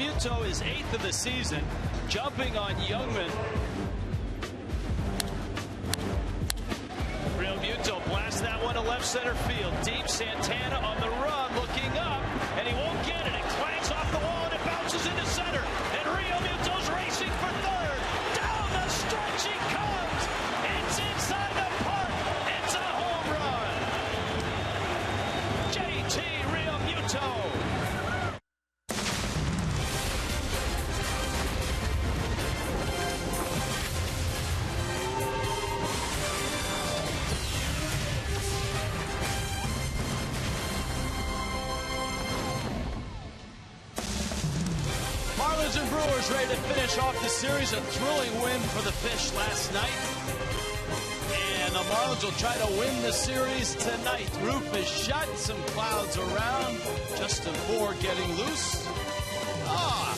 Muto is 8th of the season, jumping on Youngman. Real Muto blasts that one to left center field. Deep, Santana on the run, looking up, and he won't get it. It clangs off the wall and it bounces into center. And Real Muto's racing for third. Down the stretch he comes. It's inside the park. It's a home run. JT Real Muto. Marlins and Brewers ready to finish off the series. A thrilling win for the Fish last night. And the Marlins will try to win the series tonight. Roof is shut, some clouds around. Justin Ford getting loose.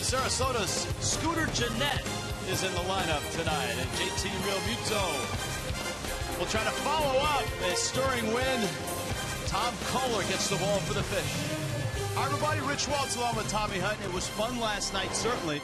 Sarasota's Scooter Jeanette is in the lineup tonight. And JT Real Muto will try to follow up a stirring win. Tom Kohler gets the ball for the Fish. Hi, everybody. Rich Waltz along with Tommy Hunt. It was fun last night, certainly.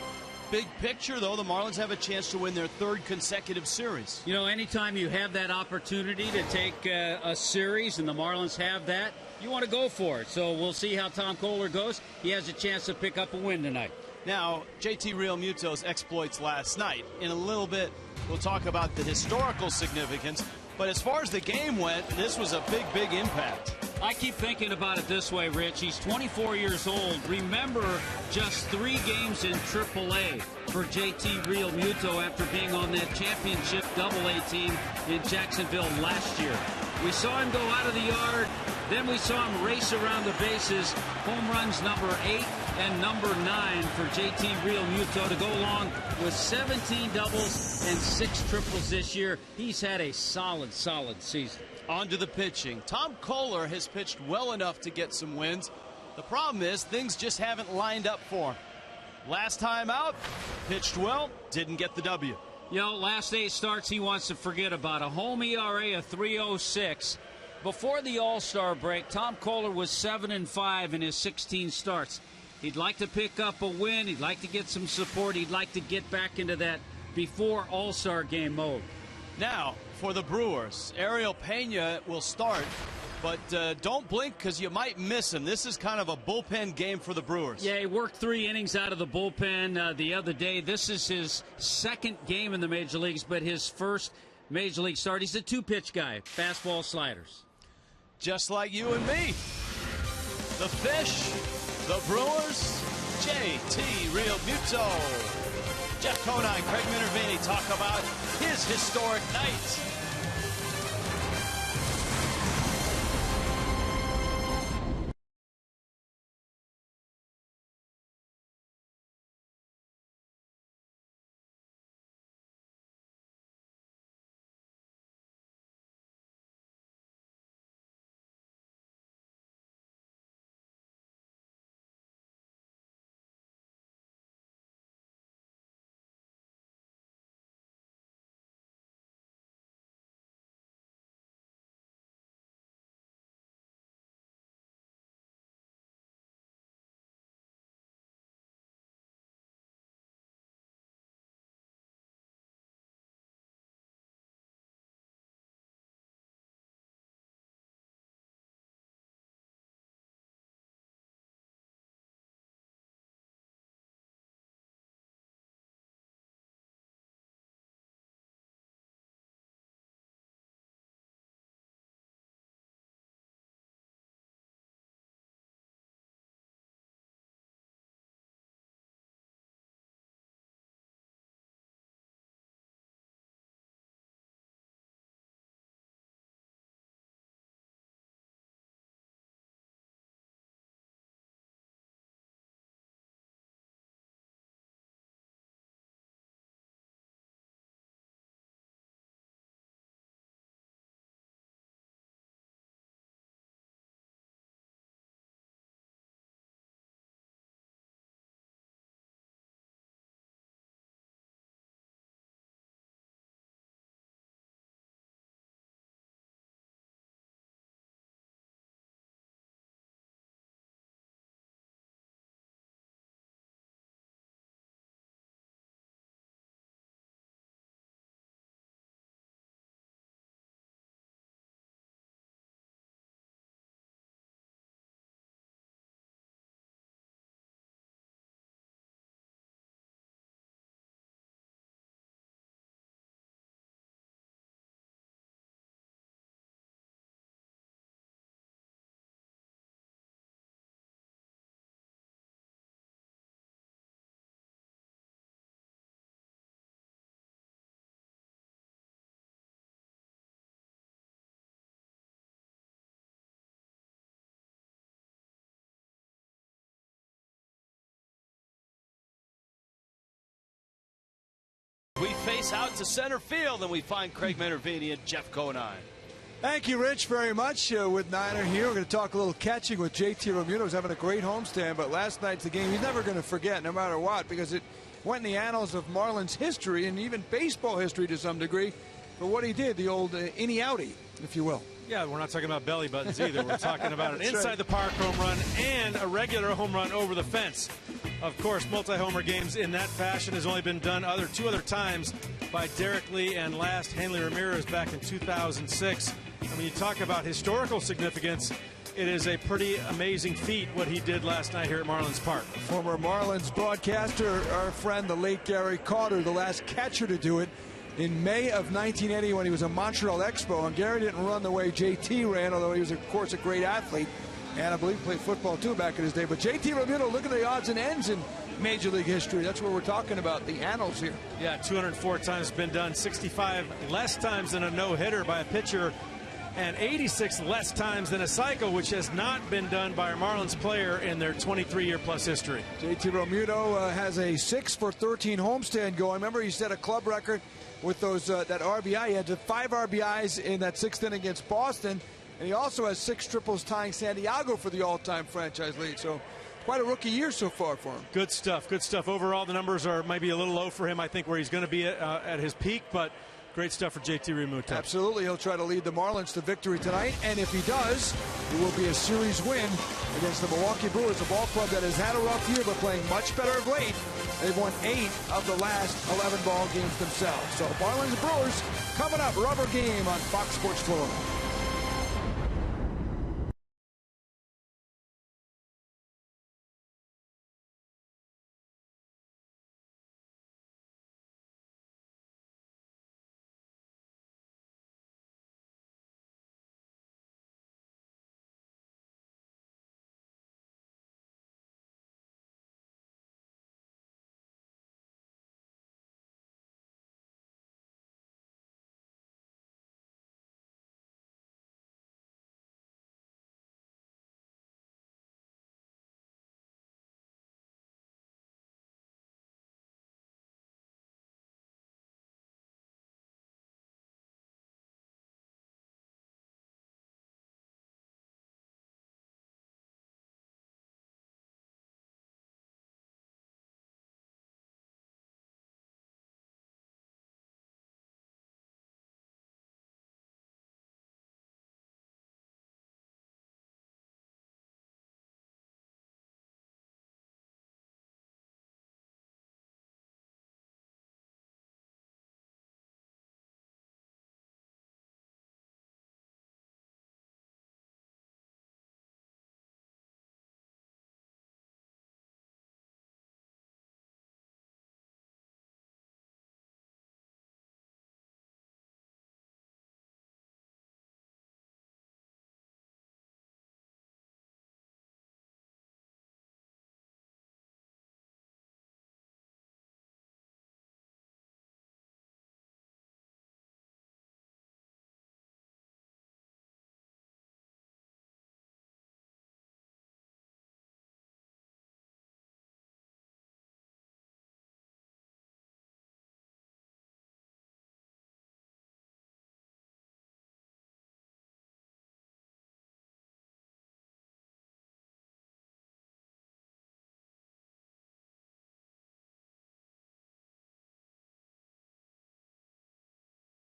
Big picture, though, the Marlins have a chance to win their third consecutive series. You know, anytime you have that opportunity to take a series, and the Marlins have that, you want to go for it. So we'll see how Tom Kohler goes. He has a chance to pick up a win tonight. Now, JT Real Muto's exploits last night. In a little bit, we'll talk about the historical significance. But as far as the game went, this was a big, big impact. I keep thinking about it this way, Rich. He's 24 years old. Remember, just 3 games in AAA for JT Real Muto after being on that championship AA team in Jacksonville last year. We saw him go out of the yard. Then we saw him race around the bases. Home runs number 8 and number 9 for JT Real Muto to go along with 17 doubles and 6 triples this year. He's had a solid season. On to the pitching. Tom Kohler has pitched well enough to get some wins. The problem is things just haven't lined up for him. Last time out, pitched well, didn't get the W. You know, last 8 starts he wants to forget about. A home ERA of 3.06. Before the All-Star break, Tom Kohler was 7-5 in his 16 starts. He'd like to pick up a win. He'd like to get some support. He'd like to get back into that before All-Star game mode. Now, for the Brewers, Ariel Pena will start, but don't blink because you might miss him. This is kind of a bullpen game for the Brewers. Yeah, he worked 3 innings out of the bullpen the other day. This is his second game in the Major Leagues, but his first Major League start. He's a 2-pitch guy, fastball, sliders. Just like you and me. The Fish, the Brewers, JT Real Muto. Jeff Conine, Craig Minervini talk about his historic night. Base out to center field, and we find Craig Minervini and Jeff Conine. Thank you, Rich, very much. With Niner here, we're going to talk a little catching with JT Realmuto. He's having a great homestand, but last night's the game he's never going to forget, no matter what, because it went in the annals of Marlins history and even baseball history to some degree for what he did, the old innie-outie, if you will. Yeah, we're not talking about belly buttons either. We're talking about an inside the park home run and a regular home run over the fence. Of course, multi-homer games in that fashion has only been done two other times by Derek Lee and last Hanley Ramirez back in 2006. And when you talk about historical significance, it is a pretty amazing feat what he did last night here at Marlins Park. Former Marlins broadcaster, our friend, the late Gary Carter, the last catcher to do it in May of 1980 when he was a Montreal Expo. And Gary didn't run the way JT ran, although he was, of course, a great athlete. And I believe he played football, too, back in his day. But JT Realmuto, look at the odds and ends in Major League history. That's what we're talking about, the annals here. Yeah, 204 times been done, 65 less times than a no-hitter by a pitcher, and 86 less times than a cycle, which has not been done by a Marlins player in their 23-year-plus history. JT Realmuto has a 6-for-13 homestand going. Remember, he set a club record with those that RBI. He had 5 RBIs in that 6th inning against Boston, and he also has 6 triples, tying Santiago for the all-time franchise lead. So quite a rookie year so far for him. Good stuff. Good stuff. Overall, the numbers are maybe a little low for him, I think, where he's going to be at his peak, but great stuff for JT Realmuto. Absolutely. He'll try to lead the Marlins to victory tonight, and if he does, it will be a series win against the Milwaukee Brewers, a ball club that has had a rough year but playing much better of late. They've won 8 of the last 11 ball games themselves. So Marlins Brewers coming up, rubber game on Fox Sports Florida.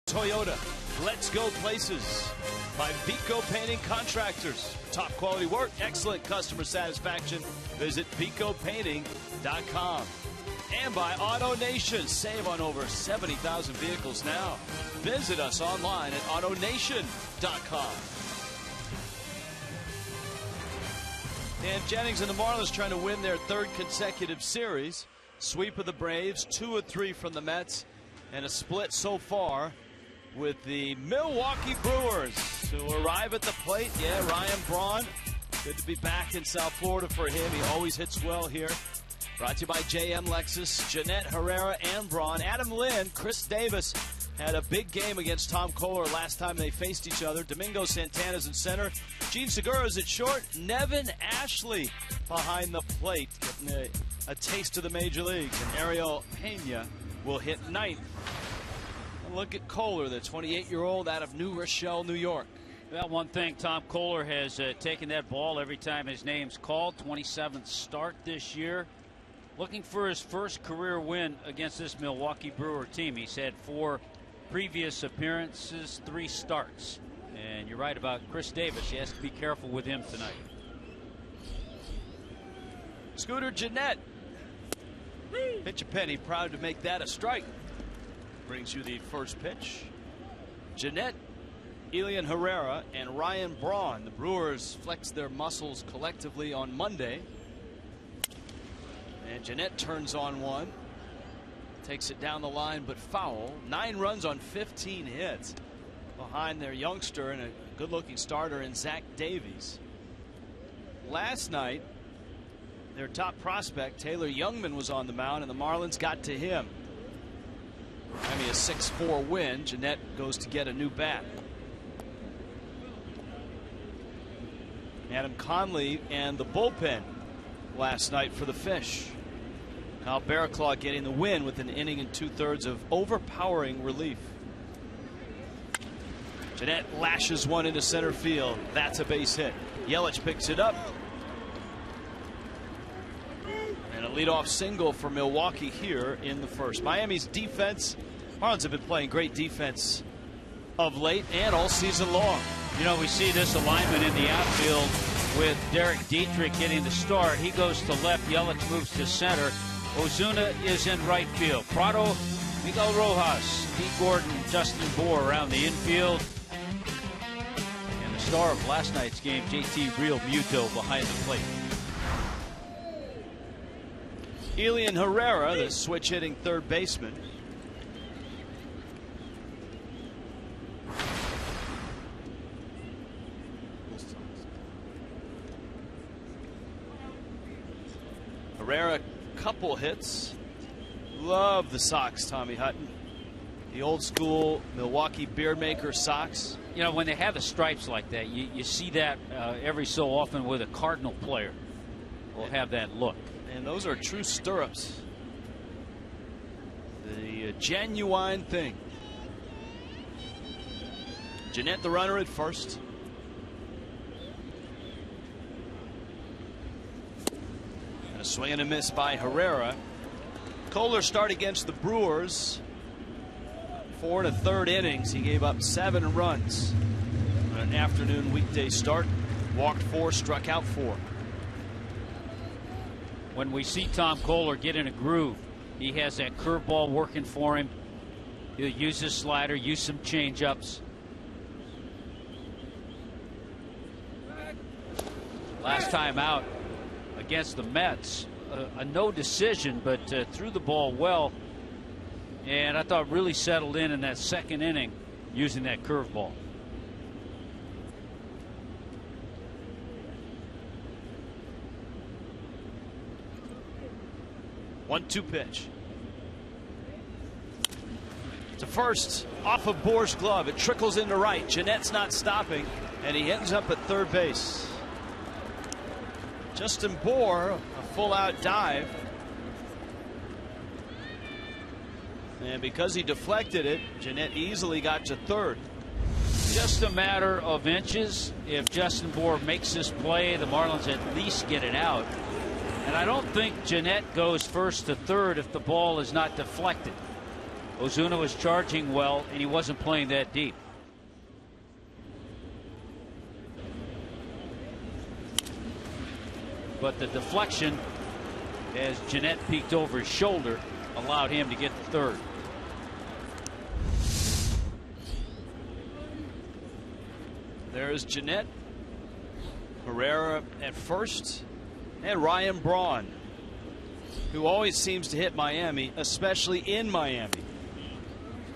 Toyota, let's go places. By Vico Painting Contractors. Top quality work, excellent customer satisfaction. Visit VicoPainting.com. And by Auto Nation. Save on over 70,000 vehicles now. Visit us online at AutoNation.com. Dan Jennings and the Marlins trying to win their 3rd consecutive series. Sweep of the Braves, 2 of 3 from the Mets, and a split so far with the Milwaukee Brewers, who arrive at the plate. Yeah, Ryan Braun, good to be back in South Florida for him. He always hits well here. Brought to you by JM Lexus, Jeanette Herrera and Braun. Adam Lynn, Chris Davis had a big game against Tom Kohler last time they faced each other. Domingo Santana's in center. Gene Segura's at short. Nevin Ashley behind the plate, getting a taste of the major leagues. And Ariel Pena will hit 9th. look at Kohler, the 28-year-old out of New Rochelle, New York. Well, one thing, Tom Kohler has taken that ball every time his name's called. 27th start this year. Looking for his first career win against this Milwaukee Brewer team. He's had 4 previous appearances, 3 starts. And you're right about Chris Davis. He has to be careful with him tonight. Scooter Gennett. Pitch a penny, proud to make that a strike. Brings you the first pitch. Gennett, Elian Herrera, and Ryan Braun. The Brewers flexed their muscles collectively on Monday. And Gennett turns on one. Takes it down the line, but foul. 9 runs on 15 hits behind their youngster and a good-looking starter in Zach Davies. Last night, their top prospect, Taylor Youngman, was on the mound, and the Marlins got to him. Miami a 6-4 win. Gennett goes to get a new bat. Adam Conley and the bullpen last night for the Fish. Kyle Barraclough getting the win with an inning and 2/3 of overpowering relief. Gennett lashes one into center field. That's a base hit. Yelich picks it up. And a leadoff single for Milwaukee here in the first. Miami's defense, Marlins have been playing great defense of late and all season long. You know, we see this alignment in the outfield with Derek Dietrich getting the start. He goes to left. Yelich moves to center. Ozuna is in right field. Prado, Miguel Rojas, Pete Gordon, Justin Bour around the infield. And the star of last night's game, JT Real Muto behind the plate. Elian Herrera, the switch hitting third baseman. Herrera, couple hits. Love the socks, Tommy Hutton. The old school Milwaukee Beardmaker socks. You know, when they have the stripes like that, you see that every so often with a Cardinal player will have that look. And those are true stirrups. The genuine thing. Gennett the runner at first. And a swing and a miss by Herrera. Kohler start against the Brewers. 4 1/3 innings. He gave up 7 runs on an afternoon weekday start. Walked 4, struck out 4. When we see Tom Kohler get in a groove, he has that curveball working for him. He'll use his slider, use some changeups. Last time out against the Mets, a no decision, but threw the ball well. And I thought really settled in that second inning using that curveball. One-two pitch. To first, off of Bour's glove. It trickles into right. Gennett's not stopping, and he ends up at third base. Justin Bour, a full-out dive. And because he deflected it, Gennett easily got to third. Just a matter of inches. If Justin Bour makes this play, the Marlins at least get it out. And I don't think Gennett goes first to third if the ball is not deflected. Ozuna was charging well, and he wasn't playing that deep. But the deflection, as Gennett peeked over his shoulder, allowed him to get to third. There's Gennett, Herrera at first, and Ryan Braun, who always seems to hit Miami, especially in Miami,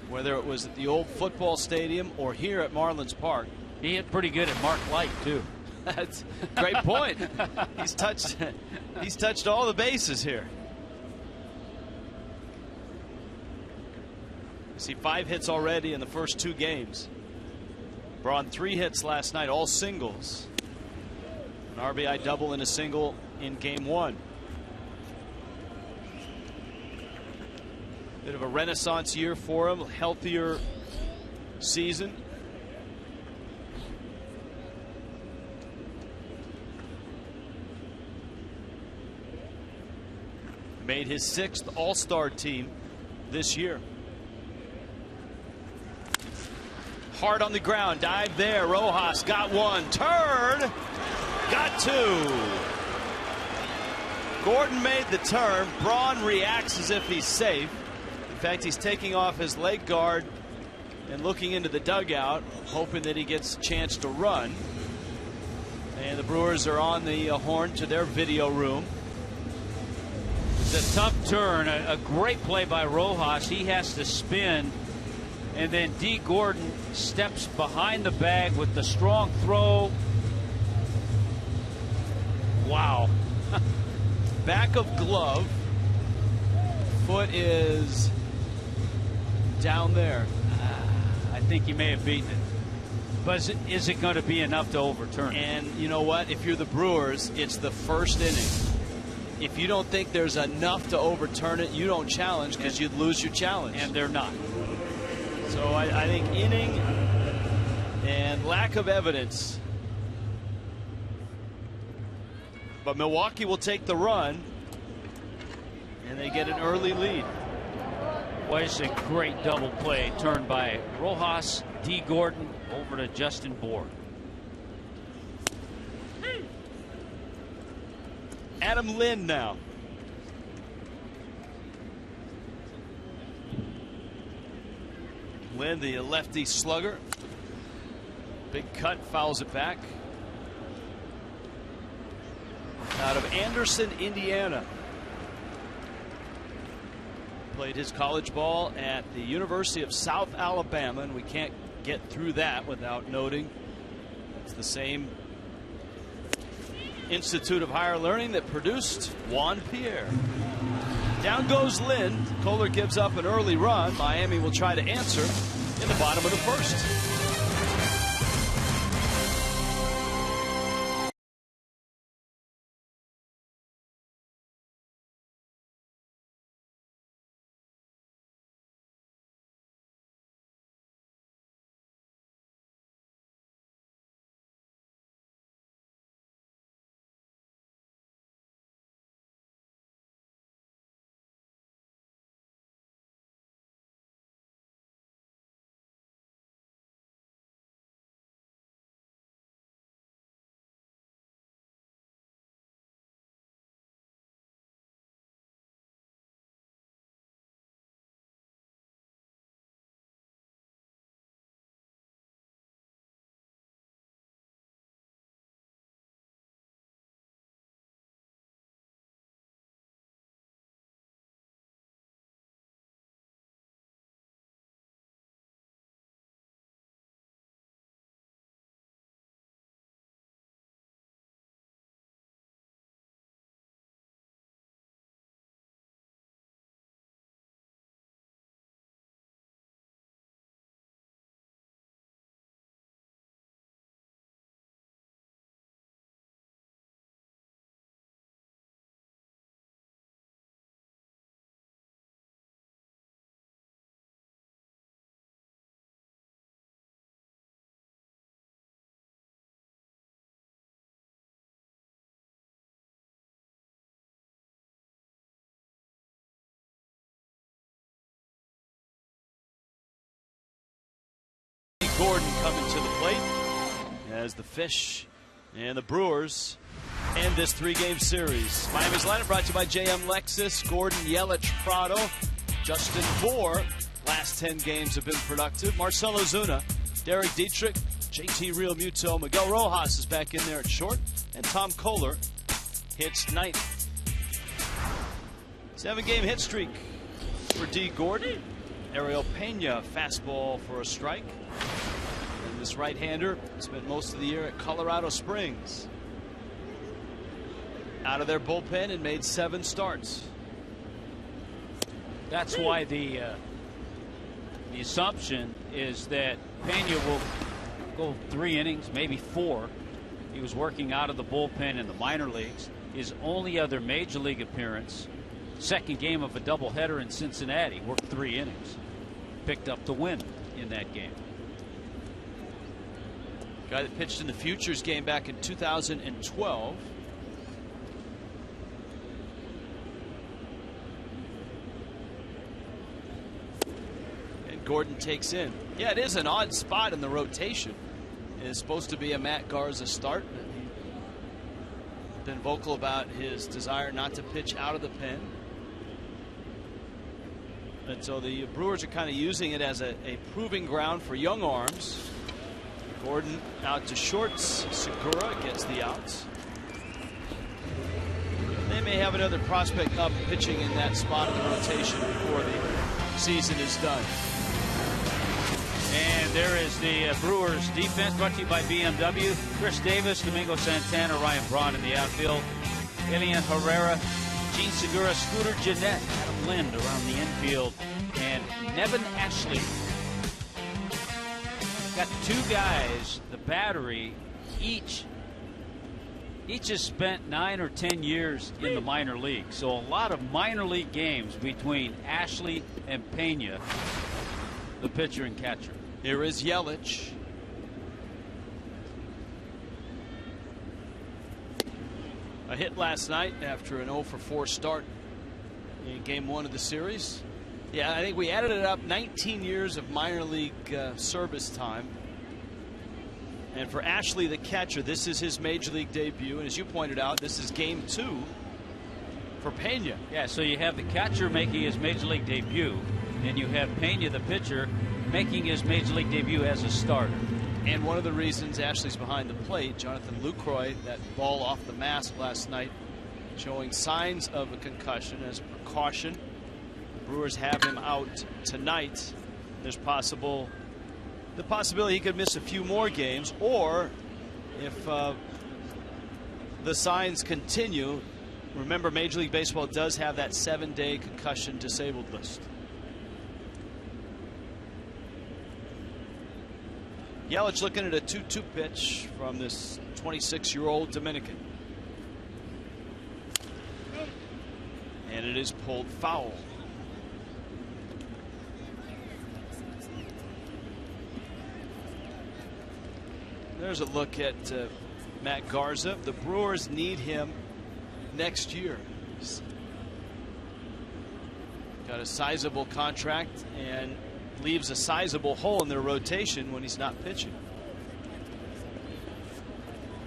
whether it was at the old football stadium or here at Marlins Park. He hit pretty good at Mark Light too. That's a great point. He's touched all the bases here. You see 5 hits already in the first 2 games. Braun 3 hits last night, all singles. An RBI double and a single in game 1. Bit of a renaissance year for him, healthier season. Made his 6th All-Star team this year. Hard on the ground, dive there. Rojas got one, turn, got two. Gordon made the turn. Braun reacts as if he's safe. In fact, he's taking off his leg guard and looking into the dugout, hoping that he gets a chance to run. And the Brewers are on the horn to their video room. It's a tough turn, a great play by Rojas. He has to spin, and then D. Gordon steps behind the bag with the strong throw. Wow. Back of glove. Foot is down there. I think he may have beaten it. But is it going to be enough to overturn it? And you know what? If you're the Brewers, it's the first inning. If you don't think there's enough to overturn it, you don't challenge, because you'd lose your challenge. And they're not. So I think inning and lack of evidence. But Milwaukee will take the run, and they get an early lead. Well, it's a great double play turned by Rojas, D. Gordon over to Justin Bour. Adam Lind now. Lind, the lefty slugger. Big cut, fouls it back. Out of Anderson, Indiana. Played his college ball at the University of South Alabama, and we can't get through that without noting it's the same Institute of Higher Learning that produced Juan Pierre. Down goes Lind. Kohler gives up an early run. Miami will try to answer in the bottom of the first. Gordon coming to the plate as the Fish and the Brewers end this 3-game series. Miami's lineup brought to you by JM Lexus, Gordon, Yelich, Prado, Justin Bour. Last 10 games have been productive. Marcell Ozuna, Derek Dietrich, JT Realmuto, Miguel Rojas is back in there at short, and Tom Kohler hits 9th. 7-game hit streak for D. Gordon. Ariel Pena, fastball for a strike. And this right-hander spent most of the year at Colorado Springs. Out of their bullpen and made 7 starts. That's why the assumption is that Pena will go 3 innings, maybe 4. He was working out of the bullpen in the minor leagues. His only other major league appearance second game of a doubleheader in Cincinnati. Worked 3 innings. Picked up the win in that game. Guy that pitched in the Futures game back in 2012. And Gordon takes in. Yeah, it is an odd spot in the rotation. It is supposed to be a Matt Garza start. But he's been vocal about his desire not to pitch out of the pen. And so the Brewers are kind of using it as a proving ground for young arms. Gordon out to shorts. Segura gets the outs. They may have another prospect up pitching in that spot of the rotation before the season is done. And there is the Brewers defense, brought to you by BMW. Chris Davis, Domingo Santana, Ryan Braun in the outfield. Elian Herrera, Gene Segura, Scooter Gennett, Adam Lind around the infield, and Nevin Ashley. Got 2 guys, the battery, each has spent 9 or 10 years in the minor league. So a lot of minor league games between Ashley and Pena, the pitcher and catcher. Here is Yelich. A hit last night after an 0-for-4 start in game 1 of the series. Yeah, I think we added it up. 19 years of minor league service time. And for Ashley, the catcher, this is his major league debut. And as you pointed out, this is game 2 for Pena. Yeah, so you have the catcher making his major league debut, and you have Pena, the pitcher, making his major league debut as a starter. And one of the reasons Ashley's behind the plate, Jonathan Lucroy, that ball off the mask last night, showing signs of a concussion as a precaution. Brewers have him out tonight. There's the possibility he could miss a few more games, or if the signs continue, remember Major League Baseball does have that 7-day concussion disabled list. Yelich looking at a 2-2 pitch from this 26-year-old Dominican. And it is pulled foul. There's a look at Matt Garza. The Brewers need him next year. He's got a sizable contract and leaves a sizable hole in their rotation when he's not pitching.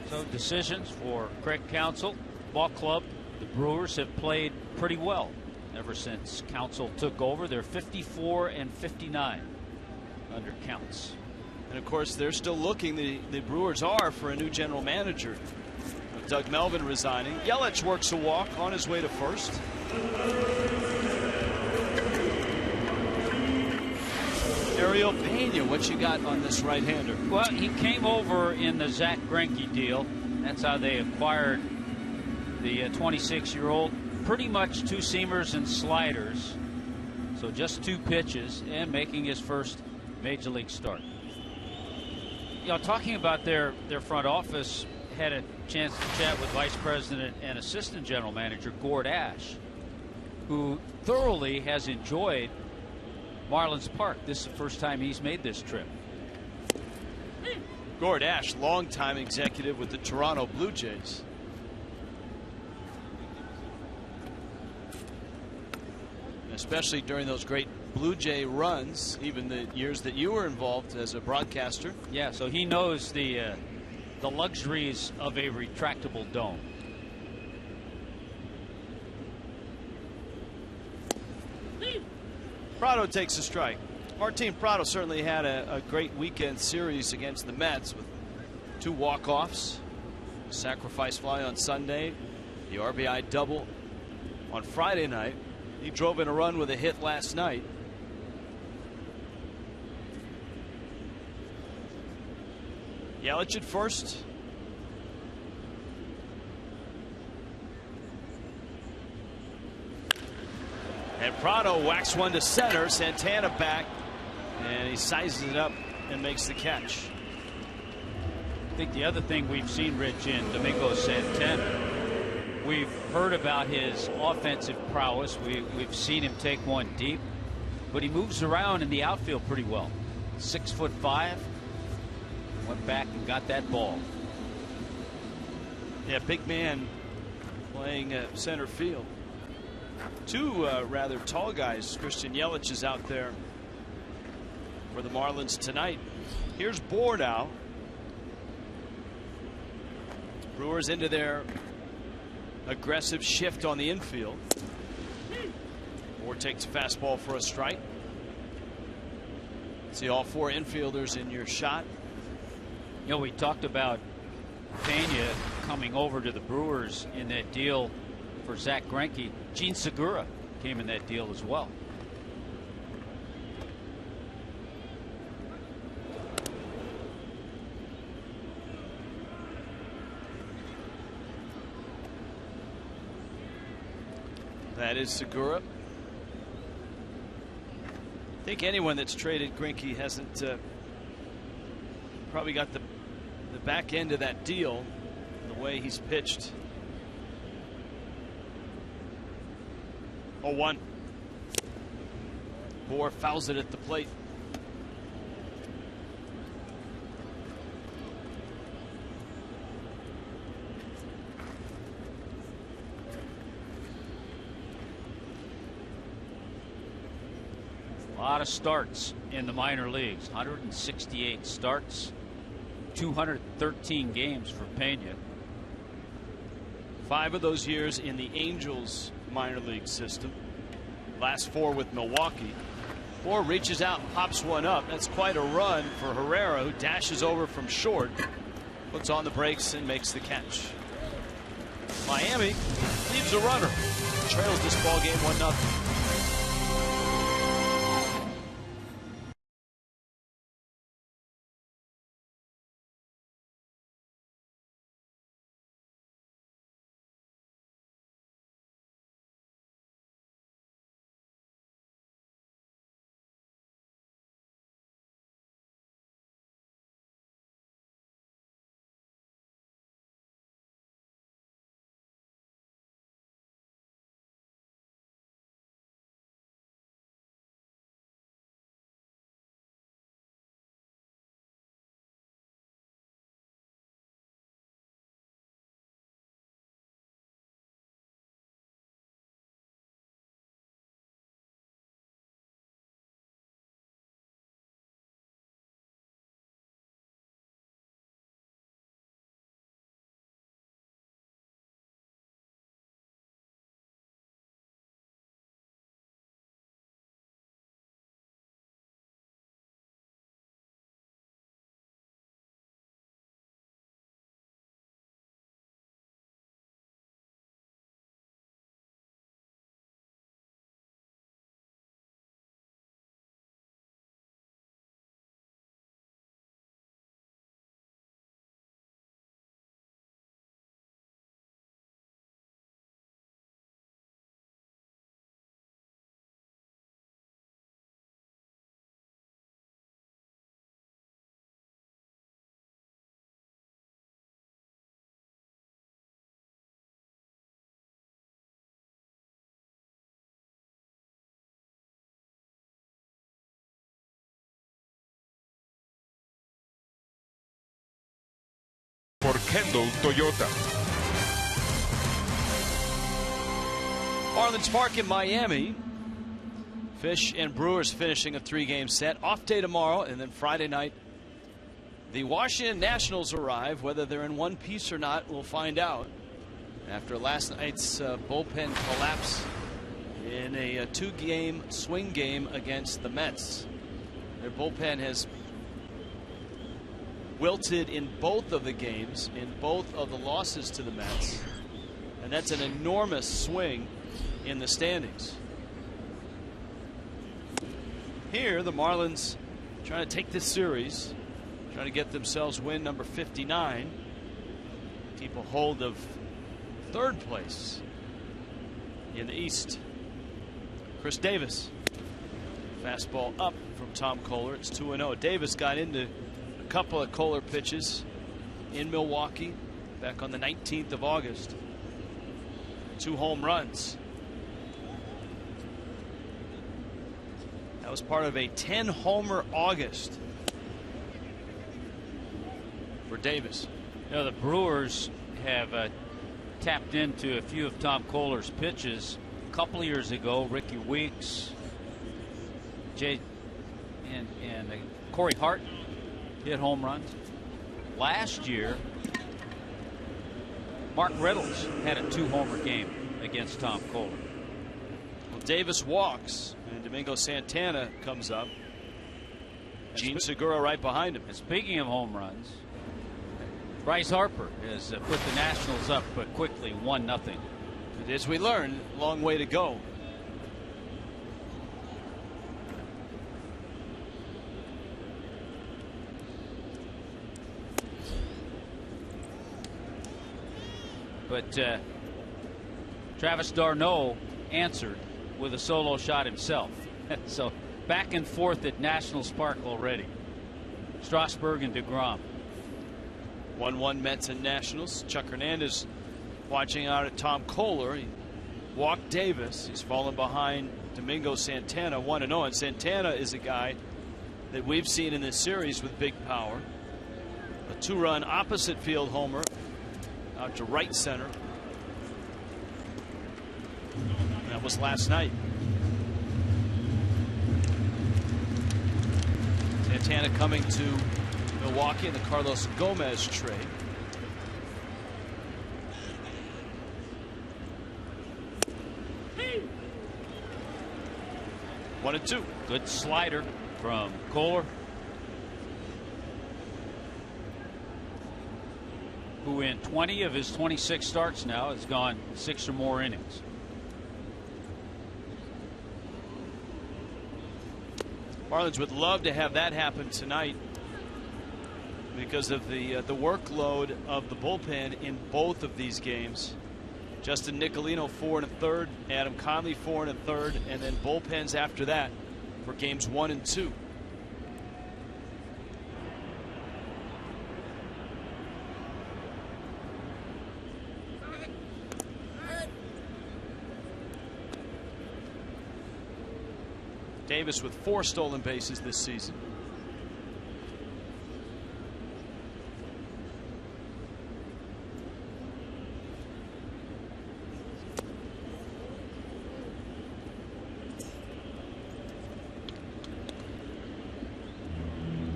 So decisions for Craig Counsell, ball club. The Brewers have played pretty well ever since Counsell took over. They're 54-59 under Counts. And of course, they're still looking, the Brewers are, for a new general manager. With Doug Melvin resigning. Yelich works a walk on his way to first. Ariel Pena, what you got on this right-hander? Well, he came over in the Zach Greinke deal. That's how they acquired the 26-year-old. Pretty much 2 seamers and sliders. So just 2 pitches, and making his first major league start. You know, talking about their front office, had a chance to chat with Vice President and Assistant General Manager Gord Ash, who thoroughly has enjoyed Marlins Park. This is the first time he's made this trip. Gord Ash, longtime executive with the Toronto Blue Jays. Especially during those great Blue Jay runs, even the years that you were involved as a broadcaster. Yeah, so he knows the luxuries of a retractable dome. Prado takes a strike. Martin Prado certainly had a great weekend series against the Mets with 2 walk-offs, sacrifice fly on Sunday, the RBI double on Friday night. He drove in a run with a hit last night. Yelich at first. And Prado whacks one to center. Santana back, and he sizes it up and makes the catch. I think the other thing we've seen, Rich, in Domingo Santana We've heard about his offensive prowess. We've seen him take one deep, but he moves around in the outfield pretty well. 6'5", went back and got that ball. Yeah, big man playing center field. Two rather tall guys. Christian Yelich is out there for the Marlins tonight. Here's Bohr now. Brewers into their aggressive shift on the infield. Bohr takes a fastball for a strike. See all four infielders in your shot. You know, we talked about Pena coming over to the Brewers in that deal for Zach Greinke. Gene Segura came in that deal as well. That is Segura. I think anyone that's traded Greinke hasn't probably got the back end of that deal, the way he's pitched. 0-1. Bohr fouls it at the plate. A lot of starts in the minor leagues. 168 starts, 213 games for Pena. 5 of those years in the Angels minor league system. Last 4 with Milwaukee. Bohr reaches out and pops one up. That's quite a run for Herrera, who dashes over from short, puts on the brakes and makes the catch. Miami leaves a runner. Trails this ball game 1-0. Por Kendall Toyota. Marlins Park in Miami. Fish and Brewers finishing a 3-game set. Off day tomorrow, and then Friday night the Washington Nationals arrive. Whether they're in one piece or not, we'll find out after last night's bullpen collapse in a 2-game swing game against the Mets. Their bullpen has wilted in both of the games, in both of the losses to the Mets, and that's an enormous swing in the standings. Here the Marlins trying to take this series, trying to get themselves win number 59, keep a hold of 3rd place in the East. Chris Davis, fastball up from Tom Kohler. It's 2-0. Davis got into a couple of Kohler pitches in Milwaukee back on the 19th of August. 2 home runs. That was part of a 10-homer August for Davis. You know, the Brewers have tapped into a few of Tom Kohler's pitches. A couple of years ago, Ricky Weeks, and Corey Hart hit home runs. Last year, Mark Reynolds had a 2-homer game against Tom Kohler. Well, Davis walks, and Domingo Santana comes up. Gene Segura right behind him. And speaking of home runs, Bryce Harper has put the Nationals up quickly, 1-0. As we learned, long way to go. But Travis d'Arnaud answered with a solo shot himself. So back and forth at Nationals Park already. Strasburg and DeGrom. 1-1 Mets and Nationals. Chuck Hernandez watching out at Tom Kohler. He walked Davis. He's fallen behind Domingo Santana 1-0. And Santana is a guy that we've seen in this series with big power. A 2-run opposite field homer out to right center. That was last night. Santana coming to Milwaukee in the Carlos Gomez trade. Hey. 1-2. Good slider from Kohler, who in 20 of his 26 starts now has gone 6 or more innings. Marlins would love to have that happen tonight because of the workload of the bullpen in both of these games. Justin Nicolino 4 1/3, Adam Conley 4 1/3, and then bullpens after that for games 1 and 2. Davis with 4 stolen bases this season.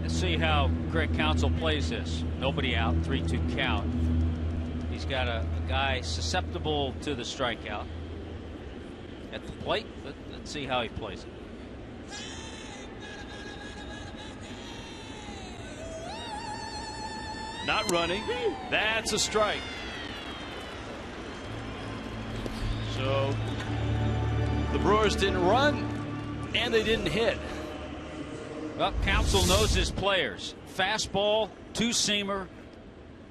Let's see how Craig Counsell plays this. Nobody out, 3-2 count. He's got a guy susceptible to the strikeout at the plate, but let's see how he plays it. Not running. That's a strike. So the Brewers didn't run and they didn't hit. Well, Counsell knows his players. Fastball, 2-seamer,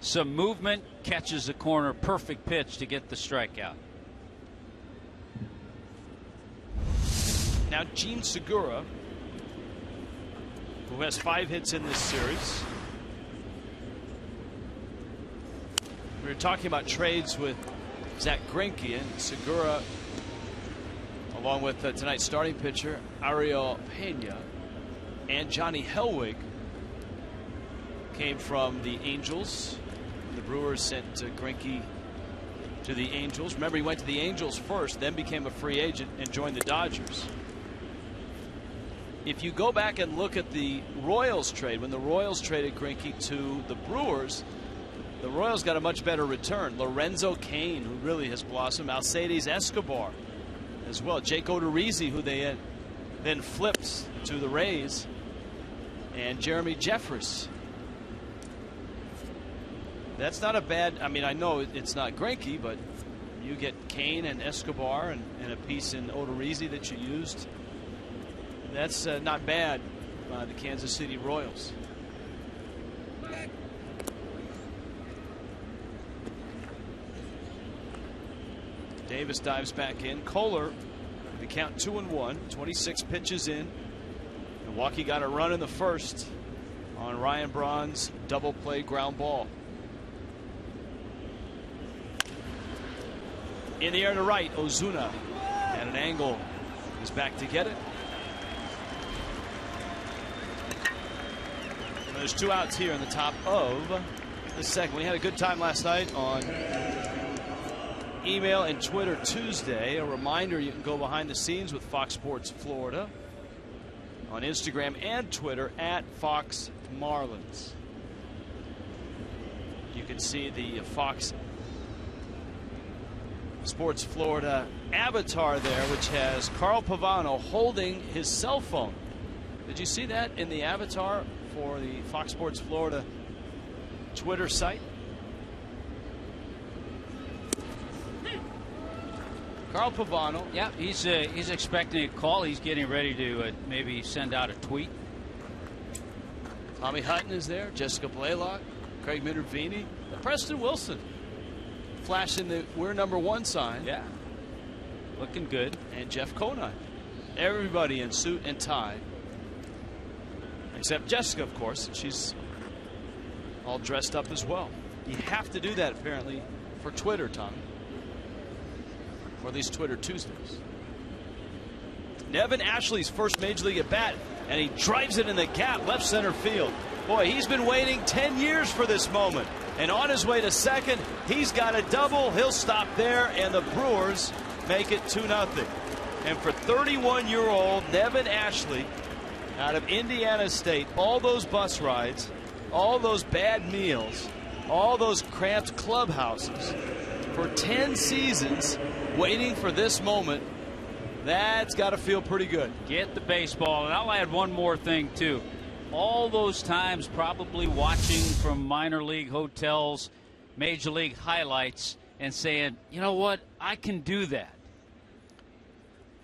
some movement, catches the corner, perfect pitch to get the strikeout. Now Gene Segura, who has 5 hits in this series. We were talking about trades with Zach Greinke, and Segura, along with tonight's starting pitcher Ariel Pena and Johnny Helwig, came from the Angels. The Brewers sent Greinke to the Angels. Remember, he went to the Angels first, then became a free agent and joined the Dodgers. If you go back and look at the Royals trade, when the Royals traded Greinke to the Brewers, the Royals got a much better return. Lorenzo Cain, who really has blossomed. Alcides Escobar as well. Jake Odorizzi, who they then flipped to the Rays. And Jeremy Jeffress. That's not a bad, I mean, I know it's not Greinke, but you get Cain and Escobar and a piece in Odorizzi that you used. That's not bad by the Kansas City Royals. Davis dives back in. Kohler, the count 2-1, 26 pitches in. Milwaukee got a run in the first on Ryan Braun's double play ground ball. In the air to right, Ozuna at an angle is back to get it. And there's 2 outs here in the top of the second. We had a good time last night on email and Twitter Tuesday. A reminder, you can go behind the scenes with Fox Sports Florida on Instagram and Twitter at Fox Marlins. You can see the Fox Sports Florida avatar there, which has Carl Pavano holding his cell phone. Did you see that in the avatar for the Fox Sports Florida Twitter site? Carl Pavano. Yeah, he's expecting a call. He's getting ready to maybe send out a tweet. Tommy Hutton is there. Jessica Blaylock, Craig Minervini, Preston Wilson flashing the "we're number one" sign. Yeah, looking good. And Jeff Conine. Everybody in suit and tie, except Jessica, of course. She's all dressed up as well. You have to do that apparently for Twitter, Tommy. Or at least Twitter Tuesdays. Nevin Ashley's first major league at bat, and he drives it in the gap, left center field. Boy, he's been waiting 10 years for this moment. And on his way to second, he's got a double. He'll stop there, and the Brewers make it 2-0. And for 31-year-old Nevin Ashley out of Indiana State, all those bus rides, all those bad meals, all those cramped clubhouses, for 10 seasons waiting for this moment, that's got to feel pretty good. Get the baseball. And I'll add one more thing, too. All those times probably watching from minor league hotels, major league highlights, and saying, you know what, I can do that.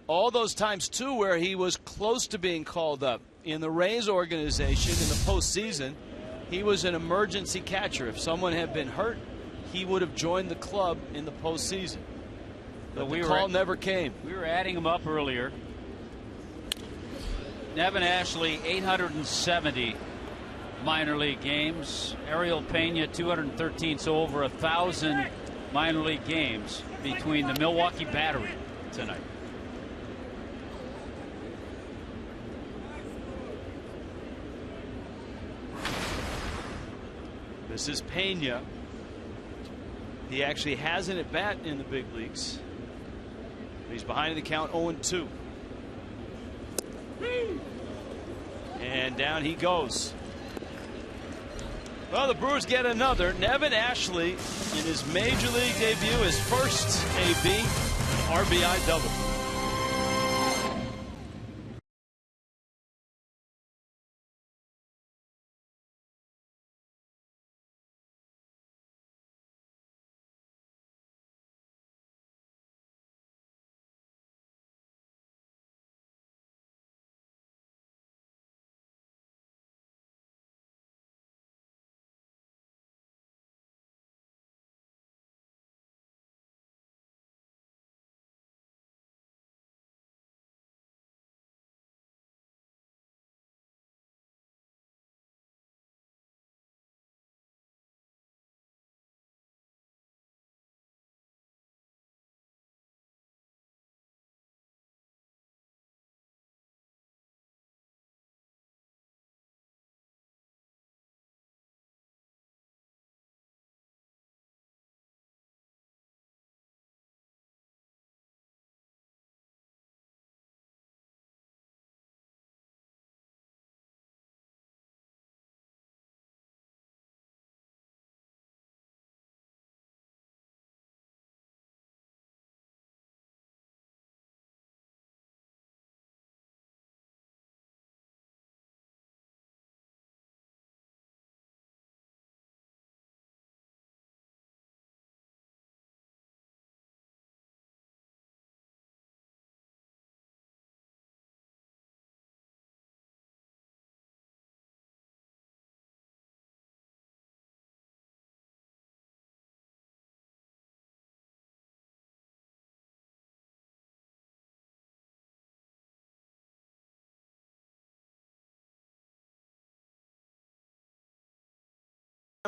All those times, too, where he was close to being called up. In the Rays organization in the postseason, he was an emergency catcher. If someone had been hurt, he would have joined the club in the postseason. But the call never came. We were adding him up earlier. Nevin Ashley, 870 minor league games. Ariel Pena, 213. So over 1,000 minor league games between the Milwaukee Battery tonight. This is Pena. He actually has an at bat in the big leagues. He's behind in the count, 0-2. And down he goes. Well, the Brewers get another. Nevin Ashley in his major league debut, his first AB RBI double.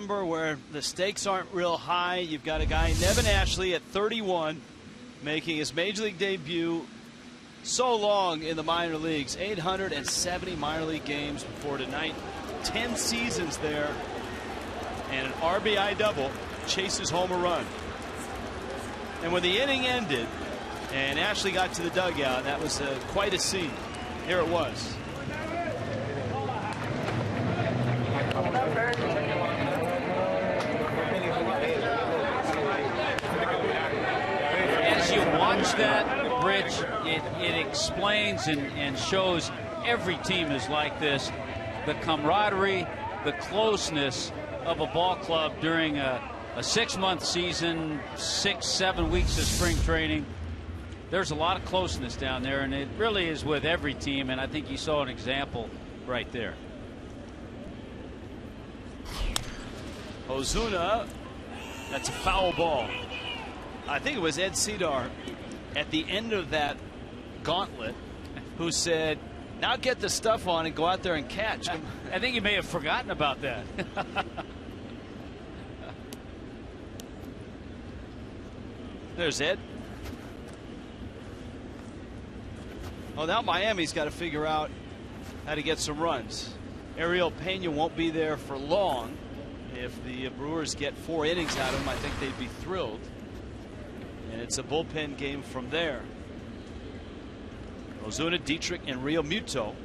Where the stakes aren't real high. You've got a guy, Nevin Ashley, at 31, making his major league debut so long in the minor leagues. 870 minor league games before tonight. 10 seasons there. And an RBI double chases home a run. And when the inning ended and Ashley got to the dugout, that was quite a scene. Here it was. As you watch that, Rich, it explains and shows every team is like this. The camaraderie, the closeness of a ball club during a 6-month season, 6-7 weeks of spring training. There's a lot of closeness down there, and it really is with every team, and I think you saw an example right there. Ozuna, that's a foul ball. I think it was Ed Cedar at the end of that gauntlet who said, now get the stuff on and go out there and catch. I think he may have forgotten about that. There's Ed. Oh, now Miami's got to figure out how to get some runs. Ariel Pena won't be there for long. If the Brewers get 4 innings out of him, I think they'd be thrilled. And it's a bullpen game from there. Ozuna, Dietrich, and Real Muto.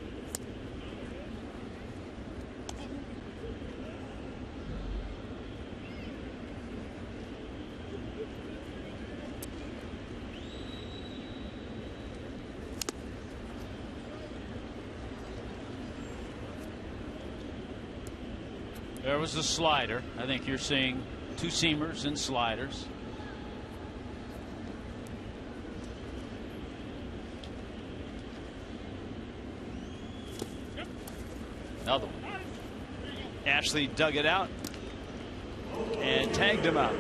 There was a slider. I think you're seeing 2 seamers and sliders. Another one. Ashley dug it out and tagged him out.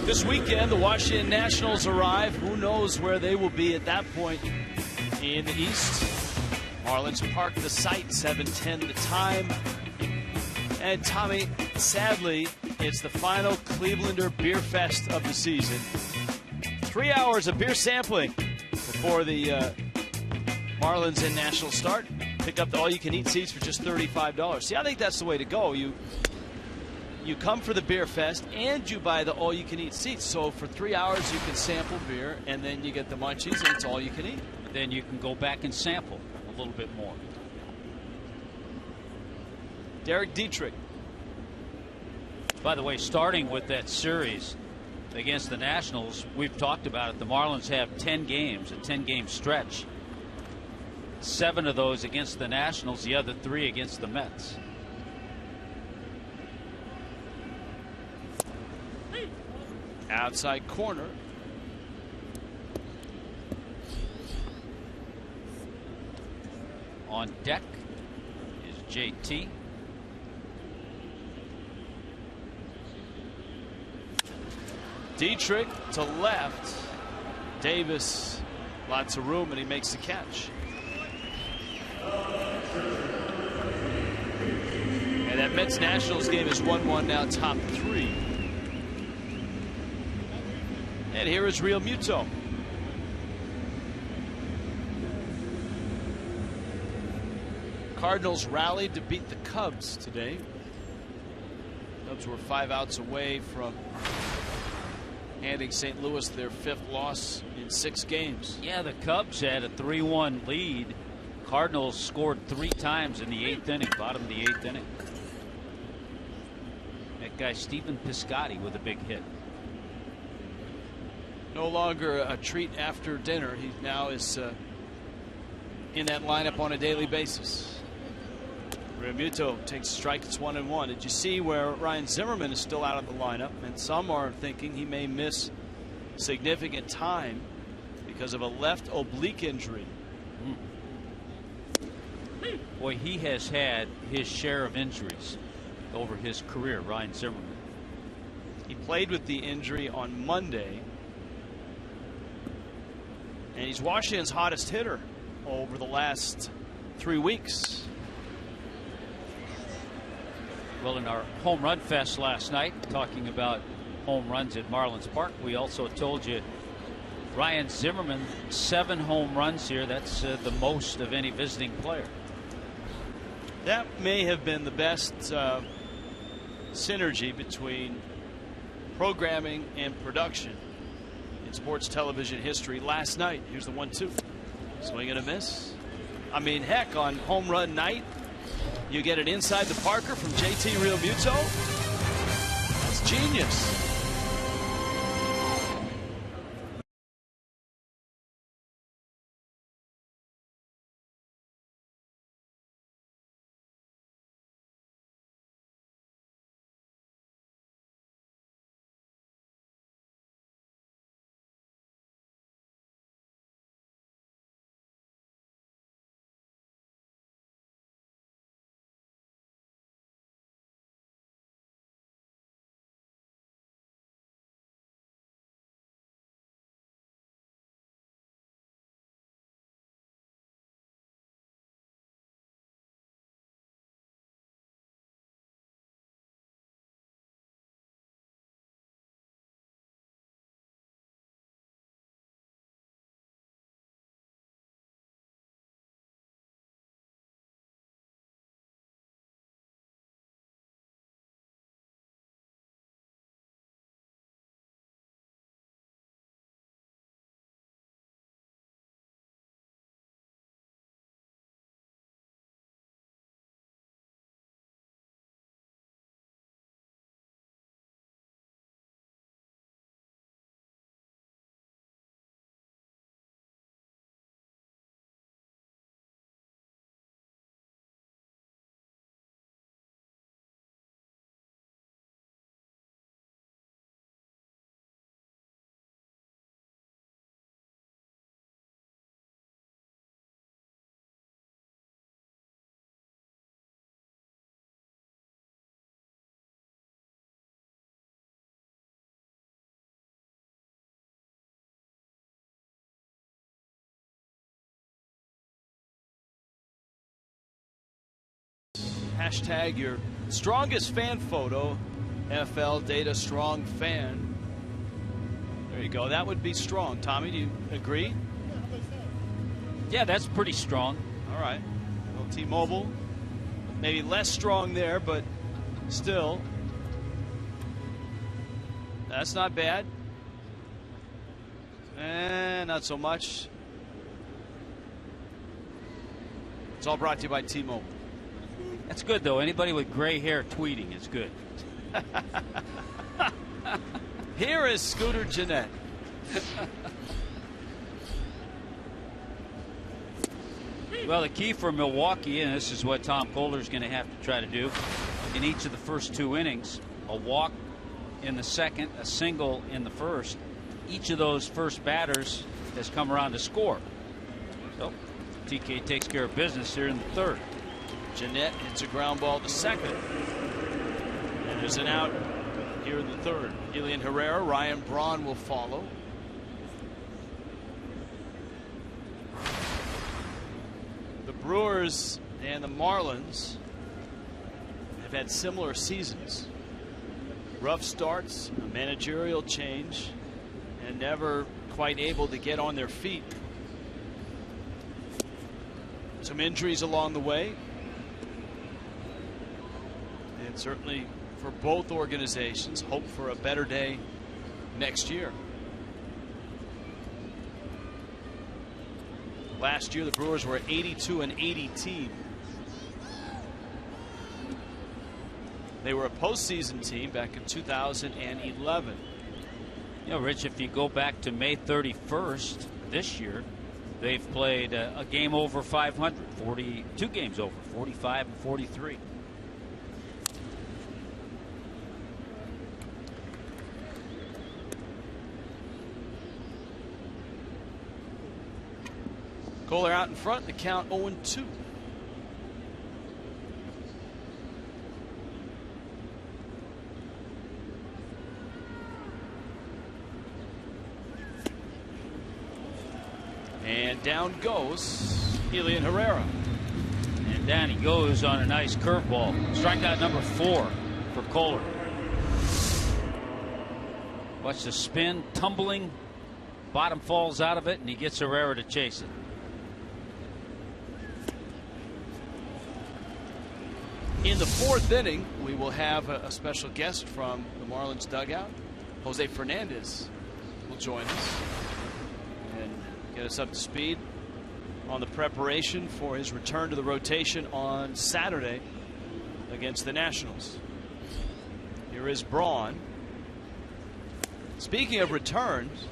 This weekend, the Washington Nationals arrive. Who knows where they will be at that point in the East. Marlins Park, the site, 7:10 the time. And Tommy, sadly, it's the final Clevelander Beer Fest of the season. 3 hours of beer sampling before the Marlins and Nationals start. Pick up the all-you-can-eat seats for just $35. See, I think that's the way to go. You come for the beer fest and you buy the all-you-can-eat seats. So for 3 hours you can sample beer and then you get the munchies and it's all you can eat. Then you can go back and sample a little bit more. Derek Dietrich. By the way, starting with that series against the Nationals, we've talked about it. The Marlins have 10 games, a 10-game stretch. 7 of those against the Nationals, the other 3 against the Mets. Outside corner. On deck is JT. Dietrich to left. Davis, lots of room, and he makes the catch. And that Mets Nationals game is 1-1 now, top 3. And here is Real Muto. Cardinals rallied to beat the Cubs today. Cubs were 5 outs away from handing St. Louis their 5th loss in 6 games. Yeah, the Cubs had a 3-1 lead. Cardinals scored 3 times in the 8th inning, bottom of the 8th inning. That guy Stephen Piscotty with a big hit. No longer a treat after dinner. He now is in that lineup on a daily basis. Realmuto takes a strike. It's 1-1. Did you see where Ryan Zimmerman is still out of the lineup? And some are thinking he may miss significant time because of a left oblique injury. Boy, he has had his share of injuries over his career, Ryan Zimmerman. He played with the injury on Monday. And he's Washington's hottest hitter over the last 3 weeks. Well, in our home run fest last night, talking about home runs at Marlins Park, we also told you Ryan Zimmerman, 7 home runs here. That's the most of any visiting player. That may have been the best synergy between programming and production in sports television history last night. Here's the 1-2. Swing and a miss. I mean, heck, on home run night, you get it inside the Parker from JT Realmuto. That's genius. Hashtag your strongest fan photo, FL Data Strong Fan. There you go. That would be strong. Tommy, do you agree? Yeah, that's pretty strong. All right. Well, T-Mobile, maybe less strong there, but still, that's not bad. And not so much. It's all brought to you by T-Mobile. That's good, though. Anybody with gray hair tweeting is good. Here is Scooter Gennett. Well, the key for Milwaukee, and this is what Tom Kohler is going to have to try to do in each of the first 2 innings, a walk in the second, a single in the first. Each of those first batters has come around to score. So TK takes care of business here in the third. Gennett hits a ground ball to second. And there's an out here in the third. Elian Herrera, Ryan Braun will follow. The Brewers and the Marlins have had similar seasons. Rough starts, a managerial change, and never quite able to get on their feet. Some injuries along the way. And certainly for both organizations, hope for a better day next year. Last year, the Brewers were an 82-80 team. They were a postseason team back in 2011. You know, Rich, if you go back to May 31st this year, they've played a game over 500, 42 games over, 45 and 43. Kohler out in front, the count 0-2. And down goes Elian Herrera. And down he goes on a nice curveball. Strikeout number 4 for Kohler. Watch the spin, tumbling bottom falls out of it, and he gets Herrera to chase it. In the 4th inning, we will have a special guest from the Marlins dugout. Jose Fernandez will join us and get us up to speed on the preparation for his return to the rotation on Saturday against the Nationals. Here is Braun. Speaking of returns,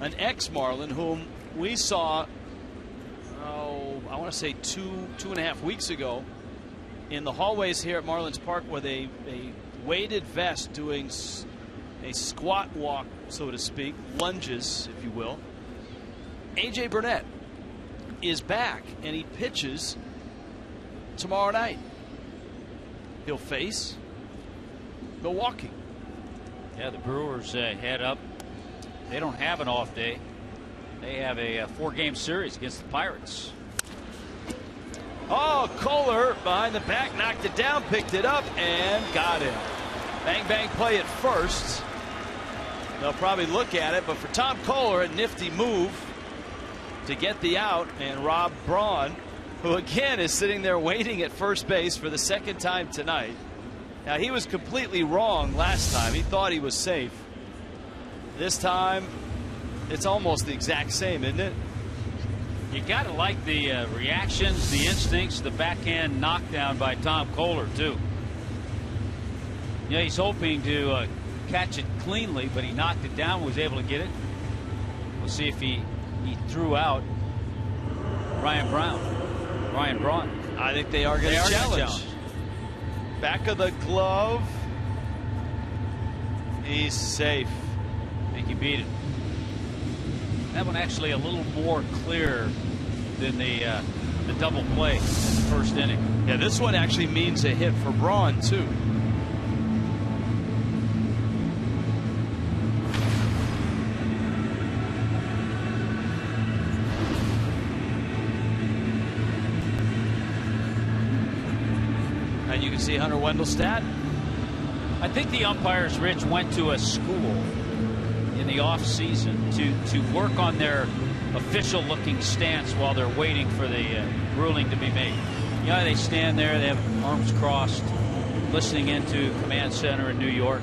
an ex-Marlin whom we saw, I want to say two and a half weeks ago in the hallways here at Marlins Park with a weighted vest doing a squat walk, so to speak, lunges, if you will. A.J. Burnett is back, and he pitches tomorrow night. He'll face Milwaukee. Yeah, the Brewers head up. They don't have an off day. They have a 4-game series against the Pirates. Oh, Kohler behind the back, knocked it down, picked it up, and got him. Bang, bang play at first. They'll probably look at it, but for Tom Kohler, a nifty move to get the out, and Rob Braun, who again is sitting there waiting at first base for the 2nd time tonight. Now, he was completely wrong last time. He thought he was safe. This time, it's almost the exact same, isn't it? You got to like the reactions, the instincts, the backhand knockdown by Tom Kohler, too. Yeah, he's hoping to catch it cleanly, but he knocked it down, was able to get it. We'll see if he threw out Ryan Braun. I think they are going to challenge. Back of the glove. He's safe. I think he beat it. That one actually a little more clear than the double play in the 1st inning. Yeah, this one actually means a hit for Braun, too. And you can see Hunter Wendelstedt. I think the umpires, Rich, went to a school in the off season to work on their official looking stance while they're waiting for the ruling to be made. Yeah, they stand there, they have arms crossed, listening into command center in New York.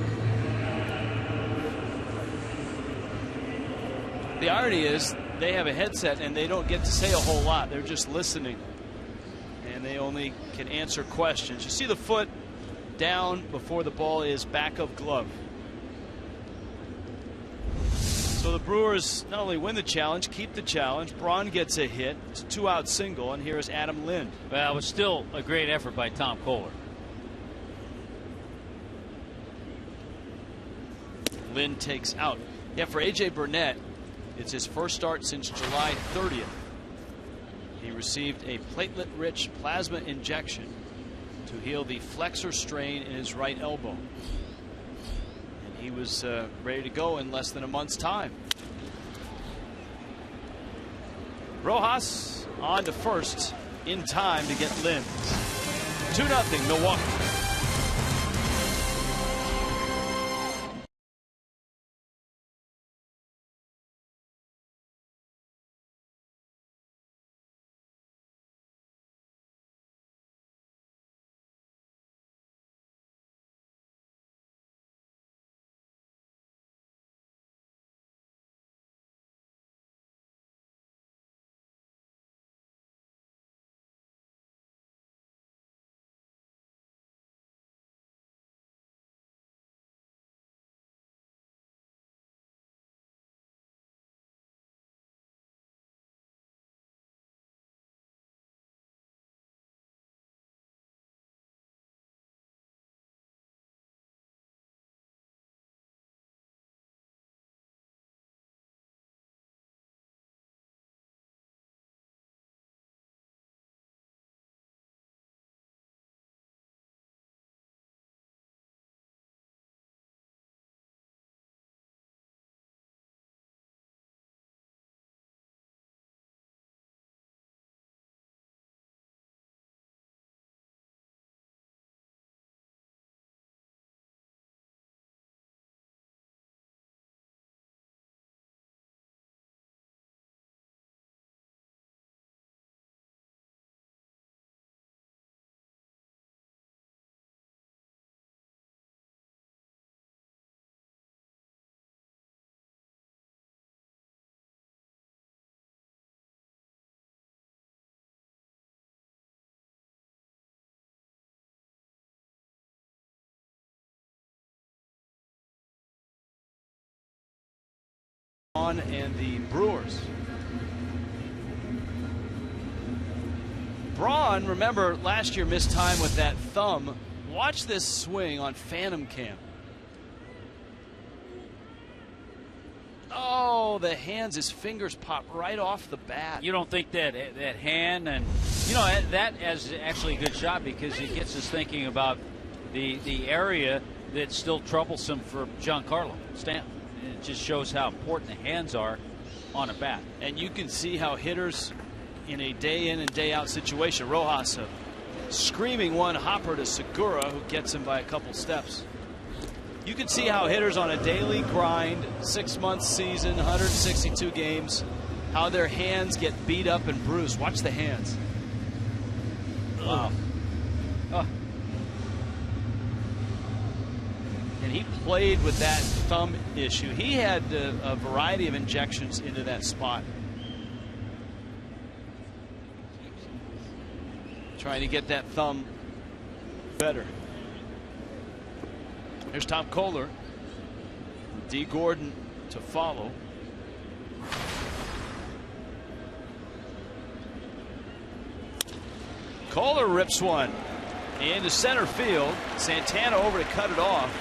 The irony is they have a headset and they don't get to say a whole lot. They're just listening, and they only can answer questions. You see the foot down before the ball is back of glove. So the Brewers not only win the challenge, keep the challenge. Braun gets a hit. It's a 2-out single, and here is Adam Lind. Well, it was still a great effort by Tom Kohler. Lind takes out. Yeah, for A.J. Burnett, it's his first start since July 30th. He received a platelet-rich plasma injection to heal the flexor strain in his right elbow. He was ready to go in less than a month's time. Rojas on to first in time to get Lind. 2-0 Milwaukee. Braun and the Brewers. Braun, remember, last year missed time with that thumb. Watch this swing on Phantom Cam. Oh, the hands, his fingers pop right off the bat. You don't think that hand, and you know that is actually a good shot because it gets us thinking about the area that's still troublesome for Giancarlo Stanton. It just shows how important the hands are on a bat. And you can see how hitters in a day in and day out situation. Rojas screaming one hopper to Segura, who gets him by a couple steps. You can see how hitters on a daily grind, 6-month season, 162 games, how their hands get beat up and bruised. Watch the hands. Wow. Oh. And he played with that thumb issue. He had a variety of injections into that spot, trying to get that thumb better. Here's Tom Kohler. D. Gordon to follow. Kohler rips one into center field. Santana over to cut it off.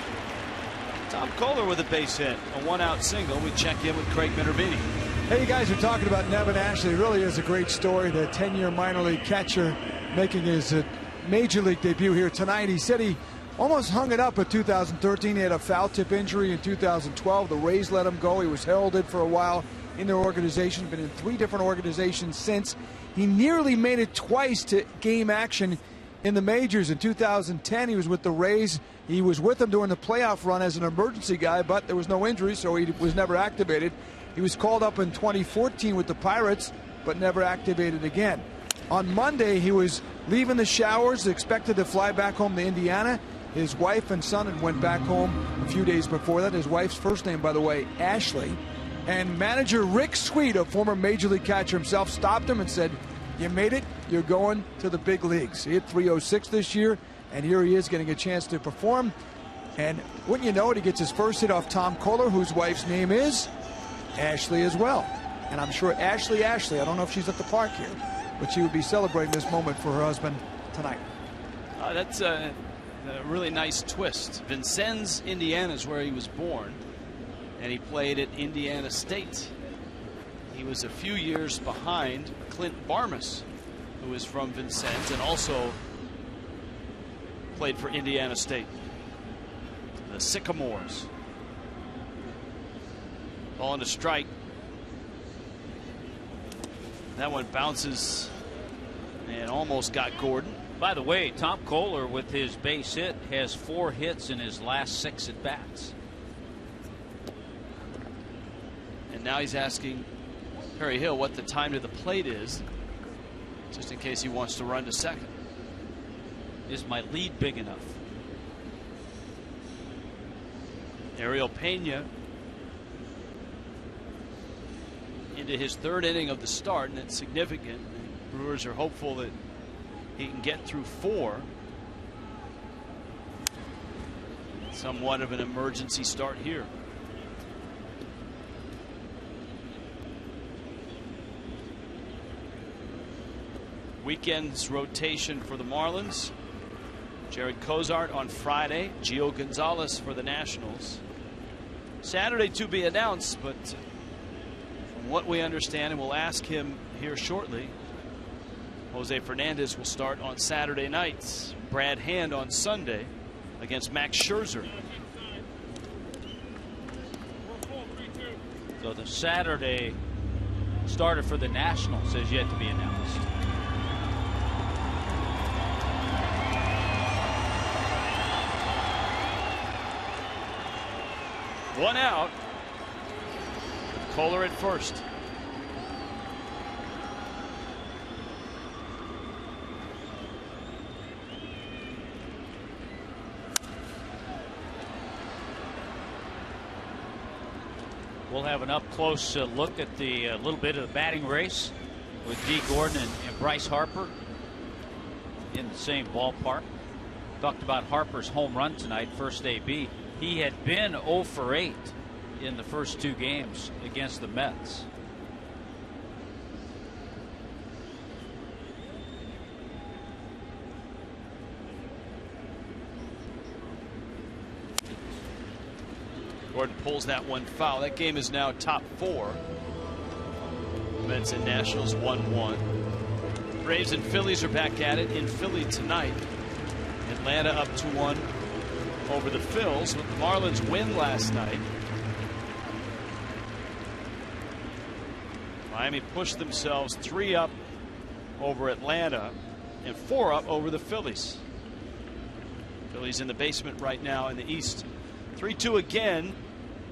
Tom Kohler with a base hit, a 1-out single. We check in with Craig Minervini. Hey, you guys are talking about Nevin Ashley. It really is a great story. The 10-year minor league catcher making his major league debut here tonight. He said he almost hung it up in 2013. He had a foul tip injury in 2012. The Rays let him go. He was heralded for a while in their organization. Been in 3 different organizations since. He nearly made it twice to game action in the majors. In 2010, he was with the Rays. He was with them during the playoff run as an emergency guy, but there was no injury, so he was never activated. He was called up in 2014 with the Pirates, but never activated again. On Monday, he was leaving the showers, expected to fly back home to Indiana. His wife and son had went back home a few days before that. His wife's first name, by the way, Ashley. And manager Rick Sweet, a former major league catcher himself, stopped him and said, "You made it. You're going to the big leagues." He hit .306 this year, and here he is getting a chance to perform. And wouldn't you know it, he gets his first hit off Tom Kohler, whose wife's name is Ashley as well. And I'm sure Ashley, I don't know if she's at the park here, but she would be celebrating this moment for her husband tonight. That's a really nice twist. Vincennes, Indiana is where he was born, and he played at Indiana State. He was a few years behind Clint Barmas, who is from Vincennes and also played for Indiana State. The Sycamores. Ball into strike. That one bounces and almost got Gordon. By the way, Tom Kohler with his base hit has 4 hits in his last 6 at bats. And now he's asking Perry Hill what the time to the plate is, just in case he wants to run to second. Is my lead big enough? Ariel Pena into his 3rd inning of the start, and it's significant. The Brewers are hopeful that he can get through 4. Somewhat of an emergency start here. Weekend's rotation for the Marlins. Jared Cozart on Friday. Gio Gonzalez for the Nationals. Saturday to be announced, but from what we understand, and we'll ask him here shortly, Jose Fernandez will start on Saturday nights. Brad Hand on Sunday against Max Scherzer. So the Saturday starter for the Nationals is yet to be announced. One out. Kohler at first. We'll have an up-close look at the little bit of the batting race with D. Gordon and Bryce Harper in the same ballpark. Talked about Harper's home run tonight, first AB. He had been 0 for 8 in the first 2 games against the Mets. Gordon pulls that one foul. That game is now top 4. Mets and Nationals 1-1. Braves and Phillies are back at it in Philly tonight. Atlanta up 2-1 over the Phils with the Marlins win last night. Miami pushed themselves 3 up over Atlanta and 4 up over the Phillies. Phillies in the basement right now in the East. 3-2 again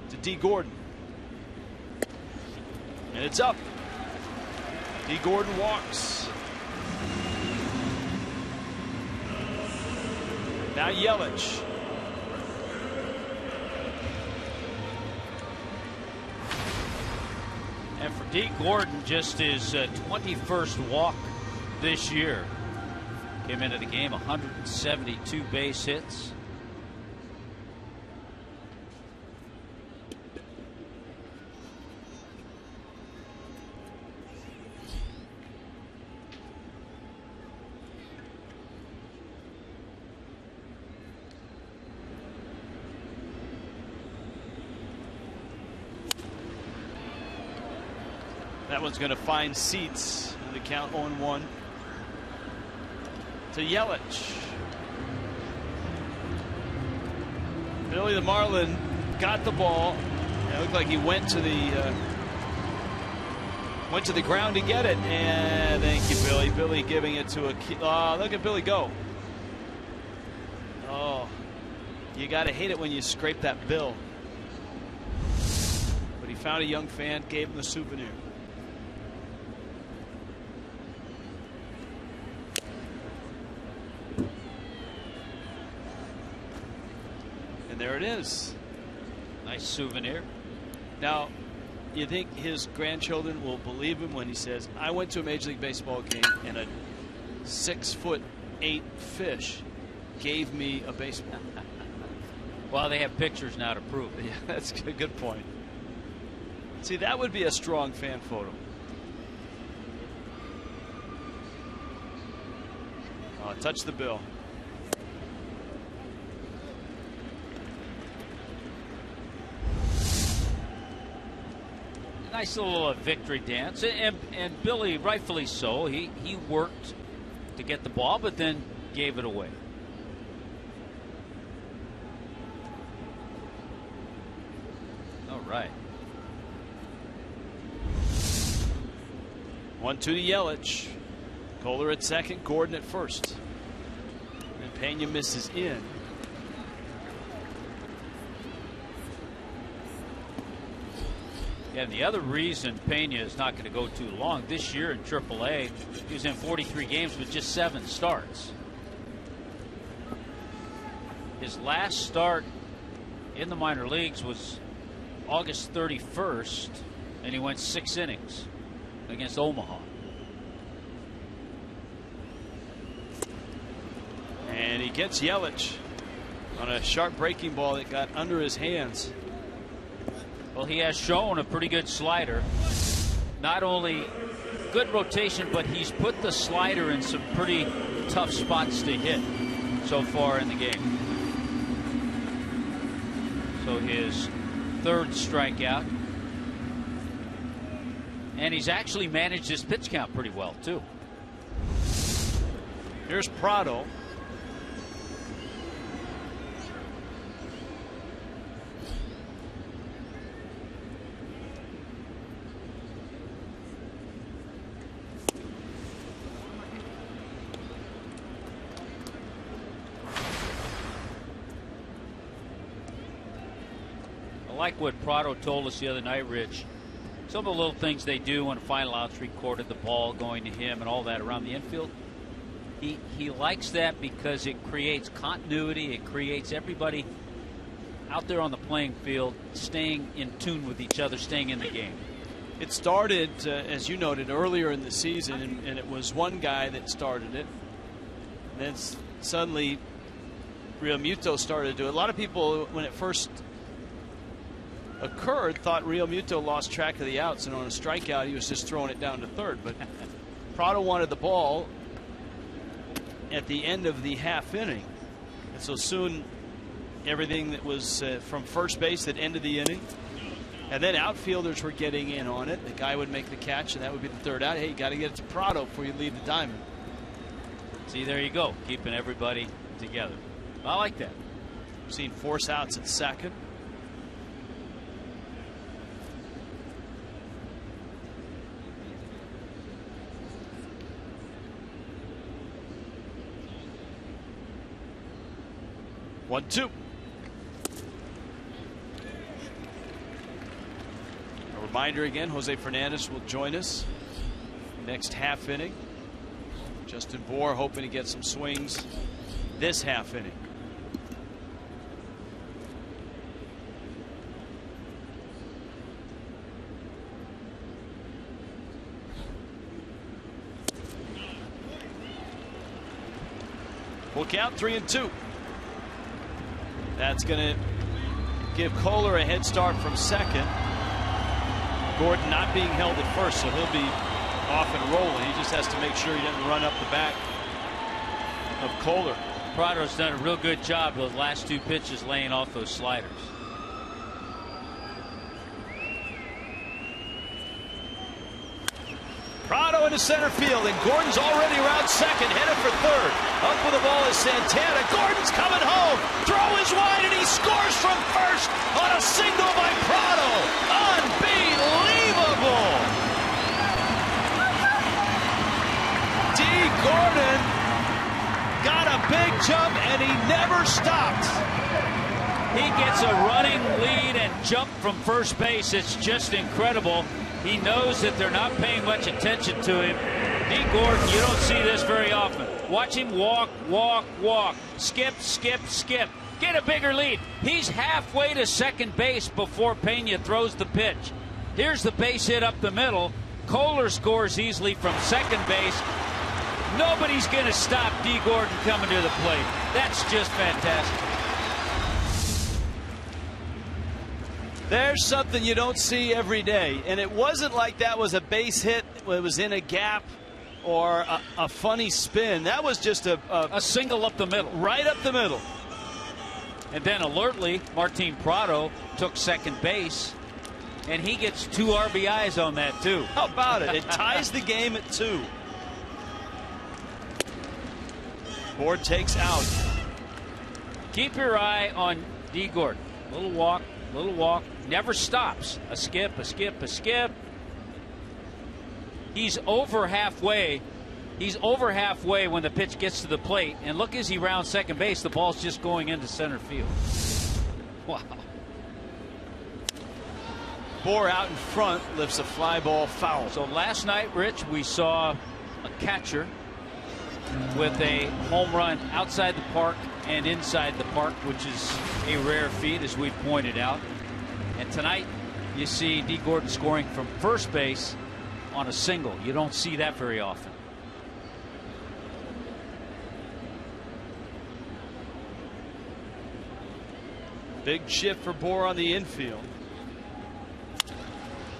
to D. Gordon. And it's up. D. Gordon walks. Now Yelich. And for D. Gordon, just his 21st walk this year. Came into the game 172 base hits. That one's going to find seats. And the count 0-1 to Yelich. Billy the Marlin got the ball. It looked like he went to the ground to get it. And thank you, Billy. Billy giving it to a look at Billy go. Oh, you got to hate it when you scrape that bill. But he found a young fan, gave him the souvenir. There it is. Nice souvenir. Now, you think his grandchildren will believe him when he says, I went to a Major League Baseball game and a 6'8" fish gave me a baseball? Well, they have pictures now to prove it. Yeah, that's a good point. See, that would be a strong fan photo. Touch the bill. Nice little victory dance, and Billy, rightfully so, he worked to get the ball, but then gave it away. All right. 1-2 to Yelich. Kohler at second, Gordon at first. And Pena misses in. And the other reason Pena is not going to go too long this year in AAA, he was in 43 games with just 7 starts. His last start in the minor leagues was August 31st, and he went 6 innings against Omaha. And he gets Yelich on a sharp breaking ball that got under his hands. Well, he has shown a pretty good slider. Not only good rotation, but he's put the slider in some pretty tough spots to hit so far in the game. So his 3rd strikeout. And he's actually managed his pitch count pretty well, too. Here's Prado. Like what Prado told us the other night, Rich, some of the little things they do when a final out's recorded, the ball going to him and all that around the infield, he likes that because it creates continuity. It creates everybody out there on the playing field staying in tune with each other, staying in the game. It started, as you noted, earlier in the season, and it was one guy that started it. And then suddenly Real Muto started to do it. A lot of people, when it first occurred, thought Real Muto lost track of the outs, and on a strikeout, he was just throwing it down to third. But Prado wanted the ball at the end of the half inning. And so soon, everything that was from first base that ended the inning. And then outfielders were getting in on it. The guy would make the catch, and that would be the third out. Hey, you got to get it to Prado before you leave the diamond. See, there you go, keeping everybody together. I like that. We've seen force outs at second. One, two. A reminder again, Jose Fernandez will join us next half inning. Justin Bour hoping to get some swings this half inning. Full count, 3-2. That's going to give Kohler a head start from second. Gordon not being held at first, so he'll be off and rolling. He just has to make sure he doesn't run up the back of Kohler. Prado's done a real good job those last two pitches laying off those sliders. Prado into center field, and Gordon's already around second, headed for third. Up with the ball is Santana. Gordon's coming home. Throw is wide, and he scores from first on a single by Prado. Unbelievable! D. Gordon got a big jump, and he never stopped. He gets a running lead and jump from first base. It's just incredible. He knows that they're not paying much attention to him. D. Gordon, you don't see this very often. Watch him walk, walk, walk. Skip, skip, skip. Get a bigger lead. He's halfway to second base before Pena throws the pitch. Here's the base hit up the middle. Kohler scores easily from second base. Nobody's going to stop D. Gordon coming to the plate. That's just fantastic. There's something you don't see every day, and it wasn't like that was a base hit. It was in a gap or a funny spin. That was just a single up the middle. Right up the middle. And then alertly, Martin Prado took second base, and he gets 2 RBIs on that too. How about it? It ties the game at 2. Bour takes out. Keep your eye on D. Gordon. Little walk, never stops. A skip, a skip, a skip. He's over halfway. He's over halfway when the pitch gets to the plate. And look, as he rounds second base, the ball's just going into center field. Wow. Bour out in front lifts a fly ball foul. So last night, Rich, we saw a catcher with a home run outside the park and inside the park, which is a rare feat, as we pointed out. And tonight, you see D. Gordon scoring from first base on a single. You don't see that very often. Big shift for Bour on the infield.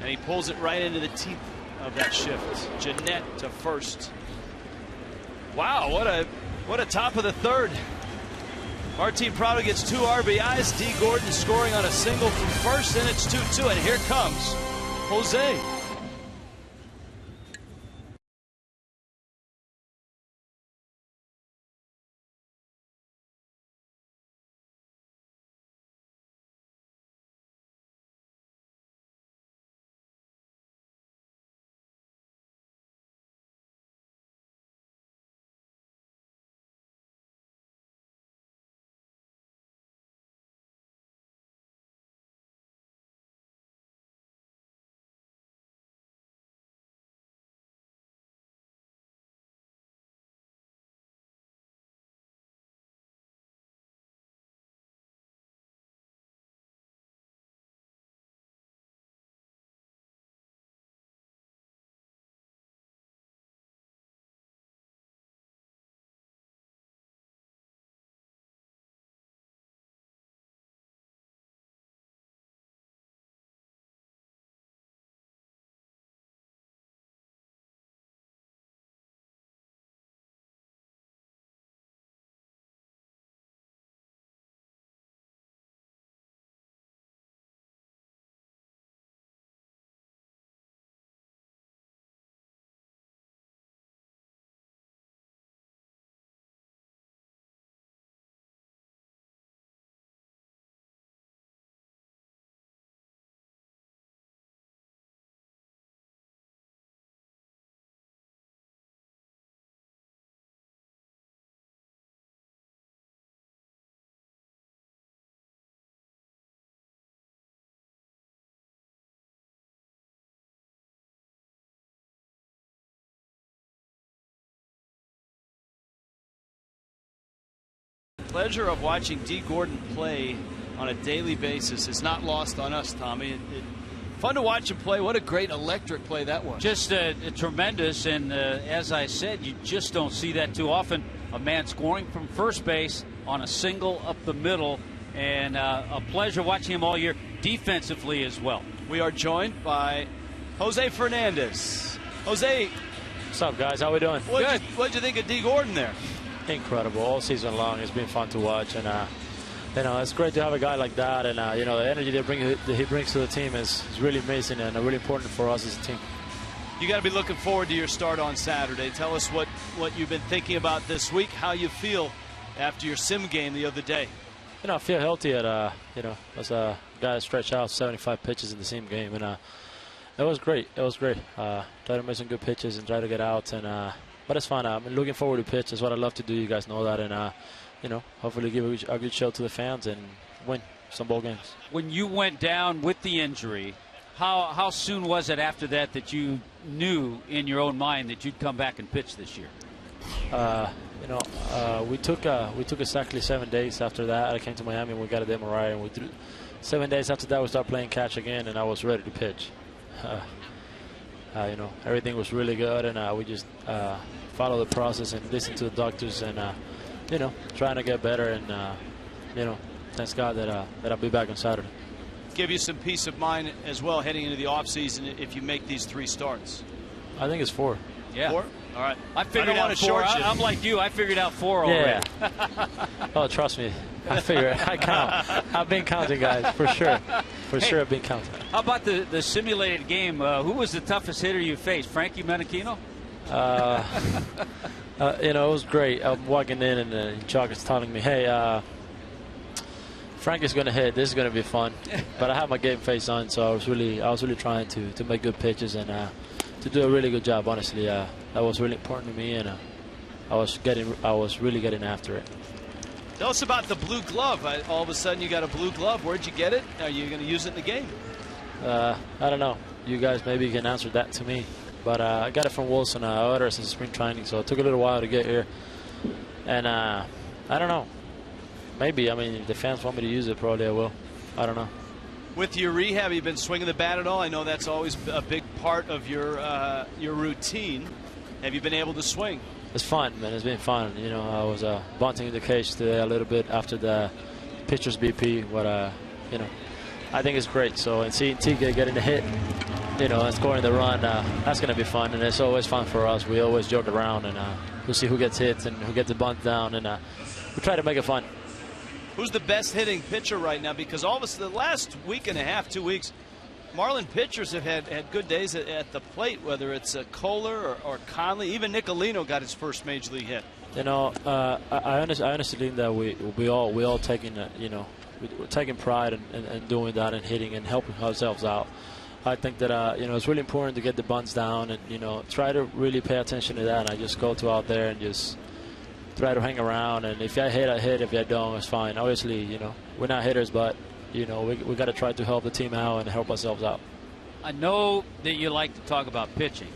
And he pulls it right into the teeth of that shift. Jeanette to first. Wow, what a top of the third. Martin Prado gets 2 RBIs. D. Gordon scoring on a single from first, and it's 2-2. And here comes Jose. pleasure of watching D. Gordon play on a daily basis is not lost on us, Tommy. Fun to watch him play. What a great electric play that was. Just tremendous, and as I said, you just don't see that too often. A man scoring from first base on a single up the middle, and a pleasure watching him all year defensively as well. We are joined by Jose Fernandez. Jose, what's up, guys? How we doing? What'd you think of D. Gordon there? Incredible. All season long, it's been fun to watch, and you know, it's great to have a guy like that, and you know, the energy that he brings to the team is really amazing and really important for us as a team. You got to be looking forward to your start on Saturday. Tell us what you've been thinking about this week, how you feel after your sim game the other day. You know, I feel healthy at you know, as a guy that stretched out 75 pitches in the sim game, and it was great. It was great. Try to make some good pitches and try to get out, and but it's fun. I'm looking forward to pitch. That's what I love to do. You guys know that, and you know, hopefully give a good show to the fans and win some ball games. When you went down with the injury, how soon was it after that you knew in your own mind that you'd come back and pitch this year? You know, we took exactly 7 days after that. I came to Miami and we got a MRI, and we threw 7 days after that we started playing catch again, and I was ready to pitch. You know, everything was really good, and we just followed the process and listened to the doctors, and you know, trying to get better, and you know, thanks God that I'll be back on Saturday. Give you some peace of mind as well heading into the offseason if you make these 3 starts. I think it's 4. Yeah. 4? All right. I figured out 4. I'm like you. I figured out 4 already. Yeah. Oh, trust me. I figure. I count. I've been counting, guys, for sure. For sure, I've been counting. How about the simulated game? Who was the toughest hitter you faced? Frankie Menachino? You know, it was great. I'm walking in, and Chuck is telling me, "Hey, Frank is going to hit. This is going to be fun." But I have my game face on, so I was really trying to make good pitches and to do a really good job. Honestly, that was really important to me, and I was really getting after it. Tell us about the blue glove. All of a sudden, you got a blue glove. Where'd you get it? Are you going to use it in the game? I don't know. You guys maybe can answer that to me. But I got it from Wilson. I ordered it since spring training, so it took a little while to get here. And I don't know. Maybe. I mean, if the fans want me to use it, probably I will. I don't know. With your rehab, you been swinging the bat at all? I know that's always a big part of your routine. Have you been able to swing? It's fun, man. It's been fun. You know, I was bunting in the cage today a little bit after the pitcher's BP, but you know, I think it's great. So, and seeing TK getting a hit, you know, and scoring the run, that's going to be fun, and it's always fun for us. We always joke around, and we'll see who gets hits and who gets the bunt down, and we try to make it fun. Who's the best hitting pitcher right now? Because all of us, the last week and a half, 2 weeks, Marlin pitchers have had good days at the plate, whether it's Kohler or Conley. Even Nicolino got his first major league hit. You know, I honestly think that we all taking you know, we're taking pride in doing that and hitting and helping ourselves out. I think that you know, it's really important to get the bunts down and, you know, try to really pay attention to that. And I just go out there and just try to hang around, and if I hit, I hit. If I don't, it's fine. Obviously, you know, we're not hitters, but you know, we got to try to help the team out and help ourselves out. I know that you like to talk about pitching,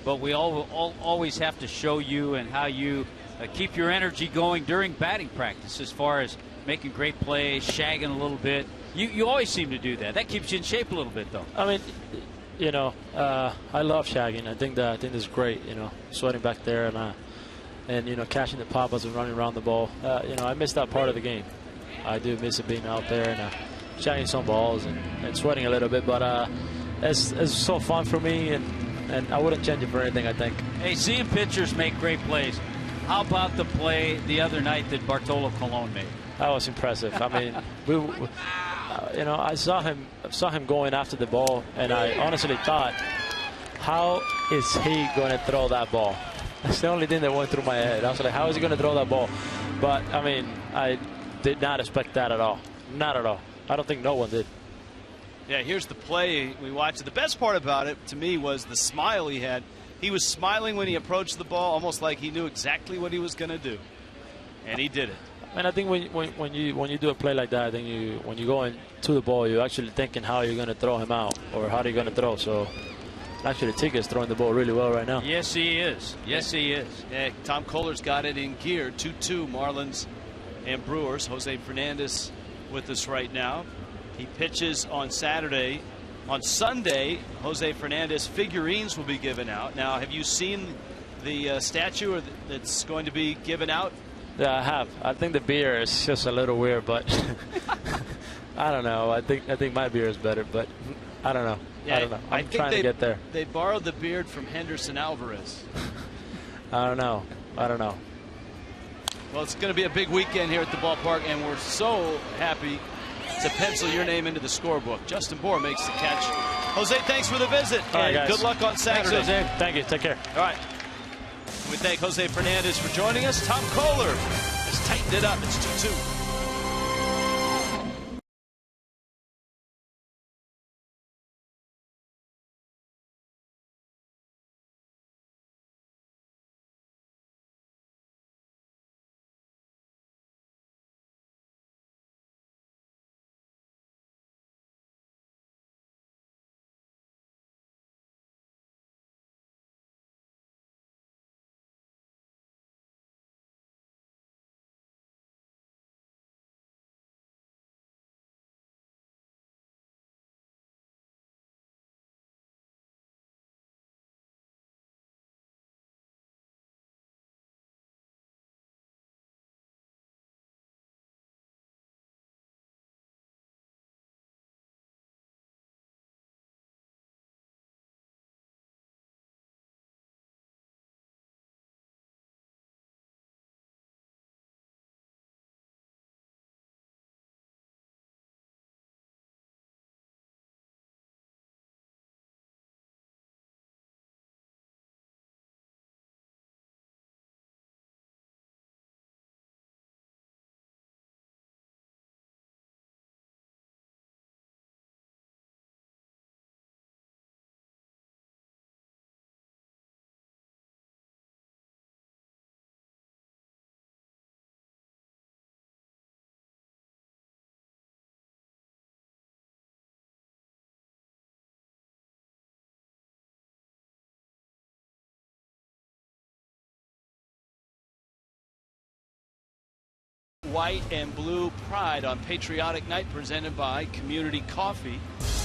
but we always have to show you and how you keep your energy going during batting practice, as far as making great plays, shagging a little bit. You always seem to do that. That keeps you in shape a little bit, though. I mean, you know, I love shagging. I think it's great. You know, sweating back there and you know, catching the pop-ups and running around the ball. You know, I miss that part of the game. I do miss it, being out there and shagging some balls and sweating a little bit. But it's so fun for me, and I wouldn't change it for anything, I think. Hey, seeing pitchers make great plays. How about the play the other night that Bartolo Colon made? That was impressive. I mean, you know, I saw him going after the ball, and I honestly thought, how is he going to throw that ball? That's the only thing that went through my head. I was like, how is he going to throw that ball? But, I mean, I did not expect that at all. Not at all. I don't think no one did. Yeah, here's the play we watched. The best part about it, to me, was the smile he had. He was smiling when he approached the ball, almost like he knew exactly what he was going to do. And he did it. And I think when you do a play like that, I think when you go into the ball, you're actually thinking how you're going to throw him out or how you're going to throw. So actually, Tigger is throwing the ball really well right now. Yes, he is. Yes, he is. Yeah, Tom Kohler's got it in gear. 2-2 Marlins and Brewers. Jose Fernandez with us right now. He pitches on Saturday. On Sunday, Jose Fernandez figurines will be given out. Now, have you seen the statue that's going to be given out? Yeah, I have. I think the beer is just a little weird, but I don't know. I think my beer is better, but I don't know. Yeah, I don't know. I'm trying to get there. They borrowed the beard from Henderson Alvarez. I don't know. Well, it's going to be a big weekend here at the ballpark, and we're so happy to pencil your name into the scorebook. Justin Bohr makes the catch. Jose, thanks for the visit. All right, and guys. Good luck on Saturday. Thanks, Jose. Thank you. Take care. All right. We thank Jose Fernandez for joining us. Tom Kohler has tightened it up. It's 2-2. White and blue pride on Patriotic Night, presented by Community Coffee.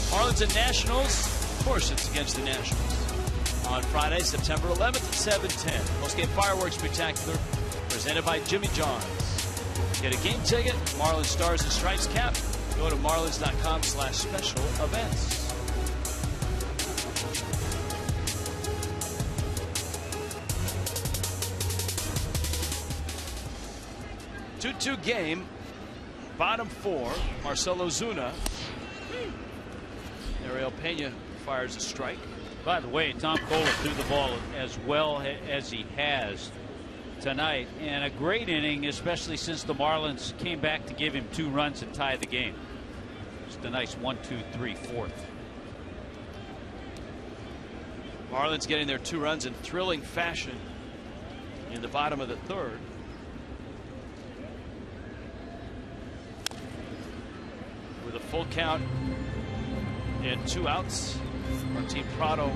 Marlins and Nationals, of course it's against the Nationals. On Friday, September 11th at 7:10. Postgame fireworks spectacular, presented by Jimmy John's. Get a game ticket, Marlins Stars and Stripes cap. Go to marlins.com/special events. Two game, bottom four. Marcelo Zuna. Ariel Pena fires a strike. By the way, Tom Kohler threw the ball as well as he has tonight, and a great inning, especially since the Marlins came back to give him 2 runs and tie the game. Just a nice 1, 2, 3, 4th. Marlins getting their 2 runs in thrilling fashion in the bottom of the 3rd. With a full count and 2 outs, Martin Prado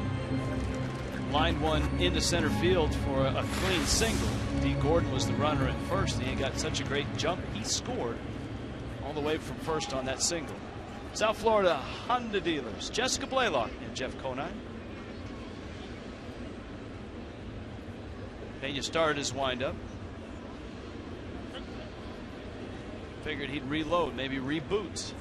lined one into center field for a clean single. D. Gordon was the runner at first, and he got such a great jump. He scored all the way from first on that single. South Florida Honda dealers, Jessica Blaylock and Jeff Conine. Pena started his windup. Figured he'd reload, maybe reboot.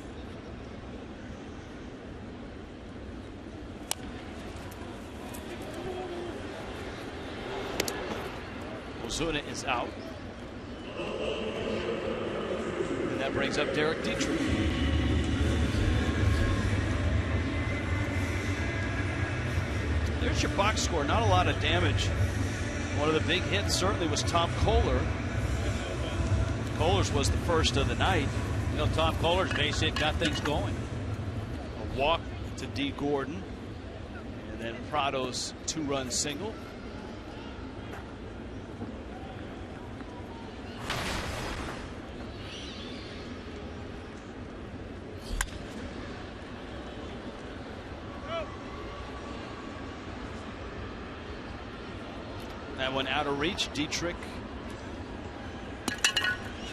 Ozuna is out. And that brings up Derek Dietrich. There's your box score. Not a lot of damage. One of the big hits certainly was Tom Kohler. Kohler's was the first of the night. You know, Tom Kohler's base hit got things going. A walk to D. Gordon. And then Prado's 2-run single. That one out of reach. Dietrich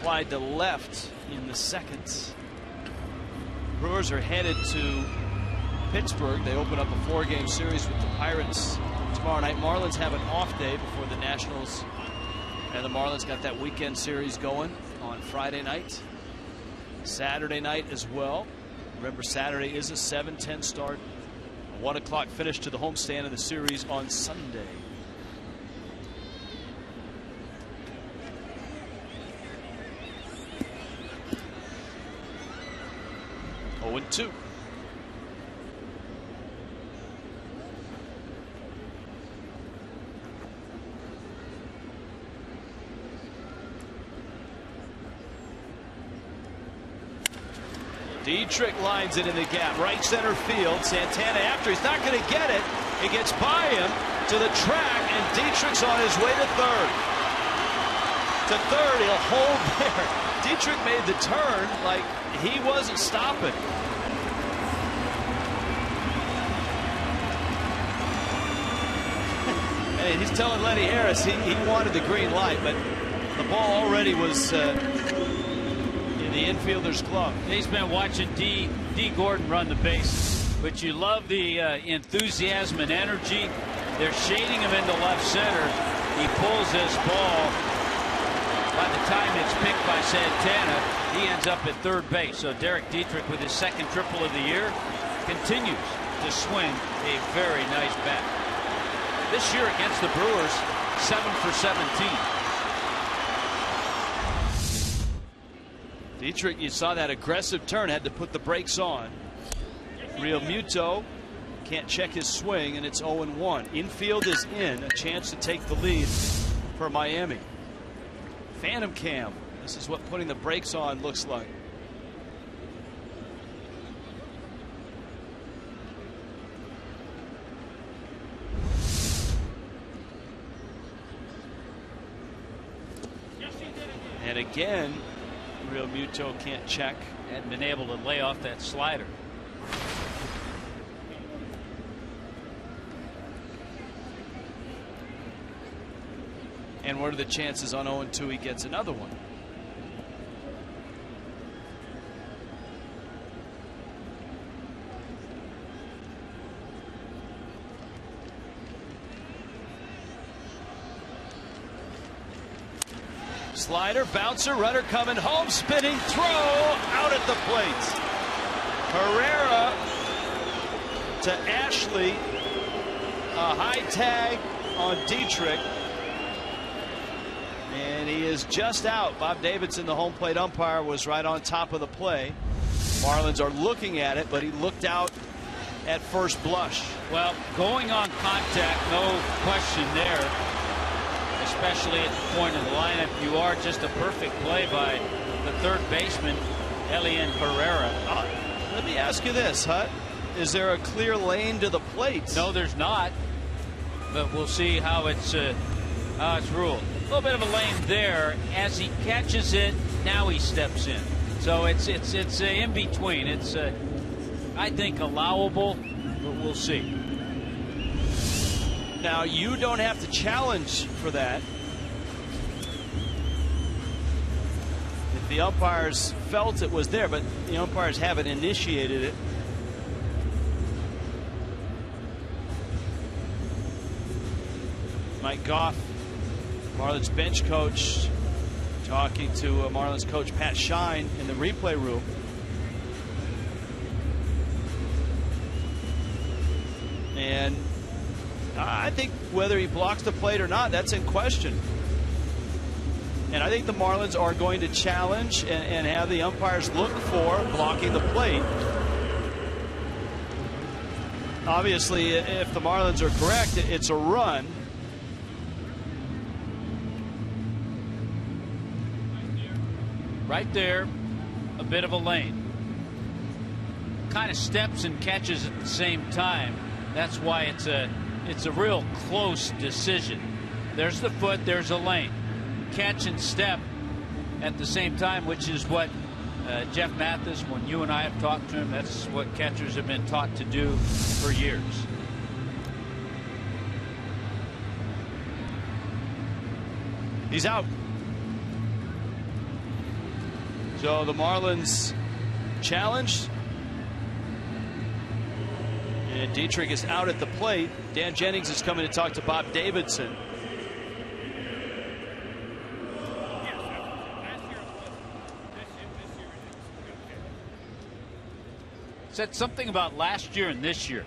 applied to left in the second. Brewers are headed to Pittsburgh. They open up a 4-game series with the Pirates tomorrow night. Marlins have an off day before the Nationals and the Marlins got that weekend series going on Friday night. Saturday night as well. Remember, Saturday is a 7:10 start. A 1 o'clock finish to the homestand of the series on Sunday. Oh, and 2. Dietrich lines it in the gap, right center field. Santana after, he's not going to get it. It gets by him to the track, and Dietrich's on his way to third. To third, he'll hold there. Dietrich made the turn like he wasn't stopping. Hey, he's telling Lenny Harris he wanted the green light, but the ball already was the infielder's glove. He's been watching D. Gordon run the base, but you love the enthusiasm and energy. They're shading him into left center. He pulls this ball. By the time it's picked by Santana, he ends up at third base. So Derek Dietrich, with his second triple of the year, continues to swing a very nice bat. This year against the Brewers, 7 for 17. Dietrich, you saw that aggressive turn, had to put the brakes on. Real Muto can't check his swing, and it's 0-1. Infield is in, a chance to take the lead for Miami. Phantom cam. This is what putting the brakes on looks like. And again, Real Muto can't check. Hadn't been able to lay off that slider. And what are the chances on 0-2 he gets another one? Slider, bouncer, runner coming home, spinning throw, out at the plate. Herrera to Ashley, a high tag on Dietrich, and he is just out. Bob Davidson, the home plate umpire, was right on top of the play. Marlins are looking at it, but he looked out at first blush. Well, going on contact, no question there. Especially at the point of the lineup, you are just a perfect play by the third baseman, Elian Herrera. Let me ask you this, Hut. Is there a clear lane to the plate? No, there's not. But we'll see how it's ruled. A little bit of a lane there. As he catches it, now he steps in. So it's in between. It's I think allowable, but we'll see. Now, you don't have to challenge for that. If the umpires felt it was there, but the umpires haven't initiated it. Mike Goff, Marlins bench coach, talking to Marlins coach Pat Shine in the replay room. And I think whether he blocks the plate or not, that's in question. And I think the Marlins are going to challenge and have the umpires look for blocking the plate. Obviously, if the Marlins are correct, it's a run. Right there, a bit of a lane. Kind of steps and catches at the same time. That's why it's a real close decision. There's the foot, there's a lane. Catch and step at the same time, which is what Jeff Mathis, when you and I have talked to him, that's what catchers have been taught to do for years. He's out. So the Marlins challenged. And Dietrich is out at the plate. Dan Jennings is coming to talk to Bob Davidson. Said something about last year and this year.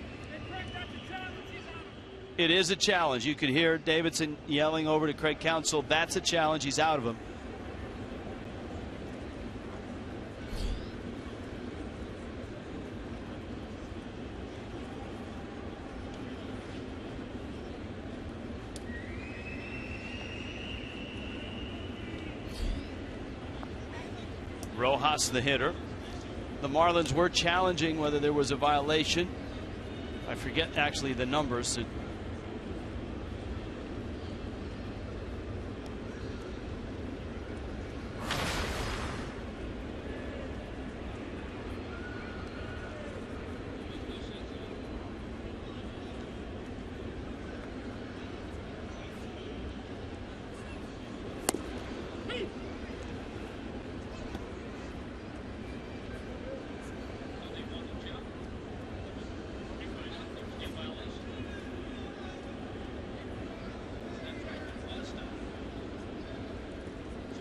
It is a challenge. You could hear Davidson yelling over to Craig Counsell. That's a challenge. He's out of him. Rojas, the hitter. The Marlins were challenging whether there was a violation. I forget actually the numbers.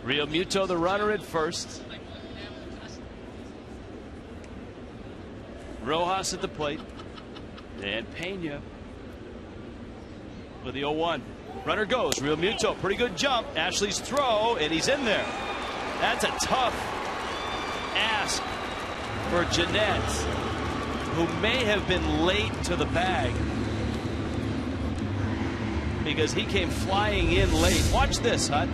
Real Muto, the runner at first. Rojas at the plate. And Pena with the 0-1. Runner goes. Real Muto, pretty good jump. Ashley's throw, and he's in there. That's a tough ask for Jeanette, who may have been late to the bag because he came flying in late. Watch this, Hut.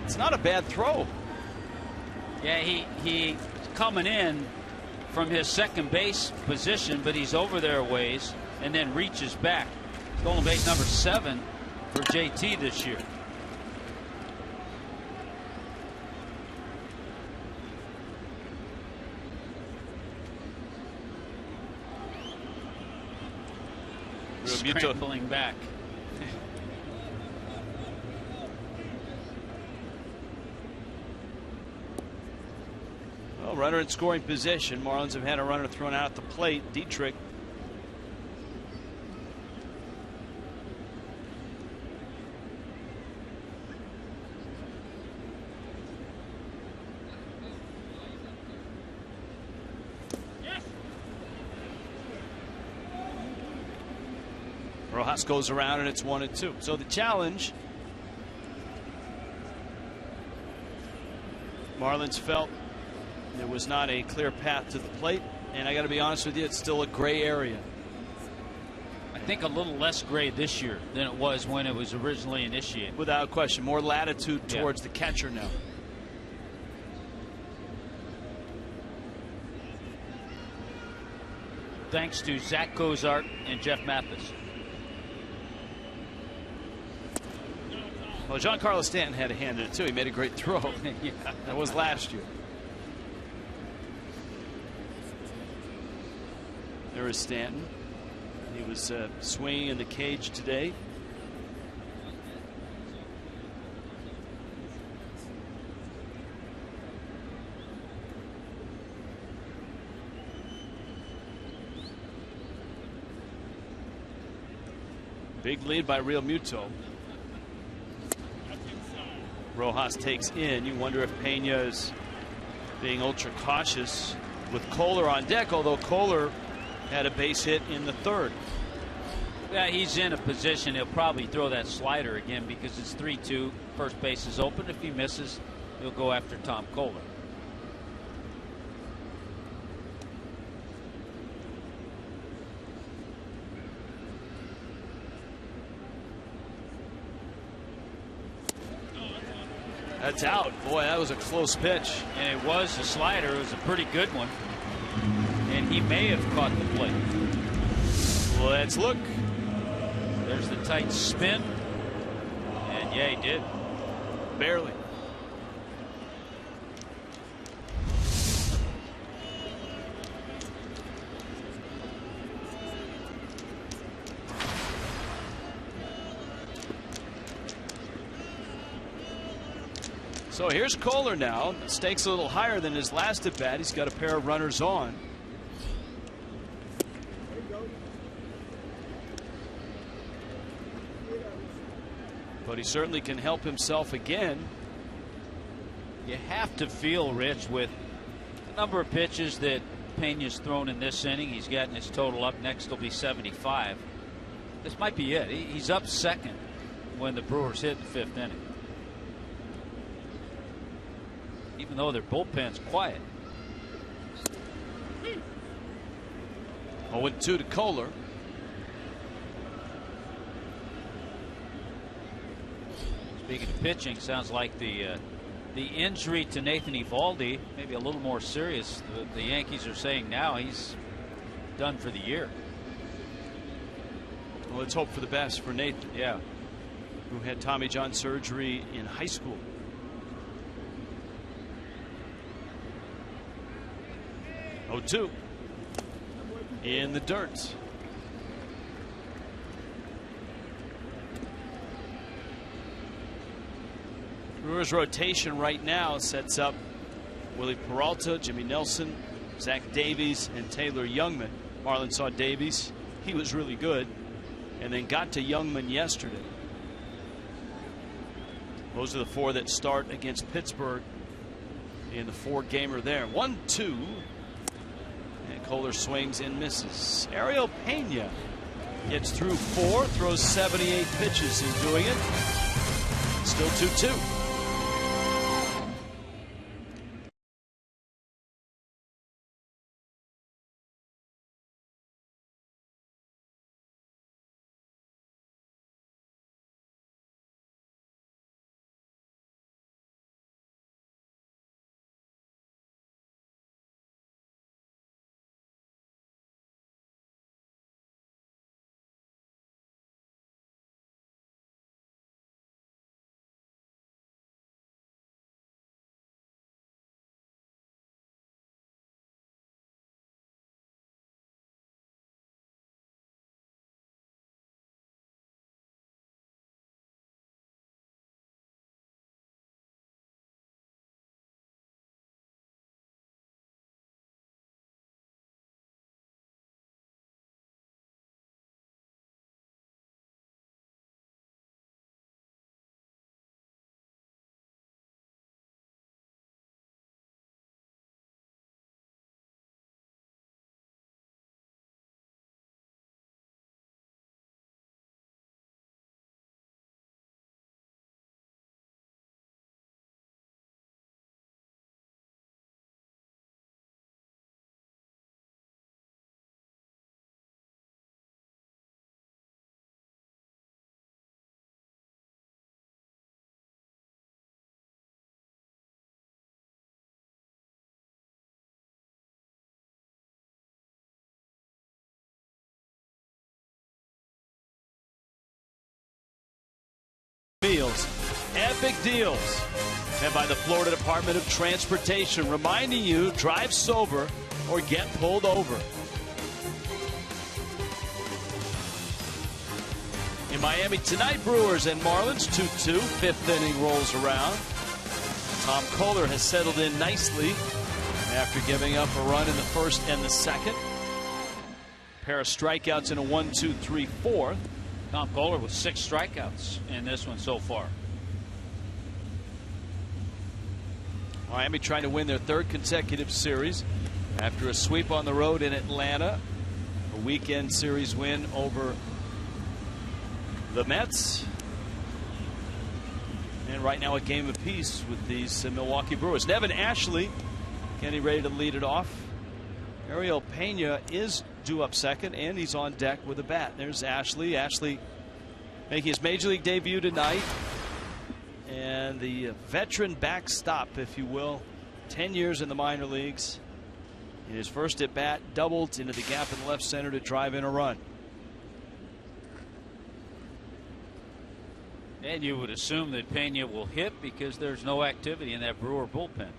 It's not a bad throw. Yeah, he coming in from his second base position, but he's over there a ways and then reaches back. Stolen base number 7 for JT this year. Scrambling back. Well, runner in scoring position. Marlins have had a runner thrown out at the plate. Dietrich. Rojas goes around and it's 1-2. So the challenge, Marlins felt there was not a clear path to the plate, and I got to be honest with you, it's still a gray area. I think a little less gray this year than it was when it was originally initiated. Without question, more latitude towards the catcher now. Thanks to Zach Cozart and Jeff Mathis. Well, Giancarlo Stanton had a hand in it too. He made a great throw. Yeah. That was last year. There is Stanton. He was swinging in the cage today. Big lead by Real Muto. Rojas takes in. You wonder if Pena is being ultra cautious with Kohler on deck, although Kohler had a base hit in the third. Yeah, he's in a position he'll probably throw that slider again because it's 3-2. First base is open. If he misses, he'll go after Tom Kohler. That's out. Boy, that was a close pitch. And it was a slider. It was a pretty good one. And he may have caught the plate. Let's look. There's the tight spin. And yeah, he did. Barely. So here's Kohler now. The stakes a little higher than his last at bat. He's got a pair of runners on. But he certainly can help himself again. You have to feel, Rich, with the number of pitches that Pena's thrown in this inning. He's gotten his total up. Next will be 75. This might be it. He's up second when the Brewers hit the 5th inning. Even though their bullpen's quiet. 0-2 to Kohler. Speaking of pitching, sounds like the injury to Nathan Eovaldi maybe a little more serious. The Yankees are saying now he's done for the year. Well, let's hope for the best for Nathan. Yeah. Who had Tommy John surgery in high school. 0-2 in the dirt. Brewers rotation right now sets up Willie Peralta, Jimmy Nelson, Zach Davies, and Taylor Youngman. Marlins saw Davies. He was really good. And then got to Youngman yesterday. Those are the 4 that start against Pittsburgh in the 4-gamer there. 1-2. And Kohler swings and misses. Ariel Pena gets through 4, throws 78 pitches in doing it. Still 2-2. Meals, epic deals, and by the Florida Department of Transportation, reminding you, drive sober or get pulled over. In Miami tonight, Brewers and Marlins 2-2. 5th inning rolls around. Tom Kohler has settled in nicely after giving up a run in the 1st and the 2nd. Pair of strikeouts in a 1-2-3 4th. Tom Kohler with 6 strikeouts in this one so far. Miami trying to win their 3rd consecutive series after a sweep on the road in Atlanta. A weekend series win over the Mets. And right now a game apiece with these Milwaukee Brewers. Nevin Ashley, Kenny ready to lead it off. Ariel Pena is due up second, and he's on deck with a bat. There's Ashley. Ashley making his major league debut tonight. And the veteran backstop, if you will. 10 years in the minor leagues. In his first at bat, doubled into the gap in the left center to drive in a run. And you would assume that Pena will hit because there's no activity in that Brewer bullpen.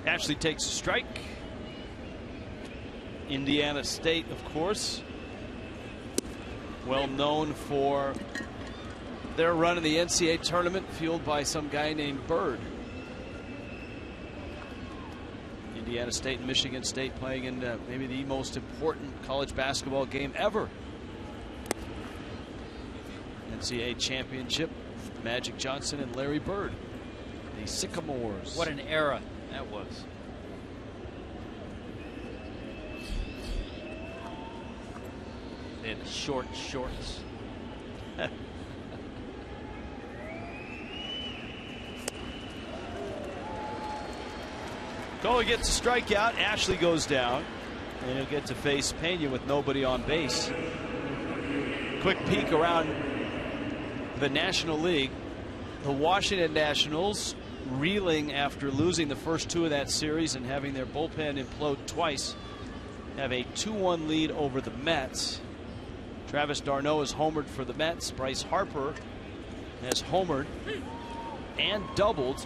Ashley takes a strike. Indiana State, of course, well known for their run in the NCAA tournament, fueled by some guy named Bird. Indiana State and Michigan State playing in maybe the most important college basketball game ever. NCAA championship, Magic Johnson and Larry Bird, the Sycamores. What an era that was. They had the short shorts. Kohler gets a strikeout. Ashley goes down, and he'll get to face Pena with nobody on base. Quick peek around the National League. The Washington Nationals reeling after losing the first two of that series and having their bullpen implode twice, have a 2-1 lead over the Mets. Travis d'Arnaud has homered for the Mets. Bryce Harper has homered and doubled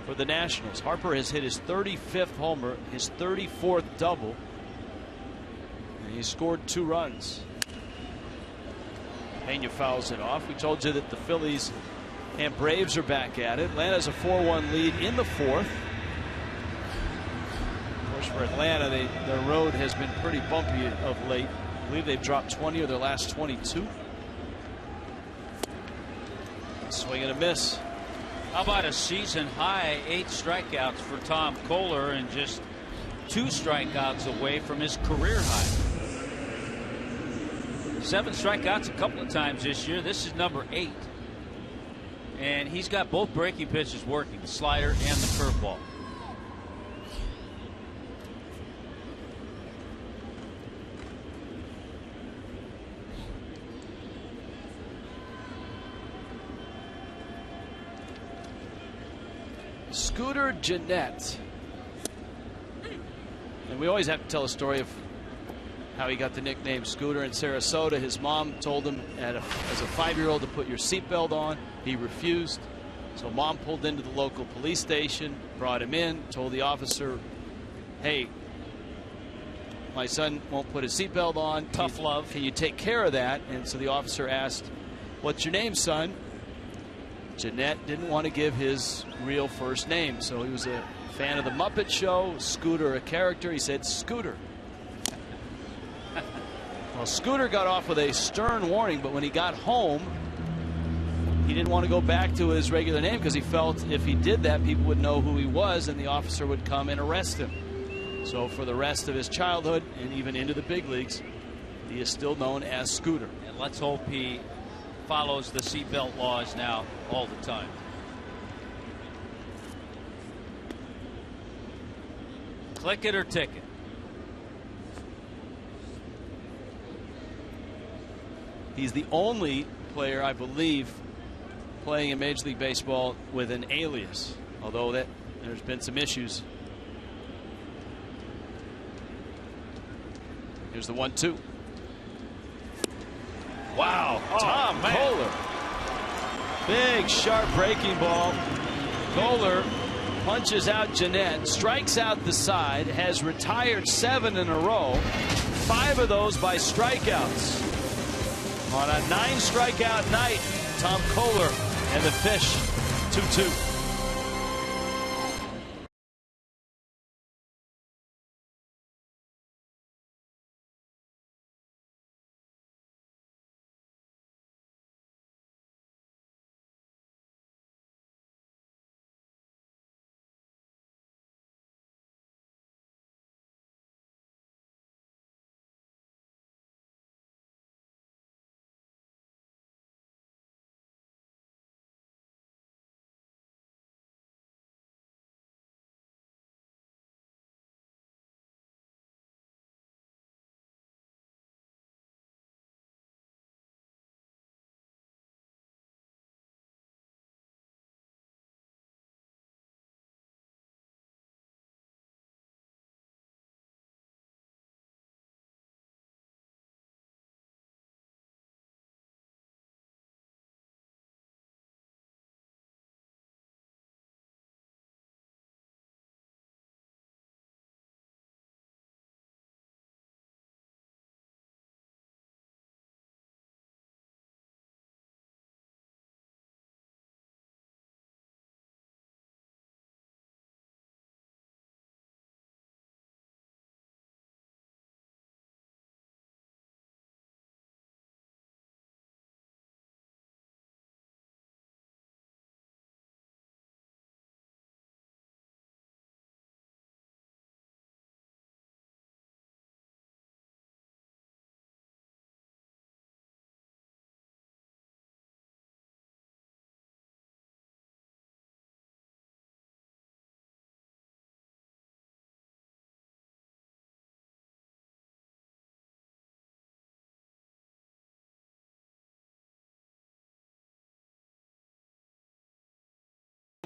for the Nationals. Harper has hit his 35th homer, his 34th double, and he scored 2 runs. Pena fouls it off. We told you that the Phillies and Braves are back at it. Atlanta has a 4-1 lead in the 4th. Of course, for Atlanta, their road has been pretty bumpy of late. I believe they've dropped 20 of their last 22. Swing and a miss. How about a season high 8 strikeouts for Tom Kohler and just 2 strikeouts away from his career high. 7 strikeouts a couple of times this year. This is number 8. And he's got both breaking pitches working, the slider and the curveball. Scooter Gennett. And we always have to tell a story of how he got the nickname Scooter in Sarasota. His mom told him as a 5-year-old to put your seatbelt on. He refused. So mom pulled into the local police station, brought him in, told the officer, hey, my son won't put his seatbelt on. Tough love. Can you take care of that? And so the officer asked, what's your name, son? Gennett didn't want to give his real first name, so he was a fan of the Muppet Show. Scooter, a character, he said Scooter. Well, Scooter got off with a stern warning, but when he got home, he didn't want to go back to his regular name because he felt if he did that, people would know who he was and the officer would come and arrest him. So for the rest of his childhood and even into the big leagues, he is still known as Scooter. And let's hope he follows the seatbelt laws now all the time. Click it or ticket. He's the only player, I believe, playing in Major League Baseball with an alias, although there's been some issues. Here's the 1-2. Wow, Tom Kohler. Big, sharp breaking ball. Kohler punches out Gennett, strikes out the side, has retired 7 in a row, 5 of those by strikeouts. On a 9-strikeout night, Tom Kohler and the Fish 2-2.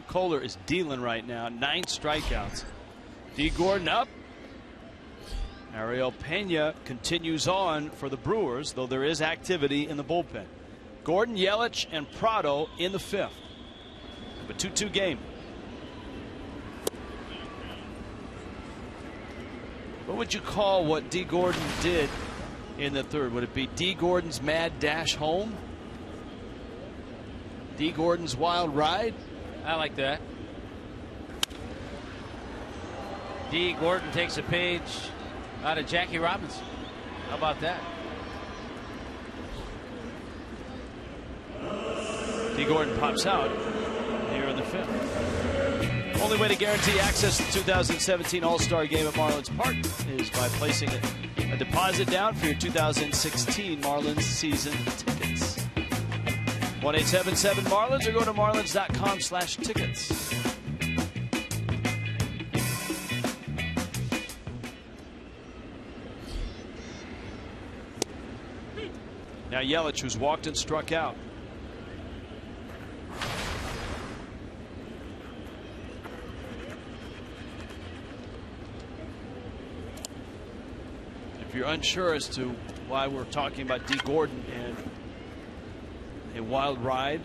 Kohler is dealing right now. 9 strikeouts. D. Gordon up. Ariel Pena continues on for the Brewers, though there is activity in the bullpen. Gordon, Yelich, and Prado in the 5th. A 2-2 game. What would you call what D. Gordon did in the 3rd? Would it be D. Gordon's mad dash home? D. Gordon's wild ride? I like that. D. Gordon takes a page out of Jackie Robinson. How about that? D. Gordon pops out here in the 5th. Only way to guarantee access to the 2017 All-Star Game at Marlins Park is by placing a deposit down for your 2016 Marlins season tickets. 1-877-MARLINS or go to marlins.com/tickets. Now Yelich, who's walked and struck out. If you're unsure as to why we're talking about D. Gordon and a wild ride,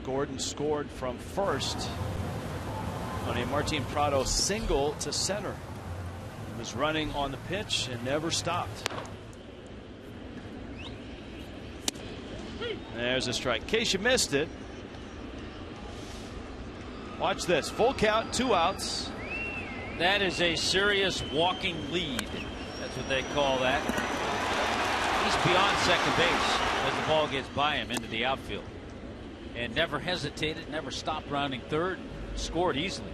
Gordon scored from first on a Martin Prado single to center. He was running on the pitch and never stopped. There's a strike. In case you missed it, watch this. Full count, 2 outs. That is a serious walking lead. That's what they call that. He's beyond second base as the ball gets by him into the outfield. And never hesitated, never stopped rounding third, scored easily.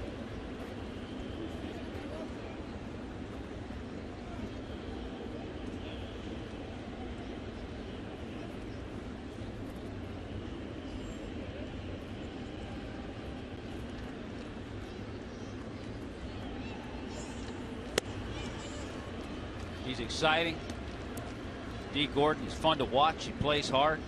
He's exciting. D. Gordon is fun to watch. He plays hard.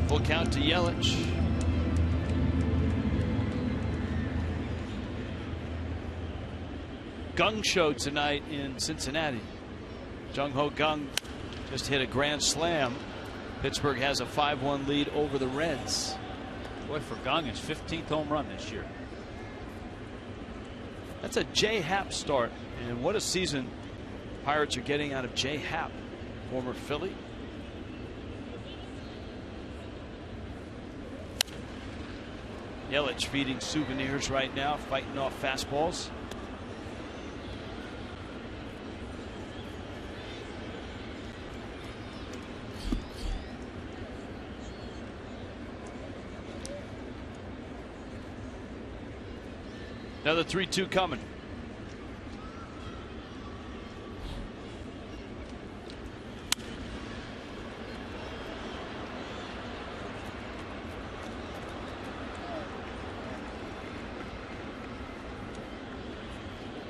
Full count to Yelich. Gung show tonight in Cincinnati. Jung Ho Gung just hit a grand slam. Pittsburgh has a 5-1 lead over the Reds. Boy, for Gung, his 15th home run this year. That's a J. Happ start, and what a season Pirates are getting out of J. Happ, former Philly. Yelich feeding souvenirs right now, fighting off fastballs. Another 3-2 coming.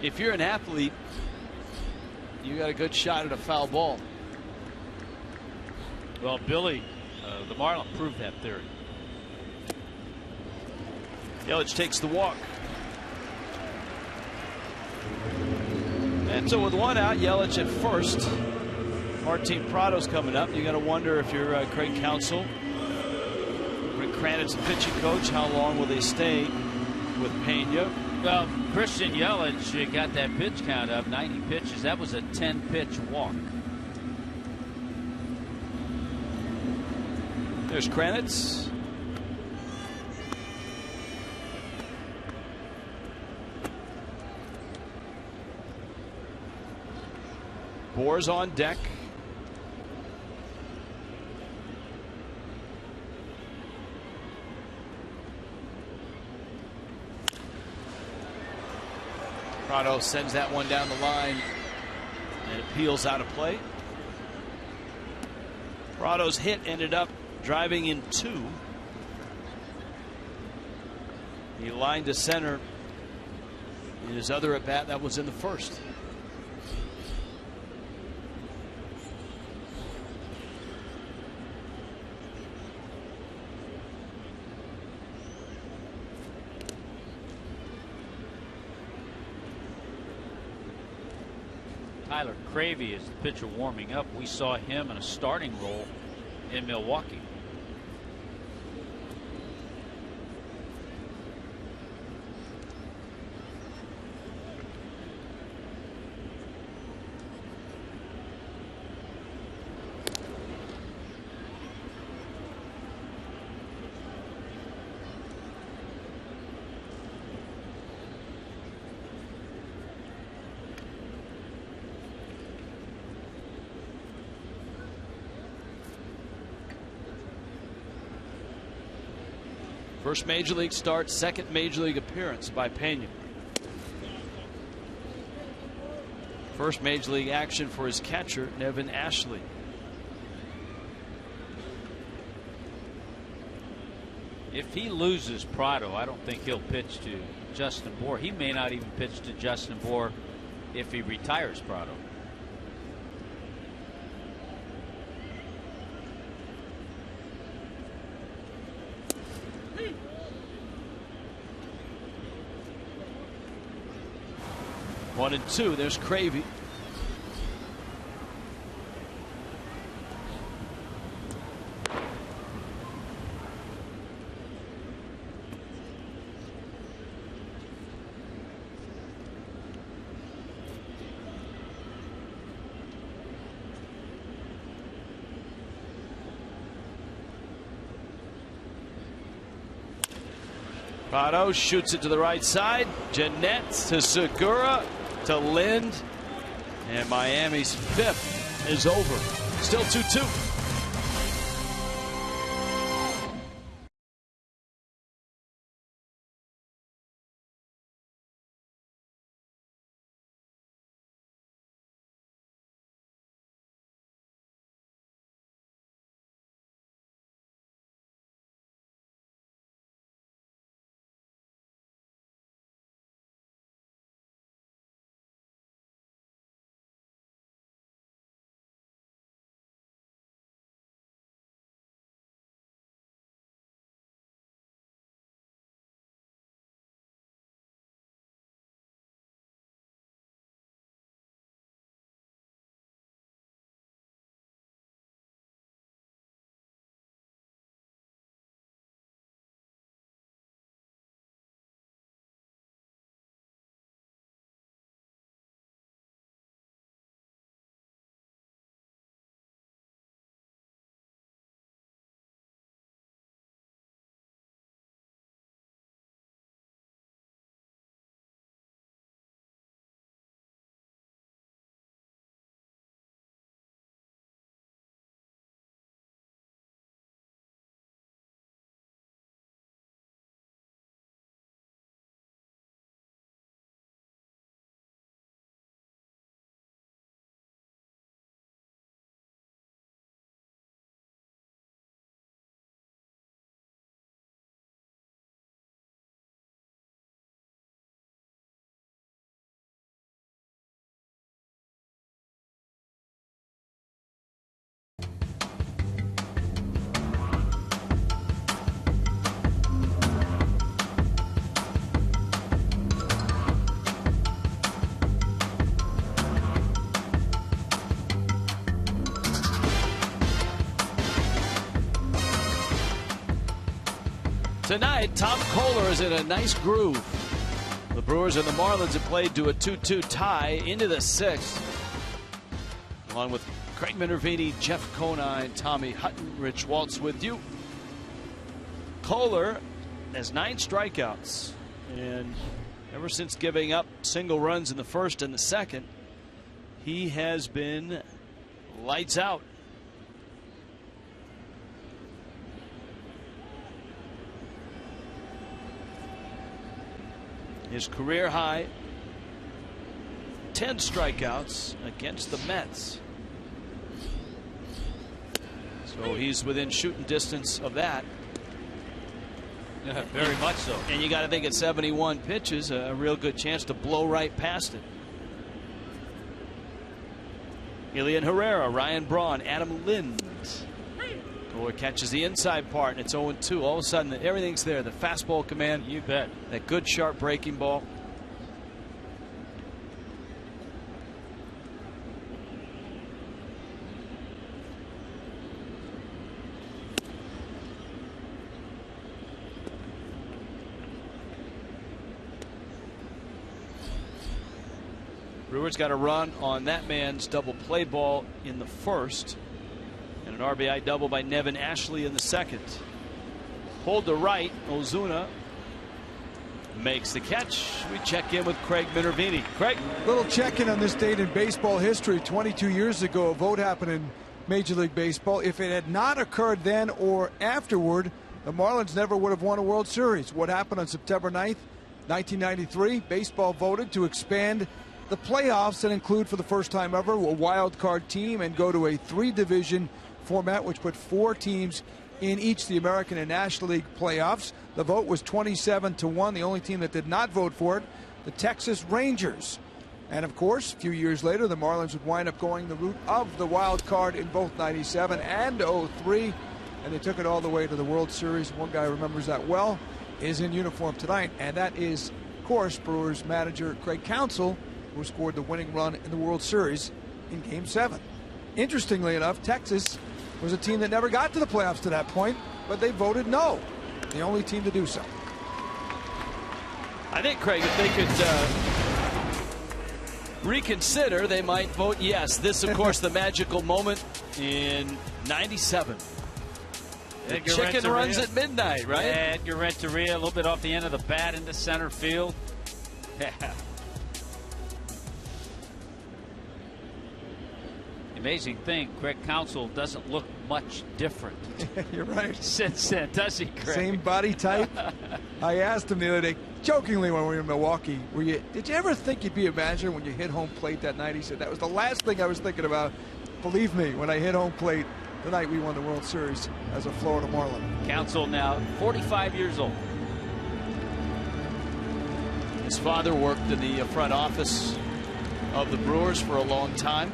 If you're an athlete, you got a good shot at a foul ball. Well, Billy, the Marlins proved that theory. Yelich takes the walk. And so with 1 out, Yelich at first. Martin Prado's coming up. You got to wonder if you're Craig Counsell, Rick Cranitz, the pitching coach, how long will they stay with Pena? Well, Christian Yelich got that pitch count up, 90 pitches. That was a 10-pitch walk. There's Cranitz. Boers on deck. Prado sends that one down the line and it peels out of play. Prado's hit ended up driving in 2. He lined to center in his other at bat. That was in the first. Tyler Cravey is the pitcher warming up. We saw him in a starting role in Milwaukee. First major league start, second major league appearance by Pena. First major league action for his catcher, Nevin Ashley. If he loses Prado, I don't think he'll pitch to Justin Bour. He may not even pitch to Justin Bour if he retires Prado. One and 2. There's Cravey. Prado shoots it to the right side. Jeanette to Segura to Lind, and Miami's 5th is over. Still 2-2. Tonight, Tom Kohler is in a nice groove. The Brewers and the Marlins have played to a 2-2 tie into the 6th. Along with Craig Minervini, Jeff Conine, Tommy Hutton, Rich Waltz with you. Kohler has 9 strikeouts, and ever since giving up single runs in the first and the second, he has been lights out. His career high 10 strikeouts against the Mets. His So he's within shooting distance of that. Yeah, very much so. And you got to think at 71 pitches, a real good chance to blow right past it. Ilian Herrera, Ryan Braun, Adam Lind. Kohler catches the inside part, and it's 0-2. All of a sudden, everything's there. The fastball command. You bet. That good, sharp breaking ball. Brewers got a run on that man's double play ball in the first, and an RBI double by Nevin Ashley in the second. Pulled to right, Ozuna makes the catch. We check in with Craig Minervini. Craig. Little check-in on this date in baseball history. 22 years ago, a vote happened in Major League Baseball. If it had not occurred then or afterward, the Marlins never would have won a World Series. What happened on September 9th, 1993? Baseball voted to expand the playoffs and include for the first time ever a wild card team and go to a 3-division format, which put 4 teams in each the American and National League playoffs. The vote was 27-1. The only team that did not vote for it, the Texas Rangers. And of course, a few years later, the Marlins would wind up going the route of the wild card in both 97 and 03, and they took it all the way to the World Series. One guy remembers that well, is in uniform tonight, and that is, of course, Brewers manager Craig Counsell, who scored the winning run in the World Series in Game 7. Interestingly enough, Texas was a team that never got to the playoffs to that point, but they voted no. The only team to do so. I think, Craig, if they could reconsider, they might vote yes. This, of course, the magical moment in 97. The chicken runs at midnight, right? Yeah, Edgar Renteria, a little bit off the end of the bat into center field. Yeah. Amazing thing, Craig Counsell doesn't look much different. You're right. Since then, does he, Craig? Same body type. I asked him the other day, jokingly when we were in Milwaukee, did you ever think you'd be a manager when you hit home plate that night? He said, that was the last thing I was thinking about. Believe me, when I hit home plate the night we won the World Series as a Florida Marlin. Counsell now 45 years old. His father worked in the front office of the Brewers for a long time.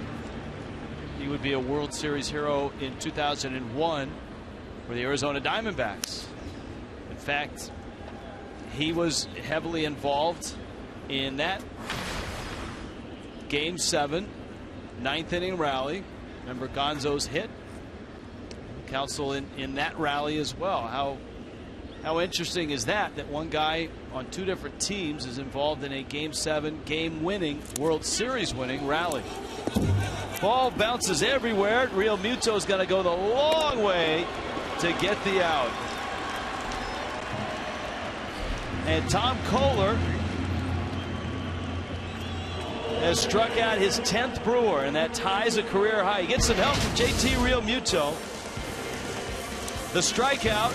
He would be a World Series hero in 2001 for the Arizona Diamondbacks. In fact, he was heavily involved in that Game 7, 9th inning rally. Remember Gonzo's hit? Counsell in that rally as well. How interesting is that one guy on 2 different teams is involved in a Game 7, game-winning, World Series-winning rally. Ball bounces everywhere. Real Muto's going to go the long way to get the out. And Tom Kohler has struck out his 10th Brewer, and that ties a career high. He gets some help from JT Real Muto. The strikeout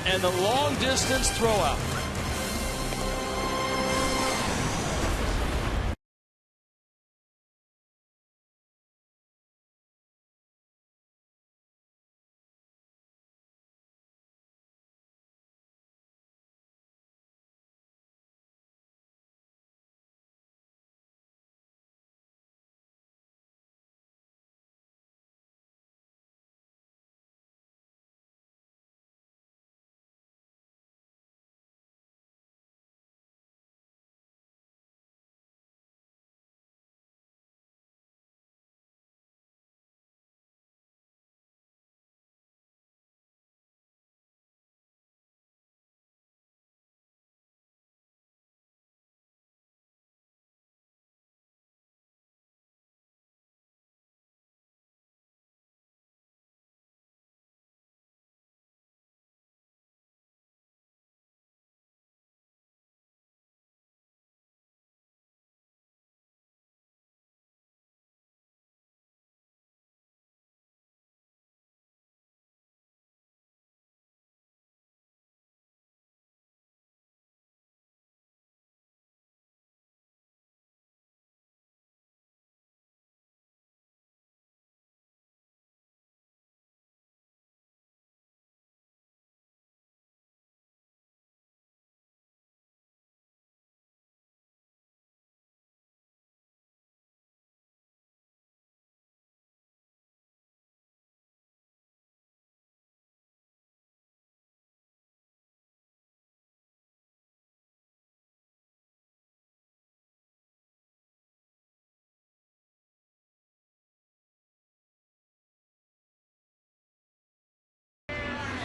and the long distance throw out.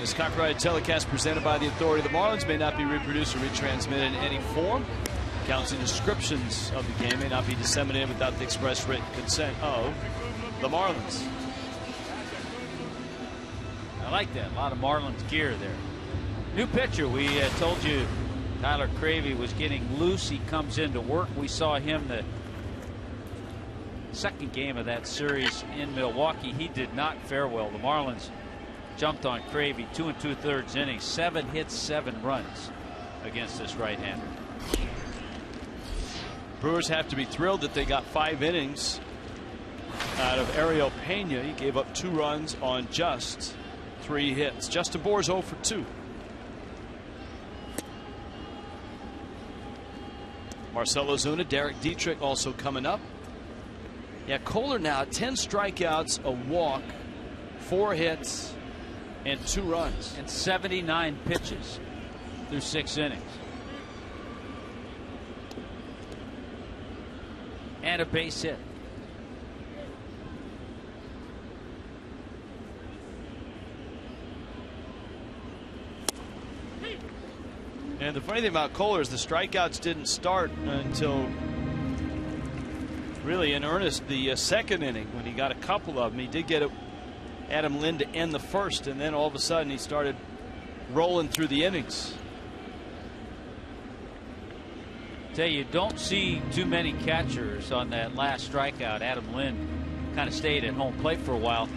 This copyrighted telecast presented by the authority of the Marlins may not be reproduced or retransmitted in any form. Accounts and descriptions of the game may not be disseminated without the express written consent of the Marlins. I like that. A lot of Marlins gear there. New pitcher. We told you Tyler Cravey was getting loose. He comes into work. We saw him the second game of that series in Milwaukee. He did not fare well. The Marlins jumped on Cravey 2 2/3 innings, 7 hits, 7 runs against this right-hander. Brewers have to be thrilled that they got 5 innings out of Ariel Pena. He gave up 2 runs on just 3 hits. Justin Bour's 0 for 2. Marcell Ozuna, Derek Dietrich also coming up. Yeah, Kohler now 10 strikeouts, a walk, 4 hits, and 2 runs. And 79 pitches through 6 innings. And a base hit. And the funny thing about Kohler is the strikeouts didn't start until really in earnest the second inning when he got a couple of them. He did get Adam Lind to end the first, and then all of a sudden he started rolling through the innings. Tell you, don't see too many catchers on that last strikeout. Adam Lind kind of stayed at home plate for a while,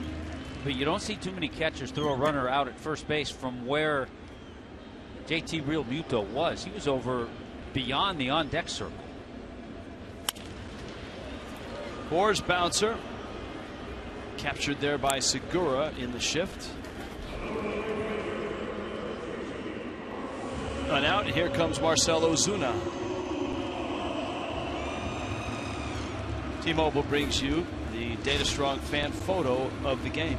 but you don't see too many catchers throw a runner out at first base from where JT Real Muto was. He was over beyond the on-deck circle. Bour's bouncer captured there by Segura in the shift. And out, and here comes Marcell Ozuna. T-Mobile brings you the Data Strong fan photo of the game.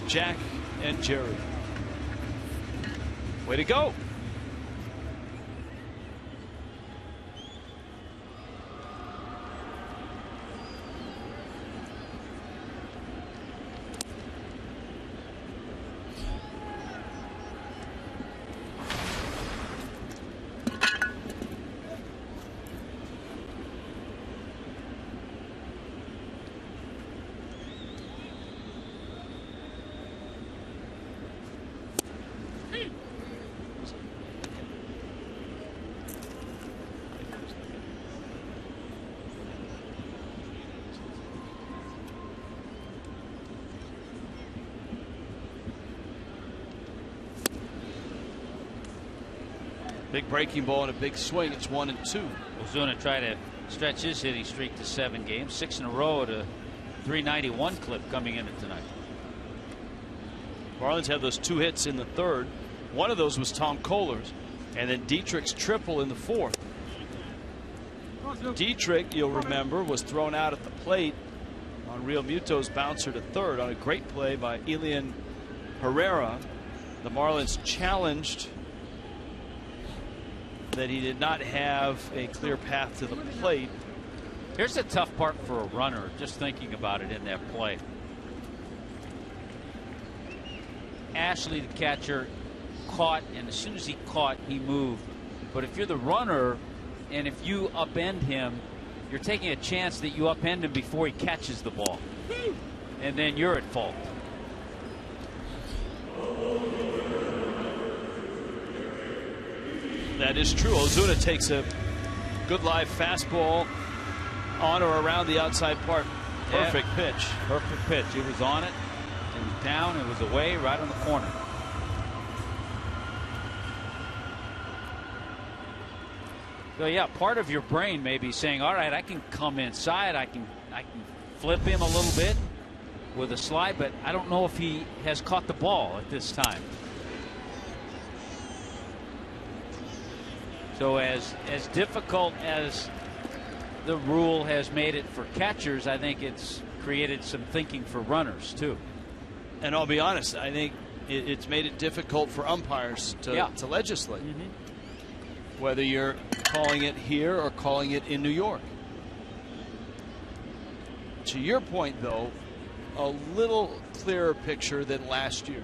Jack and Jerry. Way to go. Big breaking ball and a big swing. It's 1-2. Ozuna tried to stretch his hitting streak to 7 games, 6 in a row at a 391 clip coming into tonight. Marlins had those 2 hits in the third. One of those was Tom Kohler's, and then Dietrich's triple in the fourth. Dietrich, you'll remember, was thrown out at the plate on Real Muto's bouncer to third on a great play by Elian Herrera. The Marlins challenged that he did not have a clear path to the plate. Here's the tough part for a runner, just thinking about it in that play. Ashley, the catcher, caught, and as soon as he caught, he moved. But if you're the runner and if you upend him, you're taking a chance that you upend him before he catches the ball. And then you're at fault. That is true. Ozuna takes a good live fastball on or around the outside part. Perfect pitch. Perfect pitch. It was on it. It was down. It was away, right on the corner. So yeah, part of your brain may be saying, all right, I can come inside. I can flip him a little bit with a slide, but I don't know if he has caught the ball at this time. So as difficult as the rule has made it for catchers, I think it's created some thinking for runners too. And I'll be honest, I think it's made it difficult for umpires to legislate. Whether you're calling it here or calling it in New York. To your point, though, a little clearer picture than last year.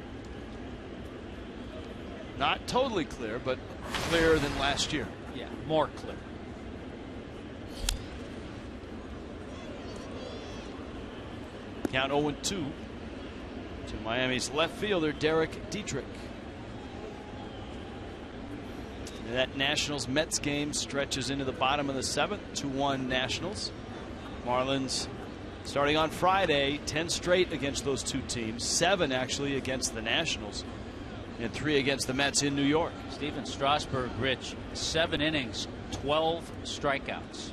Not totally clear, but clearer than last year. Yeah, more clear. Count 0-2 to Miami's left fielder Derek Dietrich. And that Nationals-Mets game stretches into the bottom of the 7th. 2-1 Nationals. Marlins starting on Friday, 10 straight against those two teams, 7 actually against the Nationals, and 3 against the Mets in New York. Steven Strasburg, Rich, 7 innings, 12 strikeouts.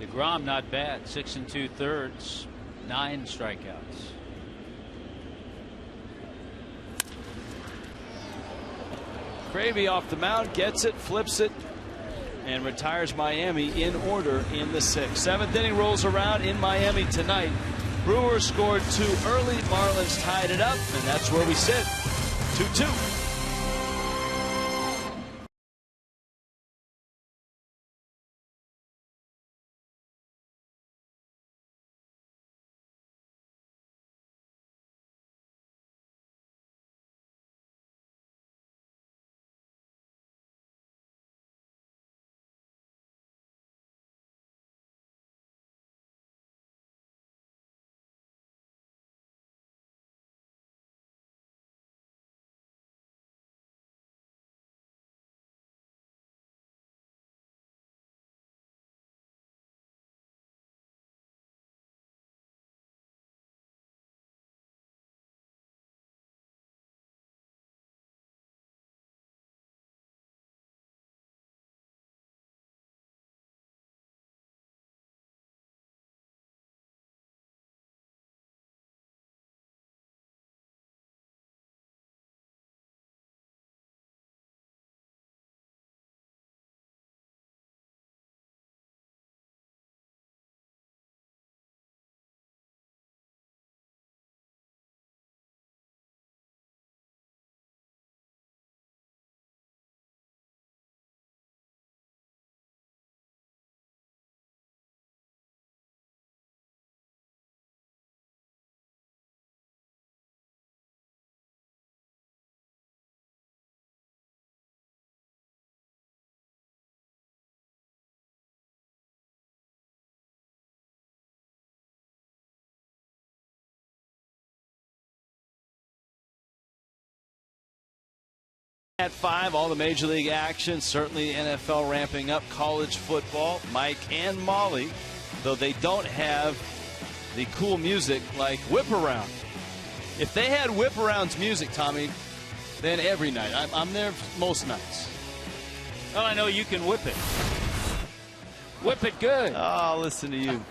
DeGrom not bad, 6 2/3, 9 strikeouts. Gravy off the mound, gets it, flips it, and retires Miami in order in the 6th. 7th inning rolls around in Miami tonight. Brewers scored 2 early, Marlins tied it up, and that's where we sit. 2-2. At 5, all the Major League action, certainly the NFL ramping up, college football, Mike and Molly, though they don't have the cool music like Whip Around. If they had Whip Around's music, Tommy, then every night. I'm there most nights. Well, I know you can whip it. Whip it good. Oh, listen to you.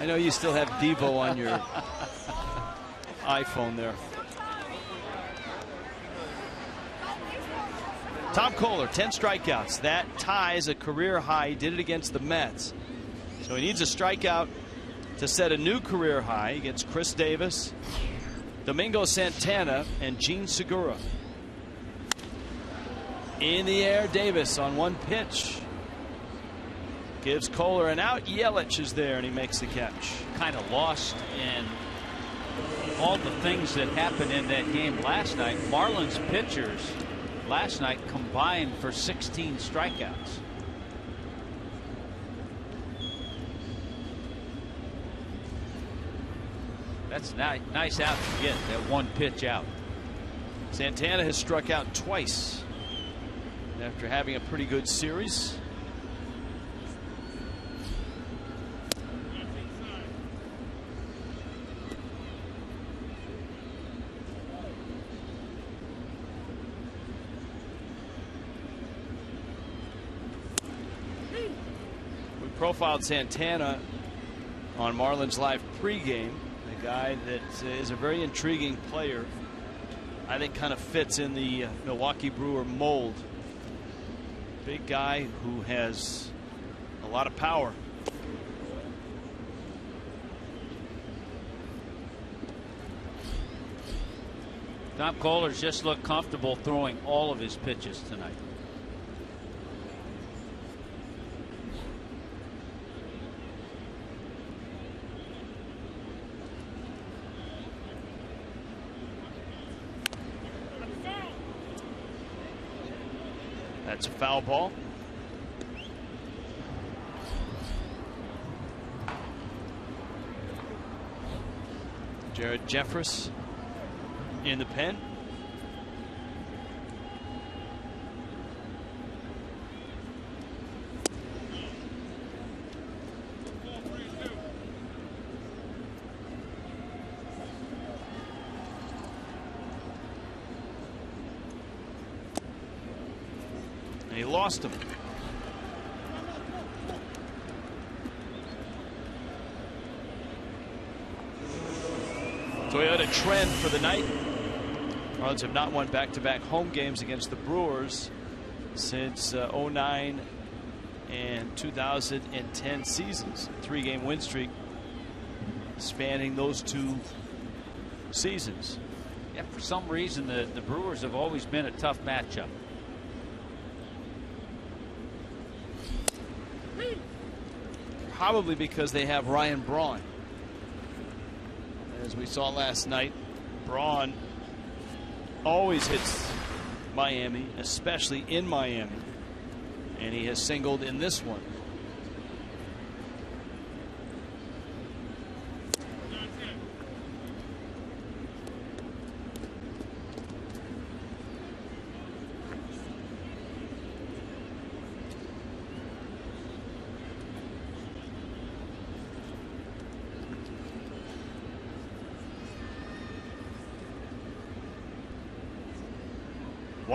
I know you still have Devo on your iPhone there. Tom Kohler, 10 strikeouts. That ties a career high. He did it against the Mets. So he needs a strikeout to set a new career high against Chris Davis, Domingo Santana, and Gene Segura. In the air, Davis on one pitch. Gives Kohler an out. Yelich is there, and he makes the catch. Kind of lost in all the things that happened in that game last night. Marlins pitchers last night combined for 16 strikeouts. That's nice out to get that one pitch out. Santana has struck out twice after having a pretty good series. Profiled Santana on Marlins Live pregame, a guy that is a very intriguing player. I think kind of fits in the Milwaukee Brewer mold. Big guy who has a lot of power. Tom Kohler's just looked comfortable throwing all of his pitches tonight. That's a foul ball. Jared Jeffress in the pen. And he lost him. Toyota trend for the night. Marlins have not won back-to-back home games against the Brewers since 09 and 2010 seasons. A 3-game win streak spanning those 2 seasons. Yeah, for some reason the Brewers have always been a tough matchup. Probably because they have Ryan Braun. As we saw last night, Braun always hits Miami, especially in Miami, and he has singled in this one.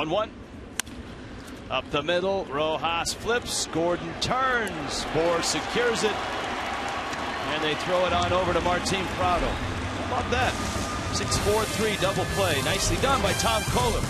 One. Up the middle, Rojas flips, Gordon turns, Bohr secures it, and they throw it on over to Martin Prado. How about that? 6-4-3 double play. Nicely done by Tom Kohler.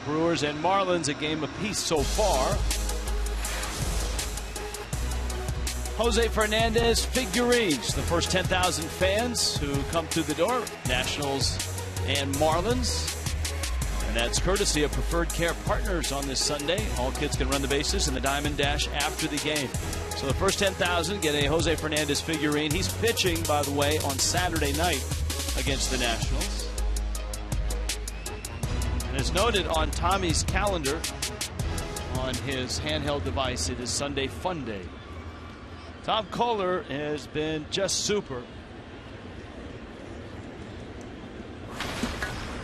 Brewers and Marlins a game apiece so far. Jose Fernandez figurines, the first 10,000 fans who come through the door, Nationals and Marlins. And that's courtesy of Preferred Care Partners on this Sunday. All kids can run the bases in the Diamond Dash after the game. So the first 10,000 get a Jose Fernandez figurine. He's pitching, by the way, on Saturday night against the Nationals. And as noted on Tommy's calendar on his handheld device, it is Sunday Fun Day. Tom Kohler has been just super.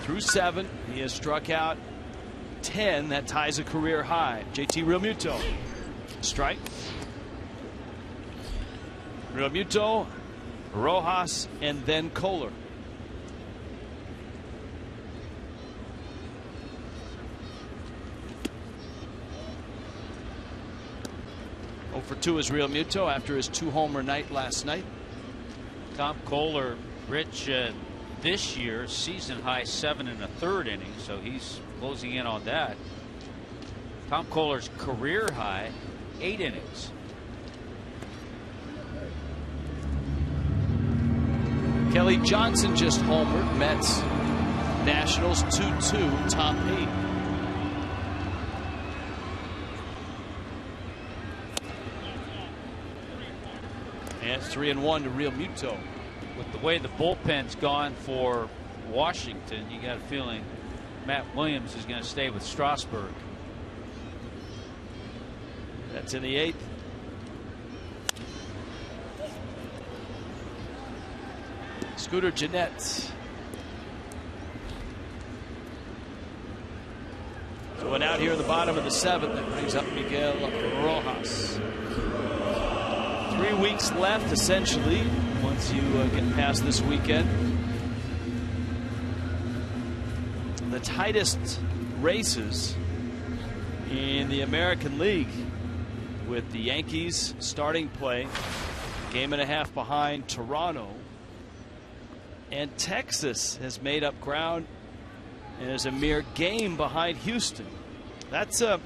Through 7, he has struck out 10. That ties a career high. JT Realmuto Strike. Realmuto, Rojas, and then Kohler. For 2 is Realmuto after his 2-homer night last night. Tom Kohler, Rich, this year season high 7 1/3 innings, so he's closing in on that. Tom Kohler's career high 8 innings. Kelly Johnson just homered. Mets, Nationals 2-2, top 8. And it's 3-1 to Realmuto. With the way the bullpen's gone for Washington, you got a feeling Matt Williams is going to stay with Strasburg. That's in the 8th. Scooter Gennett. So an out here in the bottom of the 7th that brings up Miguel Rojas. 3 weeks left, essentially, once you get past this weekend. The tightest races in the American League, with the Yankees starting play, 1.5 behind Toronto. And Texas has made up ground and is a mere game behind Houston. That's the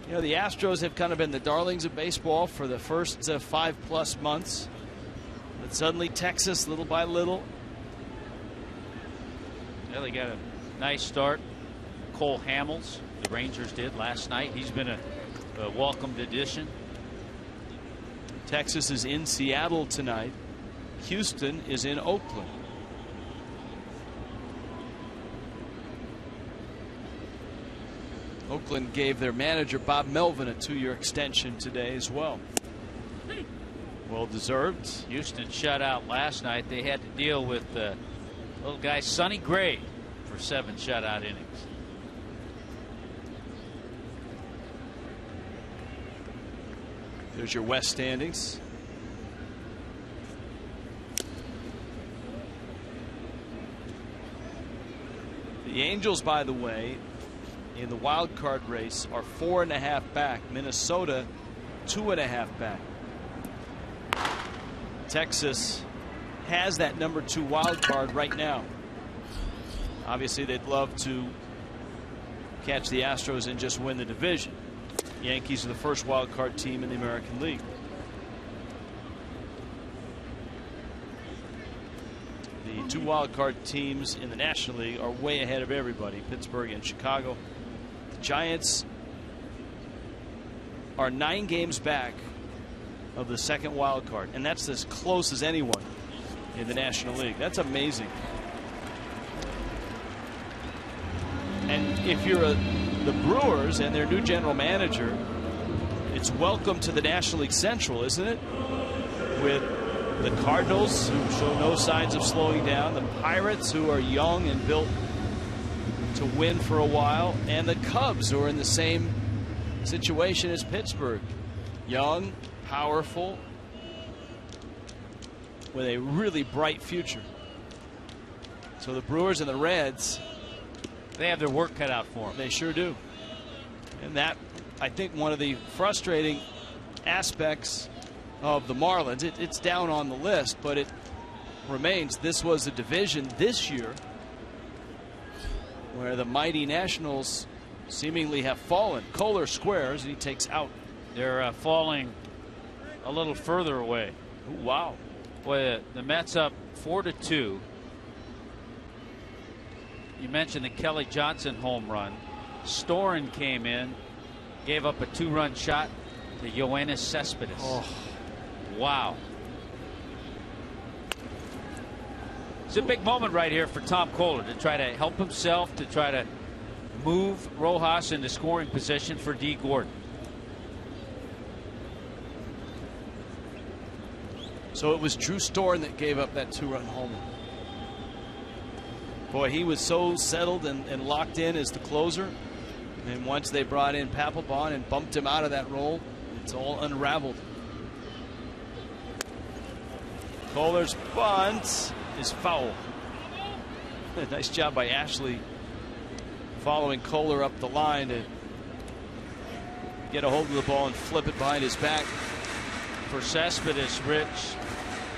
Astros have kind of been the darlings of baseball for the first 5+ months. But suddenly Texas, little by little. Yeah, they got a nice start. Cole Hamels, the Rangers did last night. He's been a welcomed addition. Texas is in Seattle tonight. Houston is in Oakland. Oakland gave their manager Bob Melvin a 2-year extension today as well. Well deserved. Houston shut out last night. They had to deal with little guy Sonny Gray for 7 shutout innings. There's your West standings. The Angels, by the way, in the wild card race are 4.5 back. Minnesota 2.5 back. Texas has that number 2 wild card right now. Obviously they'd love to catch the Astros and just win the division. Yankees are the first wild card team in the American League. The 2 wild card teams in the National League are way ahead of everybody, Pittsburgh and Chicago. Giants are 9 games back of the 2nd wild card, and that's as close as anyone in the National League. That's amazing. And if you're the Brewers and their new general manager, it's welcome to the National League Central, isn't it? With the Cardinals, who show no signs of slowing down, the Pirates, who are young and built to win for a while, and the Cubs, who are in the same situation as Pittsburgh. Young, powerful, with a really bright future. So the Brewers and the Reds, they have their work cut out for them. They sure do. And that, I think, one of the frustrating aspects of the Marlins. It's down on the list, but it remains. This was a division this year where the mighty Nationals seemingly have fallen. Kohler squares and he takes out. They're falling a little further away. Ooh, wow. Boy, the Mets up 4-2. You mentioned the Kelly Johnson home run. Storen came in, gave up a 2-run shot to Yoenis Cespedes. Oh. Wow. It's a big moment right here for Tom Kohler to try to help himself, to try to move Rojas into scoring position for D. Gordon. So it was Drew Storen that gave up that 2-run homer. Boy, he was so settled and locked in as the closer. And once they brought in Papelbon and bumped him out of that role, It's all unraveled. Kohler's bunt is foul. Nice job by Ashley following Kohler up the line to get a hold of the ball and flip it behind his back. For Cespedes, Rich,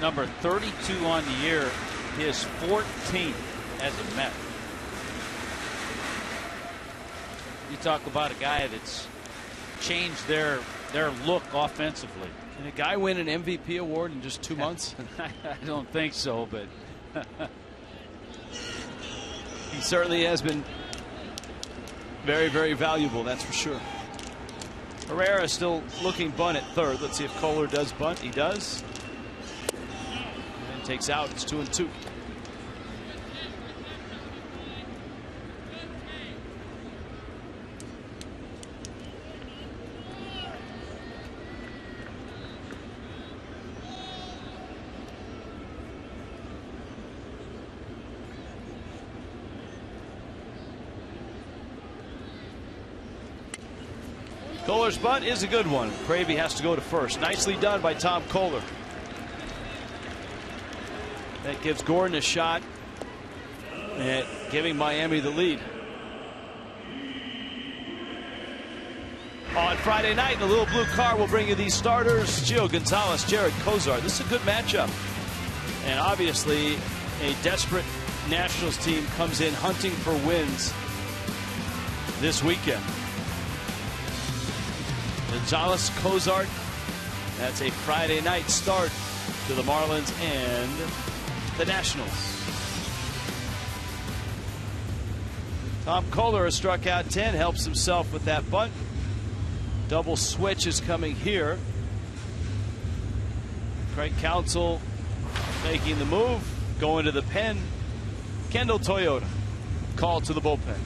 number 32 on the year, his 14th as a Met. You talk about a guy that's changed their look offensively. Can a guy win an MVP award in just 2 months? I don't think so, but he certainly has been very, very valuable, that's for sure. Herrera still looking bunt at third. Let's see if Kohler does bunt. He does. And takes out. It's 2-2. Kohler's bunt is a good one. Cravey has to go to first. Nicely done by Tom Kohler. That gives Gordon a shot at giving Miami the lead. On Friday night, the little blue car will bring you these starters. Gio Gonzalez, Jared Kozar. This is a good matchup. And obviously, a desperate Nationals team comes in hunting for wins this weekend. Gonzalez, Kozart. That's a Friday night start to the Marlins and the Nationals. Tom Kohler has struck out 10, helps himself with that bunt. Double switch is coming here. Craig Counsell making the move, going to the pen. Kendall Toyota called to the bullpen.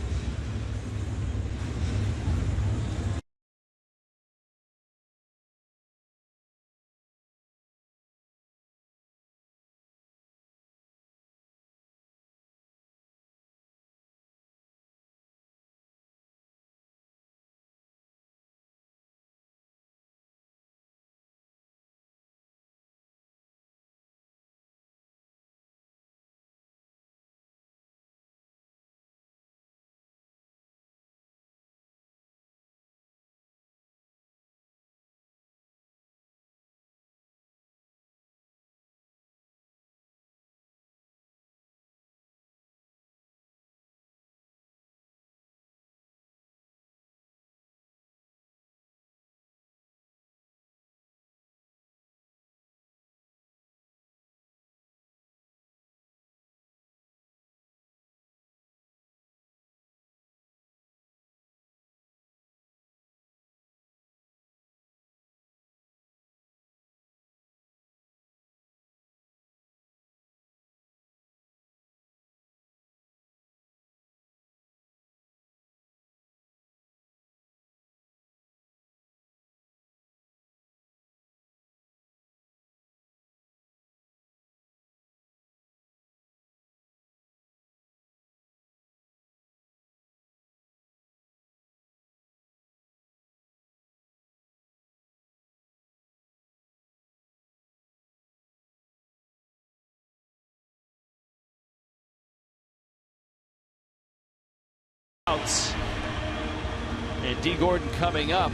And D. Gordon coming up.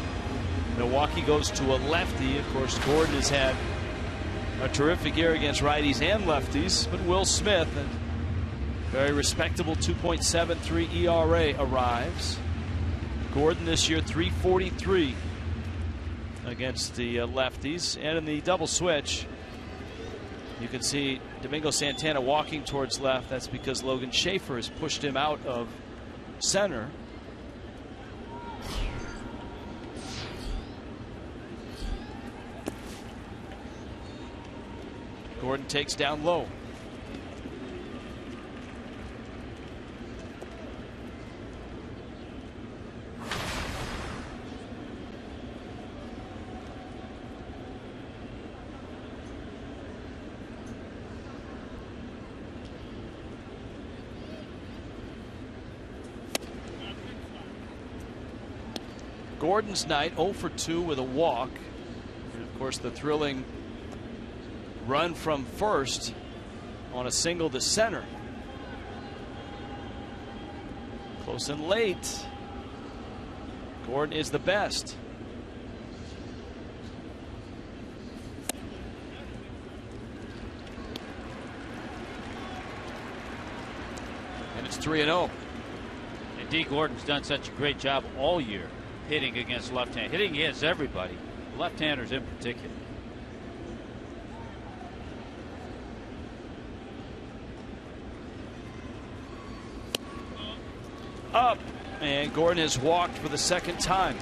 Milwaukee goes to a lefty. Of course, Gordon has had a terrific year against righties and lefties. But Will Smith, a very respectable 2.73 ERA, arrives. Gordon this year 343 against the lefties. And in the double switch, you can see Domingo Santana walking towards left. That's because Logan Schaefer has pushed him out of center. Gordon takes down low. Gordon's night 0 for 2 with a walk. Of course, the thrilling run from first on a single to center. Close and late. Gordon is the best. And it's 3-0. And D. Gordon's done such a great job all year hitting against left-handers, hitting against everybody, left-handers in particular. Up, and Gordon has walked for the second time.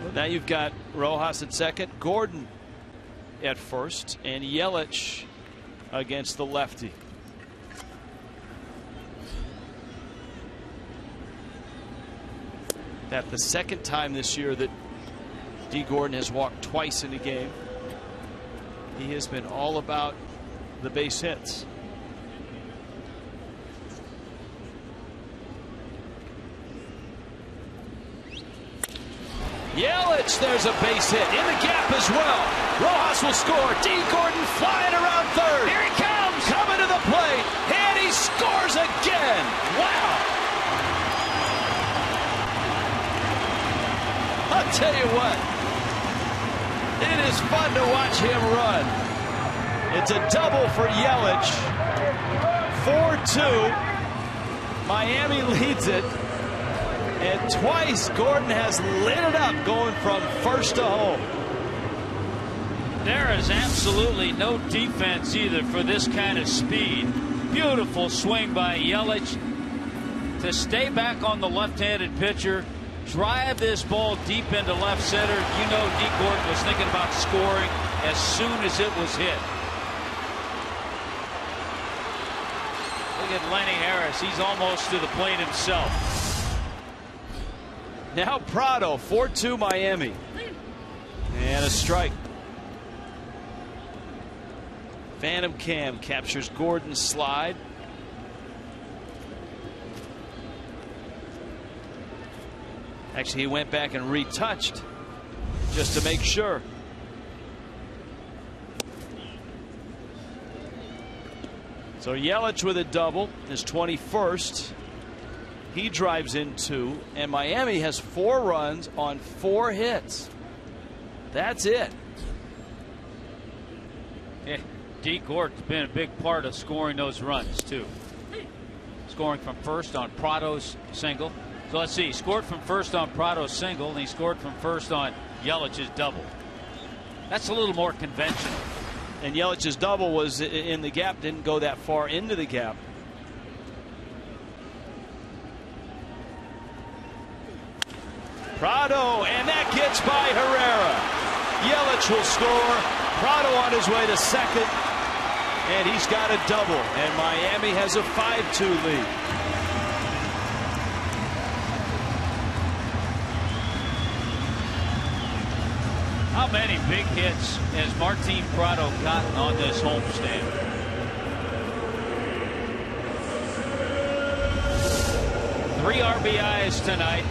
Well, now you've got Rojas at second, Gordon at first, and Yelich against the lefty. That the second time this year that D. Gordon has walked twice in a game. He has been all about the base hits. Yelich, there's a base hit in the gap as well. Rojas will score. D. Gordon flying around third. Here he comes, coming to the plate, and he scores again. Wow. I'll tell you what, it is fun to watch him run. It's a double for Yelich. 4-2. Miami leads it. And twice Gordon has lit it up going from first to home. There is absolutely no defense either for this kind of speed. Beautiful swing by Yelich to stay back on the left-handed pitcher. Drive this ball deep into left center. You know D. Gordon was thinking about scoring as soon as it was hit. Look at Lenny Harris. He's almost to the plate himself. Now Prado, 4-2 Miami. And a strike. Phantom Cam captures Gordon's slide. Actually, he went back and retouched just to make sure. So Yelich with a double, his 21st. He drives in 2, and Miami has 4 runs on 4 hits. That's it. Yeah, D. Gordon's been a big part of scoring those runs, too. Scoring from first on Prado's single. So let's see, he scored from first on Prado's single, and he scored from first on Yelich's double. That's a little more conventional. And Yelich's double was in the gap, didn't go that far into the gap. Prado, and that gets by Herrera. Yelich will score. Prado on his way to second, and he's got a double, and Miami has a 5-2 lead. How many big hits has Martin Prado gotten on this homestand? Three RBIs tonight.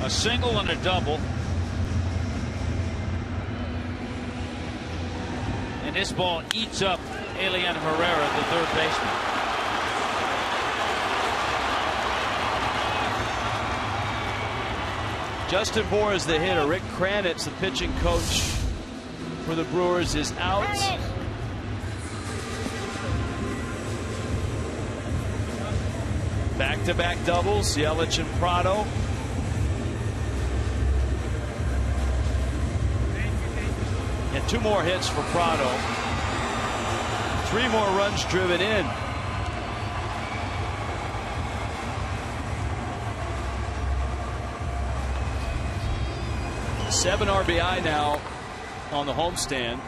A single and a double. And this ball eats up Elian Herrera, the third baseman. Justin Bohr is the hitter. Rick Kranitz, the pitching coach for the Brewers, is out. Back-to-back doubles, Yelich and Prado. And 2 more hits for Prado. 3 more runs driven in. Seven RBI now on the homestand.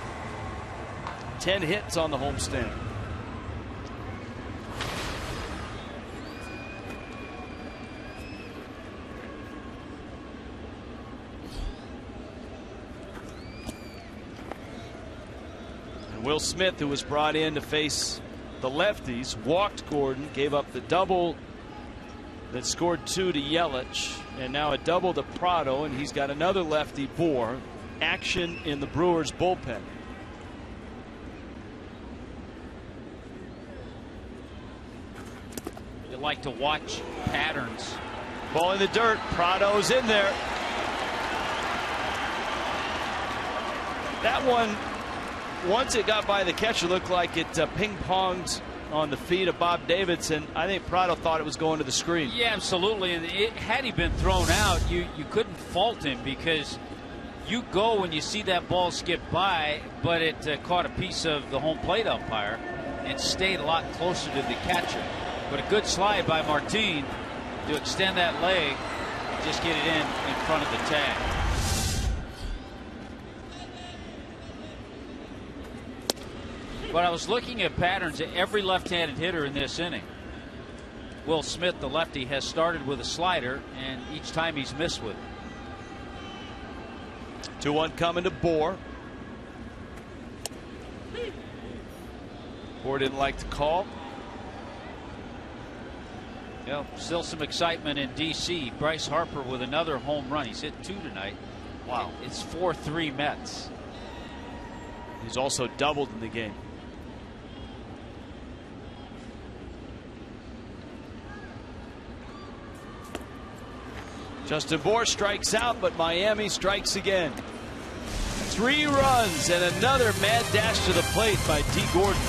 10 hits on the homestand. And Will Smith, who was brought in to face the lefties, walked Gordon, gave up the double that scored 2 to Yelich, and now a double to Prado, and he's got another lefty, Bohr. Action in the Brewers bullpen. You like to watch patterns. Ball in the dirt. Prado's in there. That one, once it got by the catcher, looked like it ping-ponged on the feet of Bob Davidson. I think Prado thought it was going to the screen. Yeah, absolutely. And had he been thrown out, you couldn't fault him, because you go when you see that ball skip by, but it caught a piece of the home plate umpire and stayed a lot closer to the catcher. But a good slide by Martin to extend that leg and just get it in front of the tag. But I was looking at patterns at every left-handed hitter in this inning. Will Smith, the lefty, has started with a slider, and each time he's missed with it. 2-1 coming to Bohr. Bohr didn't like the call. Yeah, still some excitement in D.C. Bryce Harper with another home run. He's hit 2 tonight. Wow. It's 4-3 Mets. He's also doubled in the game. Justin Bohr strikes out, but Miami strikes again. 3 runs and another mad dash to the plate by D. Gordon.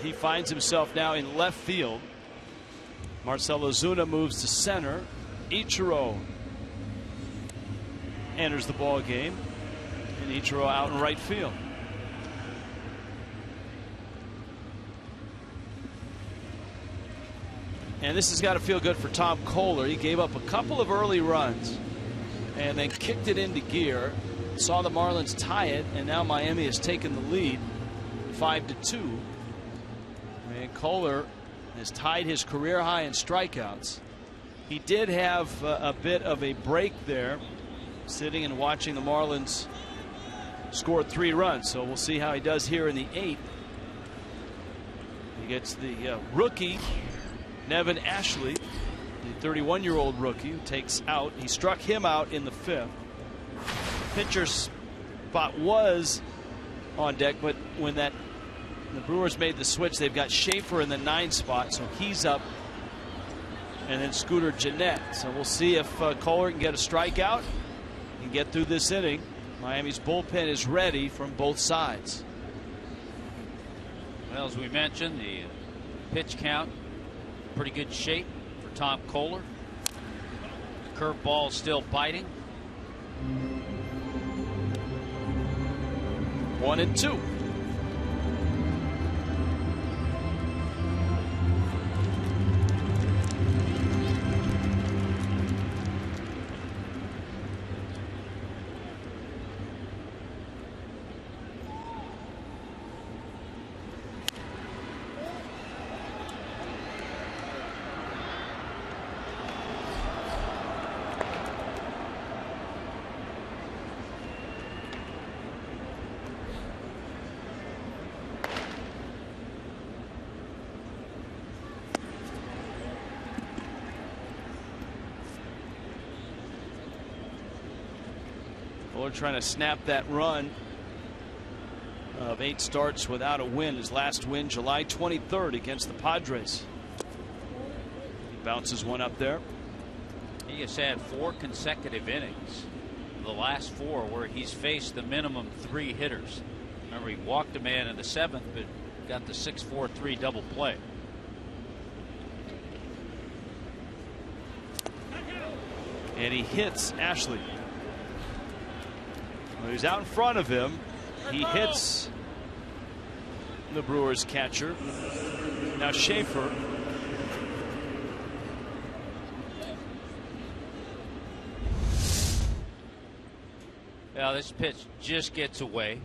He finds himself now in left field. Marcell Ozuna moves to center. Ichiro enters the ball game, and Ichiro out in right field. And this has got to feel good for Tom Kohler. He gave up a couple of early runs and then kicked it into gear. Saw the Marlins tie it, and now Miami has taken the lead 5-2. And Kohler has tied his career high in strikeouts. He did have a bit of a break there, sitting and watching the Marlins score 3 runs. So we'll see how he does here in the 8th. He gets the rookie, Nevin Ashley, the 31-year-old rookie, who takes out. He struck him out in the 5th. Pitcher spot was on deck, but when the Brewers made the switch, they've got Schaefer in the 9 spot, so he's up, and then Scooter Gennett. So we'll see if Kohler can get a strikeout and get through this inning. Miami's bullpen is ready from both sides. Well, as we mentioned, the pitch count, pretty good shape for Tom Kohler. The curveball still biting. 1-2. Kohler trying to snap that run of 8 starts without a win. His last win July 23rd against the Padres. He bounces one up there. He has had 4 consecutive innings, the last 4 where he's faced the minimum 3 hitters. Remember, he walked a man in the 7th, but got the 6-4-3 double play. And he hits Ashley. Well, he's out in front of him. He hits the Brewers catcher. Now Schaefer. Now this pitch just gets away.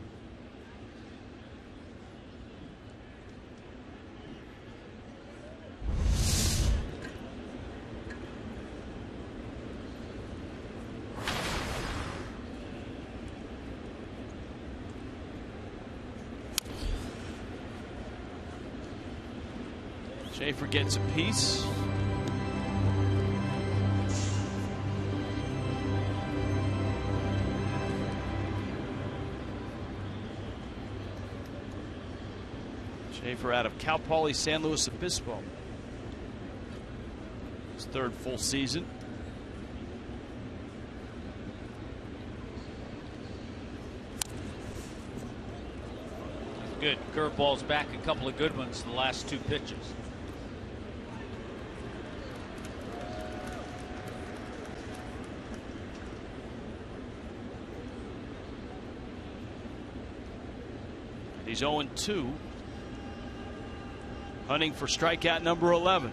Schaefer gets a piece. Schaefer out of Cal Poly San Luis Obispo. His 3rd full season. Good curveballs back, a couple of good ones the last 2 pitches. He's 0-2. Hunting for strikeout number 11.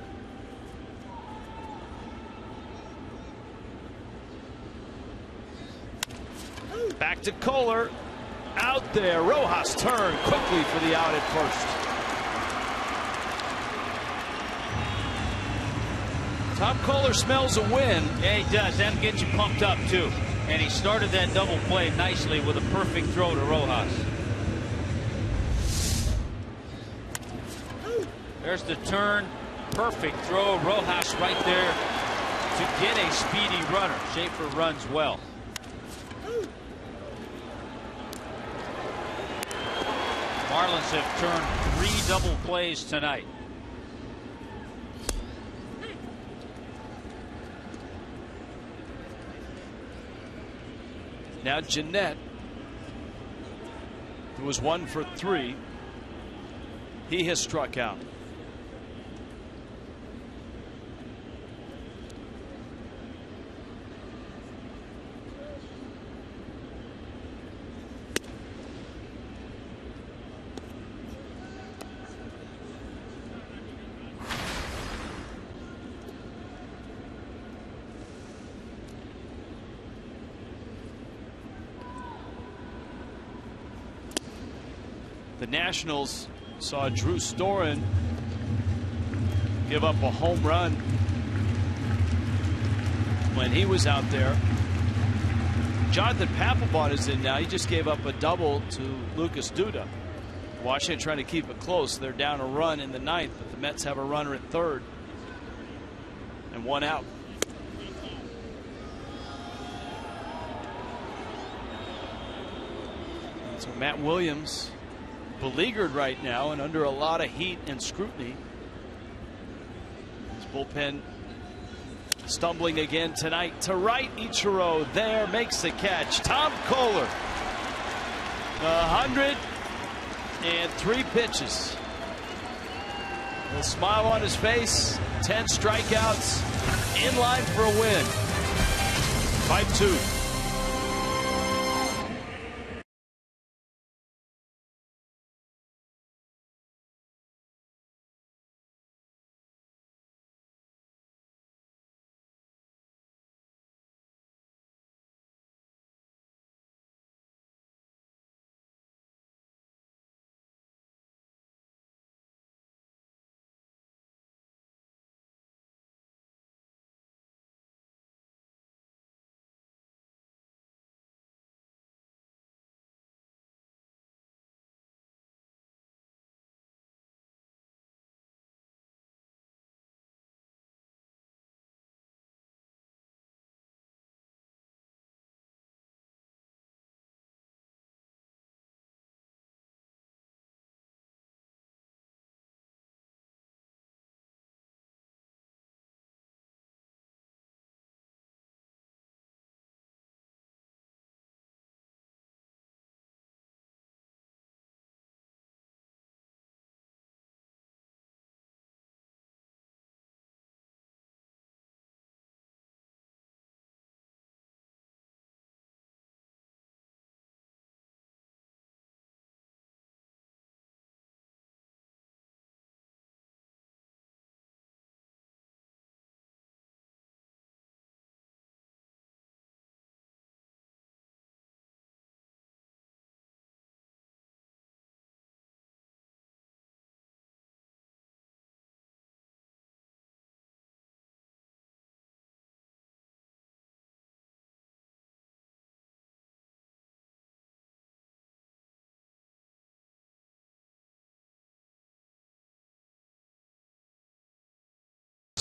Back to Kohler. Out there. Rojas turned quickly for the out at first. Tom Kohler smells a win. Yeah, he does. That'll get you pumped up, too. And he started that double play nicely with a perfect throw to Rojas. There's the turn. Perfect throw. Rojas right there to get a speedy runner. Schaefer runs well. Marlins have turned 3 double plays tonight. Now Jeanette, who was 1 for 3, he has struck out. The Nationals saw Drew Storen give up a home run when he was out there. Jonathan Papelbon is in now. He just gave up a double to Lucas Duda. Washington trying to keep it close. They're down a run in the 9th, but the Mets have a runner at 3rd and 1 out. So Matt Williams beleaguered right now and under a lot of heat and scrutiny. His bullpen stumbling again tonight to right. Ichiro there makes the catch. Tom Kohler, 103 pitches. A smile on his face, 10 strikeouts, in line for a win. 5-2.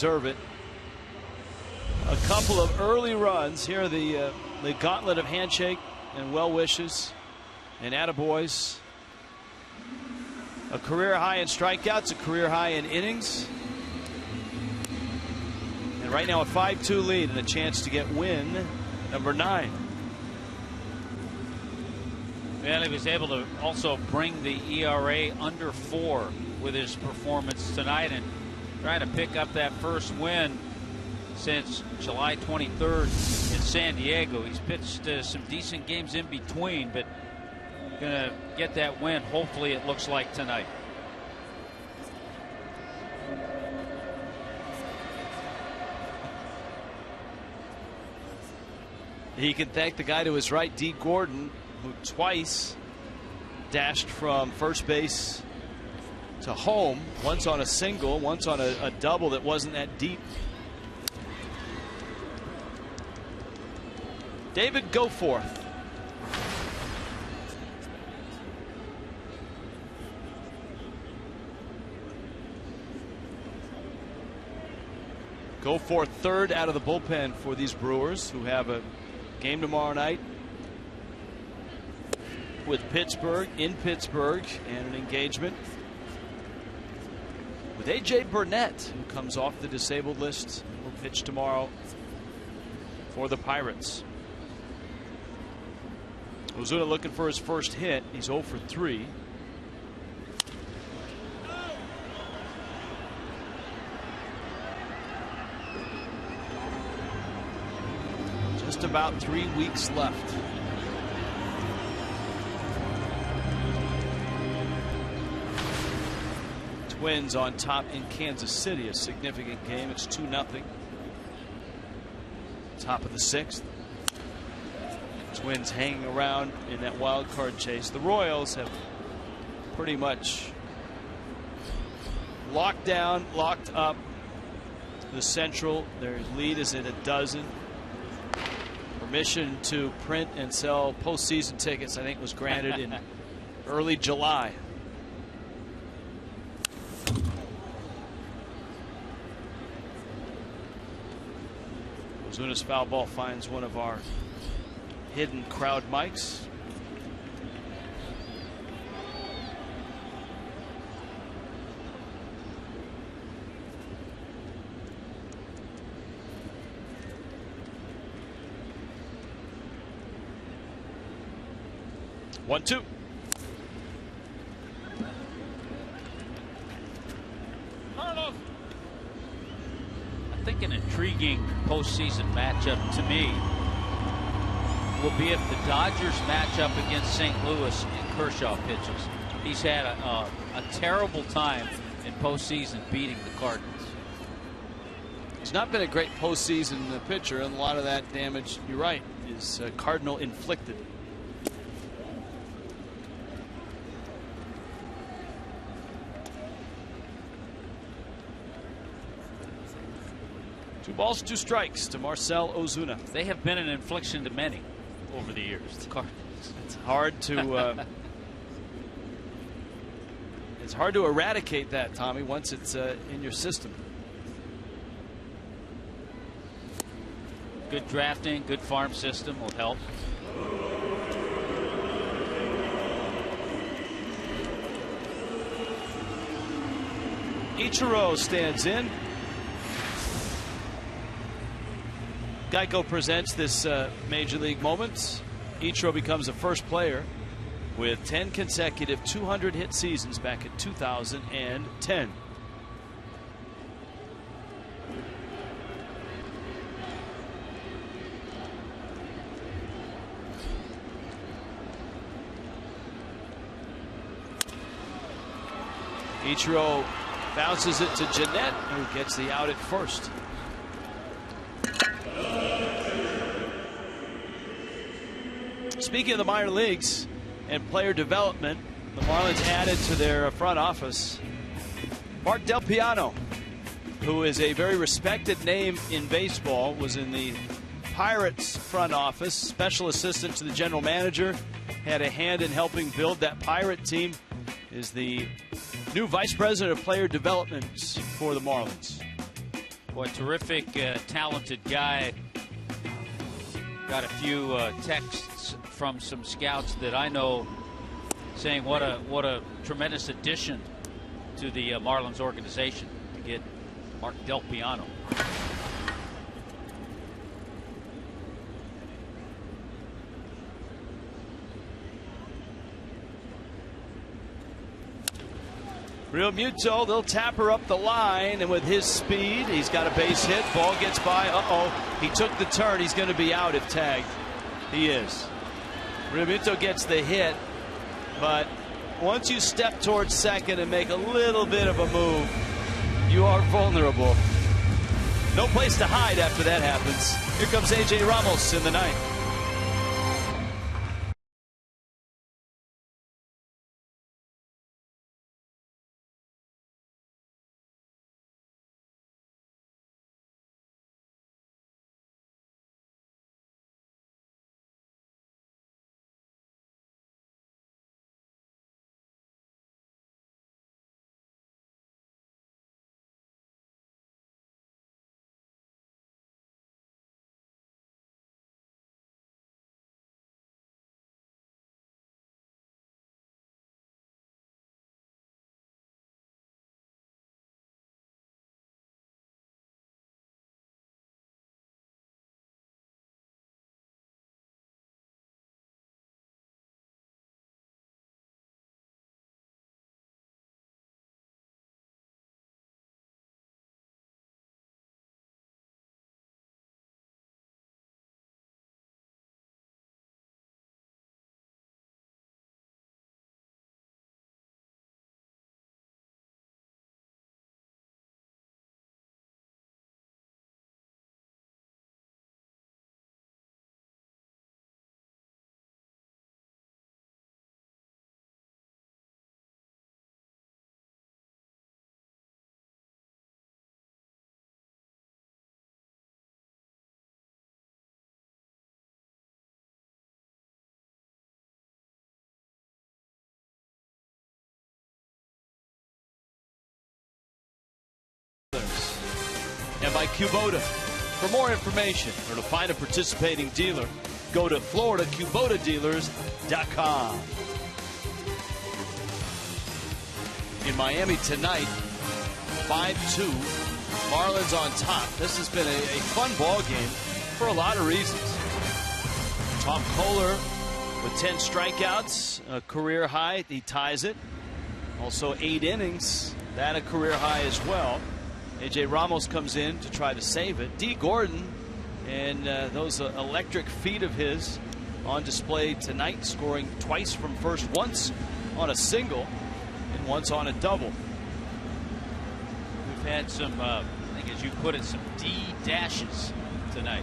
observe it. A couple of early runs. Here are the gauntlet of handshake and well wishes and attaboys. A career high in strikeouts, a career high in innings. And right now a 5-2 lead and a chance to get win number 9. Well, he was able to also bring the ERA under 4 with his performance tonight and trying to pick up that first win since July 23rd in San Diego. He's pitched some decent games in between, but going to get that win. Hopefully it looks like tonight. He can thank the guy to his right, D. Gordon, who twice dashed from first base to home, once on a single, once on a double that wasn't that deep. David Goforth. Goforth third out of the bullpen for these Brewers, who have a game tomorrow night with Pittsburgh in Pittsburgh, and an engagement with A.J. Burnett, who comes off the disabled list, will pitch tomorrow for the Pirates. Ozuna looking for his first hit. He's 0 for 3. Just about 3 weeks left. Twins on top in Kansas City, a significant game. It's 2-0. Top of the 6th. Twins hanging around in that wild card chase. The Royals have pretty much locked down, locked up the Central. Their lead is at 12. Permission to print and sell postseason tickets, I think, was granted in early July. Ozuna's foul ball finds one of our hidden crowd mics. One, two. I think an intriguing postseason matchup to me will be if the Dodgers match up against St. Louis and Kershaw pitches. He's had a terrible time in postseason beating the Cardinals. He's not been a great postseason pitcher, and a lot of that damage, you're right, is Cardinal inflicted. Two balls, 2 strikes to Marcell Ozuna. They have been an infliction to many over the years, the Cardinals. It's hard to it's hard to eradicate that, Tommy, once it's in your system. Good drafting, good farm system will help. Ichiro stands in. Geico presents this Major League moment. Ichiro becomes the first player with 10 consecutive 200-hit seasons back in 2010. Ichiro bounces it to Jeanette, who gets the out at first. Speaking of the minor leagues and player development, the Marlins added to their front office Mark Del Piano, who is a very respected name in baseball, was in the Pirates front office, special assistant to the general manager, had a hand in helping build that Pirate team, is the new vice president of player development for the Marlins. Boy, terrific, talented guy. Got a few texts from some scouts that I know saying what a tremendous addition to the Marlins organization to get Mark Del Piano. Real Muto, they'll tap her up the line, and with his speed, he's got a base hit. Ball gets by. He took the turn. He's going to be out if tagged. He is. Real Muto gets the hit, but once you step towards second and make a little bit of a move, you are vulnerable. No place to hide after that happens. Here comes A.J. Ramos in the ninth. And by Kubota. For more information or to find a participating dealer, go to FloridaKubotaDealers.com. In Miami tonight, 5-2, Marlins on top. This has been a fun ball game for a lot of reasons. Tom Kohler with 10 strikeouts, a career high. He ties it. Also 8 innings, that a career high as well. A.J. Ramos comes in to try to save it. D. Gordon and those electric feet of his on display tonight, scoring twice from first, once on a single and once on a double. We've had some, I think as you put it, some D dashes tonight.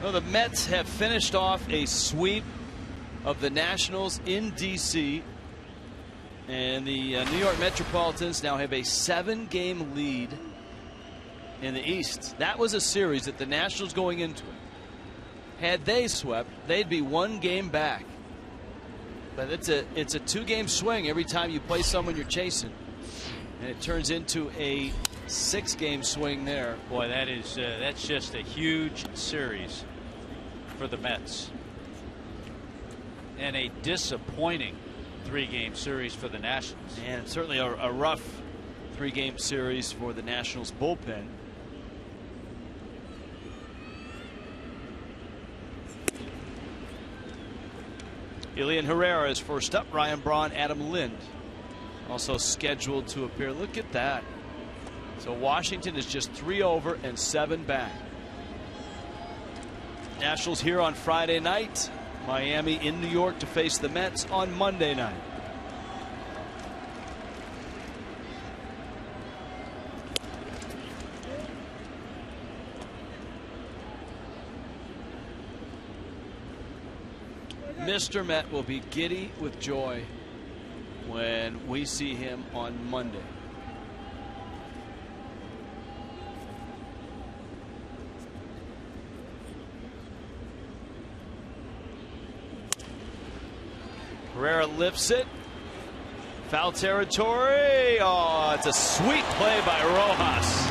Well, the Mets have finished off a sweep of the Nationals in D.C. And the New York Metropolitans now have a 7-game lead in the East. That was a series that the Nationals going into it, had they swept, they'd be 1 game back. But it's a 2-game swing every time you play someone you're chasing, and it turns into a 6-game swing there. Boy, that's just a huge series for the Mets, and a disappointing 3-game series for the Nationals. And certainly a rough 3-game series for the Nationals bullpen. Elian Herrera is first up. Ryan Braun, Adam Lind also scheduled to appear. Look at that. So Washington is just 3 over and 7 back. Nationals here on Friday night. Miami in New York to face the Mets on Monday night. Mr. Met will be giddy with joy when we see him on Monday. Herrera lifts it. Foul territory. Oh, it's a sweet play by Rojas.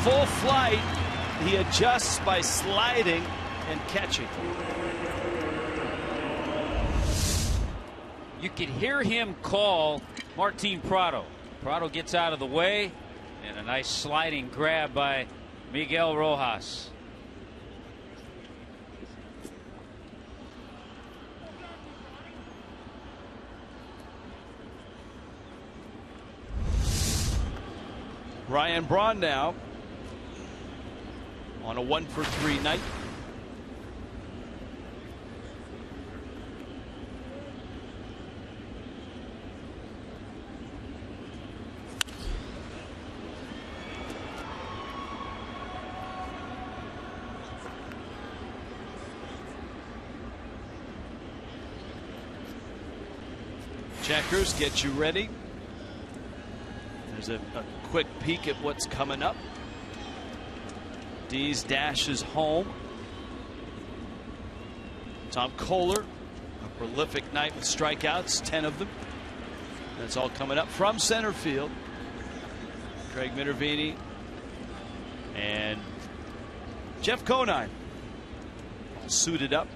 Full flight. He adjusts by sliding and catching. You can hear him call Martin Prado. Prado gets out of the way, and a nice sliding grab by Miguel Rojas. Ryan Braun now on a 1-for-3 night. Checkers, get you ready. There's a quick peek at what's coming up. Dees dashes home. Tom Kohler, a prolific night with strikeouts, 10 of them. That's all coming up from center field. Craig Minervini and Jeff Conine all suited up.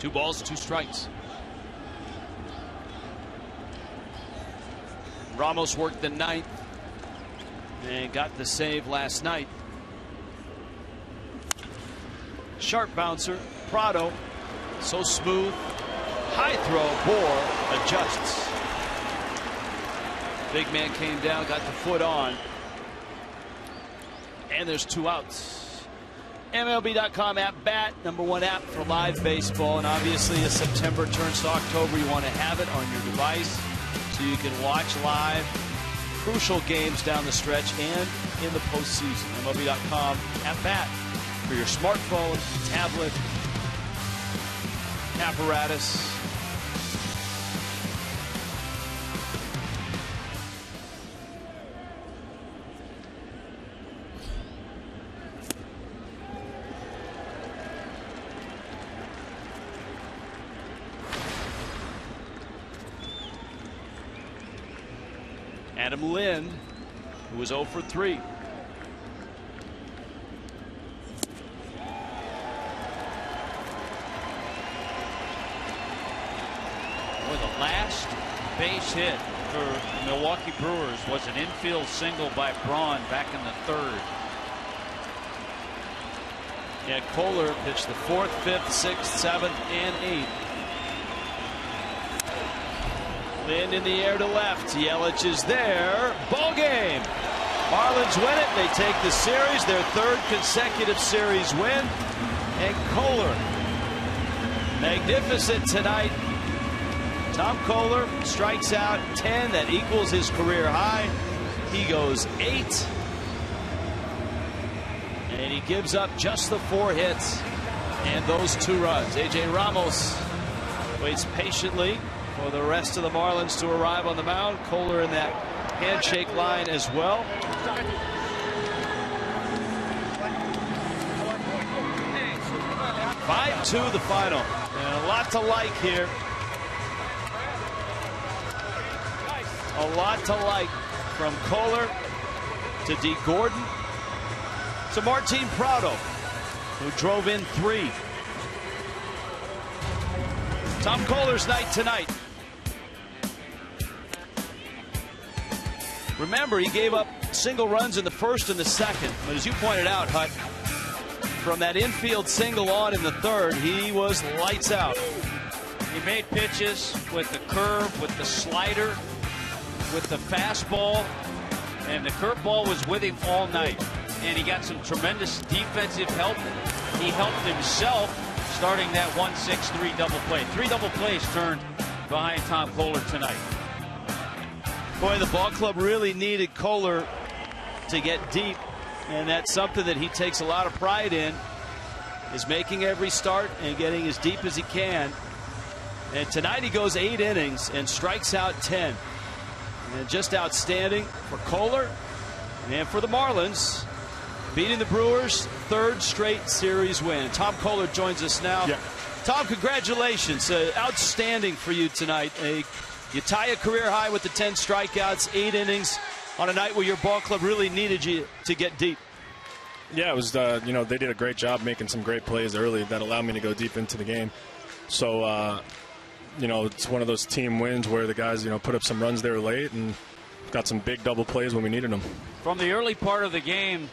Two balls, 2 strikes. Ramos worked the 9th and got the save last night. Sharp bouncer, Prado, so smooth. High throw, Bohr adjusts. Big man came down, got the foot on. And there's 2 outs. MLB.com app, BAT, #1 app for live baseball. And obviously, as September turns to October, you want to have it on your device so you can watch live crucial games down the stretch and in the postseason. MLB.com app, BAT for your smartphone, tablet, apparatus. Adam Lind, who was 0 for 3. Boy, the last base hit for the Milwaukee Brewers was an infield single by Braun back in the 3rd. Yeah, Kohler pitched the 4th, 5th, 6th, 7th, and 8th. Lind in the air to left. Yelich is there. Ball game. Marlins win it. They take the series, their 3rd consecutive series win. And Kohler, magnificent tonight. Tom Kohler strikes out 10. That equals his career high. He goes 8. And he gives up just the 4 hits and those 2 runs. A.J. Ramos waits patiently for the rest of the Marlins to arrive on the mound. Kohler in that handshake line as well. "5-2 the final. And a lot to like here. A lot to like from Kohler to D. Gordon to Martin Prado, who drove in 3. Tom Kohler's night tonight. Remember, he gave up single runs in the 1st and the 2nd. But as you pointed out, Hut, from that infield single on in the 3rd, he was lights out. He made pitches with the curve, with the slider. with the fastball, and the curveball was with him all night. And he got some tremendous defensive help. He helped himself starting that 1-6-3 double play. 3 double plays turned behind Tom Koehler tonight. Boy, the ball club really needed Koehler to get deep, and that's something that he takes a lot of pride in, is making every start and getting as deep as he can. And tonight he goes 8 innings and strikes out 10. And just outstanding for Koehler and for the Marlins, beating the Brewers, 3rd straight series win. Tom Koehler joins us now. Yeah. Tom, congratulations. Outstanding for you tonight. You tie a career high with the 10 strikeouts, 8 innings on a night where your ball club really needed you to get deep. Yeah, it was, they did a great job making some great plays early that allowed me to go deep into the game. So, it's one of those team wins where the guys, put up some runs there late and got some big double plays when we needed them. From the early part of the game,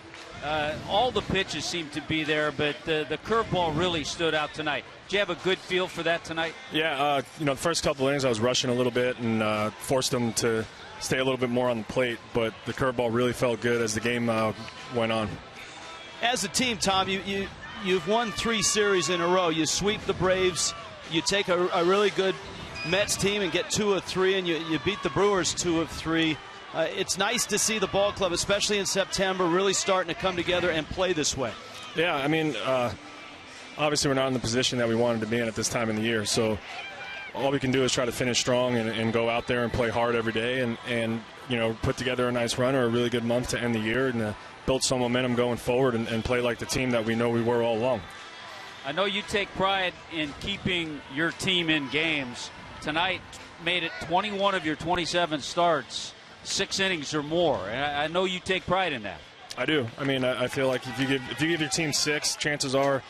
all the pitches seemed to be there, but the curveball really stood out tonight. Did you have a good feel for that tonight? Yeah, the first couple innings I was rushing a little bit and forced them to stay a little bit more on the plate, but the curveball really felt good as the game went on. As a team, Tom, you've won 3 series in a row. You sweep the Braves. You take a really good Mets team and get 2 of 3, and you beat the Brewers 2 of 3. It's nice to see the ball club, especially in September, really starting to come together and play this way. Yeah, I mean, obviously we're not in the position that we wanted to be in at this time in the year, so all we can do is try to finish strong and go out there and play hard every day and put together a nice run or a really good month to end the year and build some momentum going forward and play like the team that we know we were all along. I know you take pride in keeping your team in games. Tonight made it 21 of your 27 starts, 6 innings or more. And I know you take pride in that. I do. I mean, I feel like if you give your team 6, chances are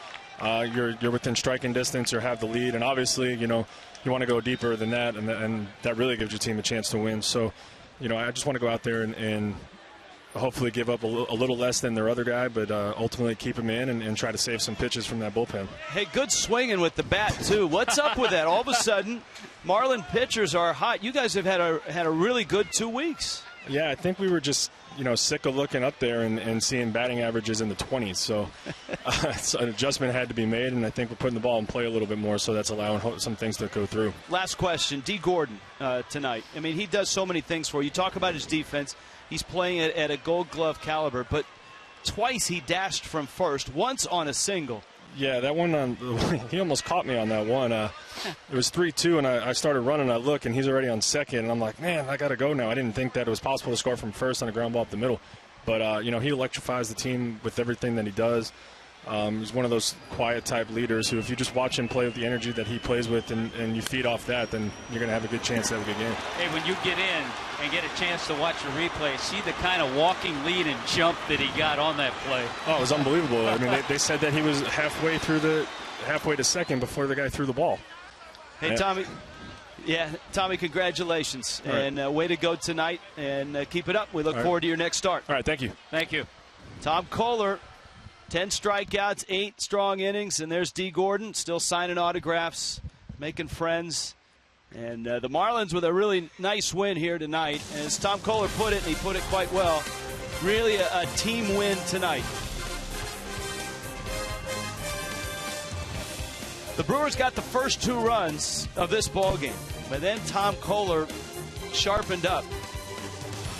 you're within striking distance or have the lead. And obviously, you want to go deeper than that, and that really gives your team a chance to win. So, I just want to go out there and hopefully give up a little less than their other guy, but ultimately keep him in and try to save some pitches from that bullpen. Hey, good swinging with the bat, too. What's up with that? All of a sudden, Marlin pitchers are hot. You guys have had a really good 2 weeks. Yeah, I think we were just, sick of looking up there and seeing batting averages in the 20s. So, so an adjustment had to be made, and I think we're putting the ball in play a little bit more, so that's allowing some things to go through. Last question, D. Gordon tonight. I mean, he does so many things for you. You talk about his defense. He's playing at a Gold Glove caliber, but twice he dashed from first, once on a single. Yeah, that one, he almost caught me on that one. It was 3-2, and I started running. I look, and he's already on second, and I'm like, man, I got to go now. I didn't think that it was possible to score from first on a ground ball up the middle. But, he electrifies the team with everything that he does. He's one of those quiet-type leaders who, if you just watch him play with the energy that he plays with and you feed off that, then you're going to have a good chance to have a good game. Hey, when you get in and get a chance to watch a replay, see the kind of walking lead and jump that he got on that play. Oh, it was unbelievable. I mean, they said that he was halfway to second before the guy threw the ball. Hey, Tommy. Yeah, Tommy, congratulations. Right. And way to go tonight. And keep it up. We look forward to your next start. All right, thank you. Thank you. Tom Koehler, 10 strikeouts, 8 strong innings. And there's D. Gordon still signing autographs, making friends. And the Marlins with a really nice win here tonight. And as Tom Koehler put it, and he put it quite well, really a team win tonight. The Brewers got the first 2 runs of this ballgame. But then Tom Koehler sharpened up.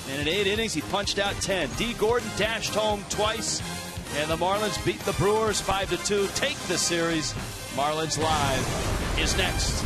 And in 8 innings, he punched out 10. D. Gordon dashed home twice. And the Marlins beat the Brewers 5-2. Take the series. Marlins Live is next.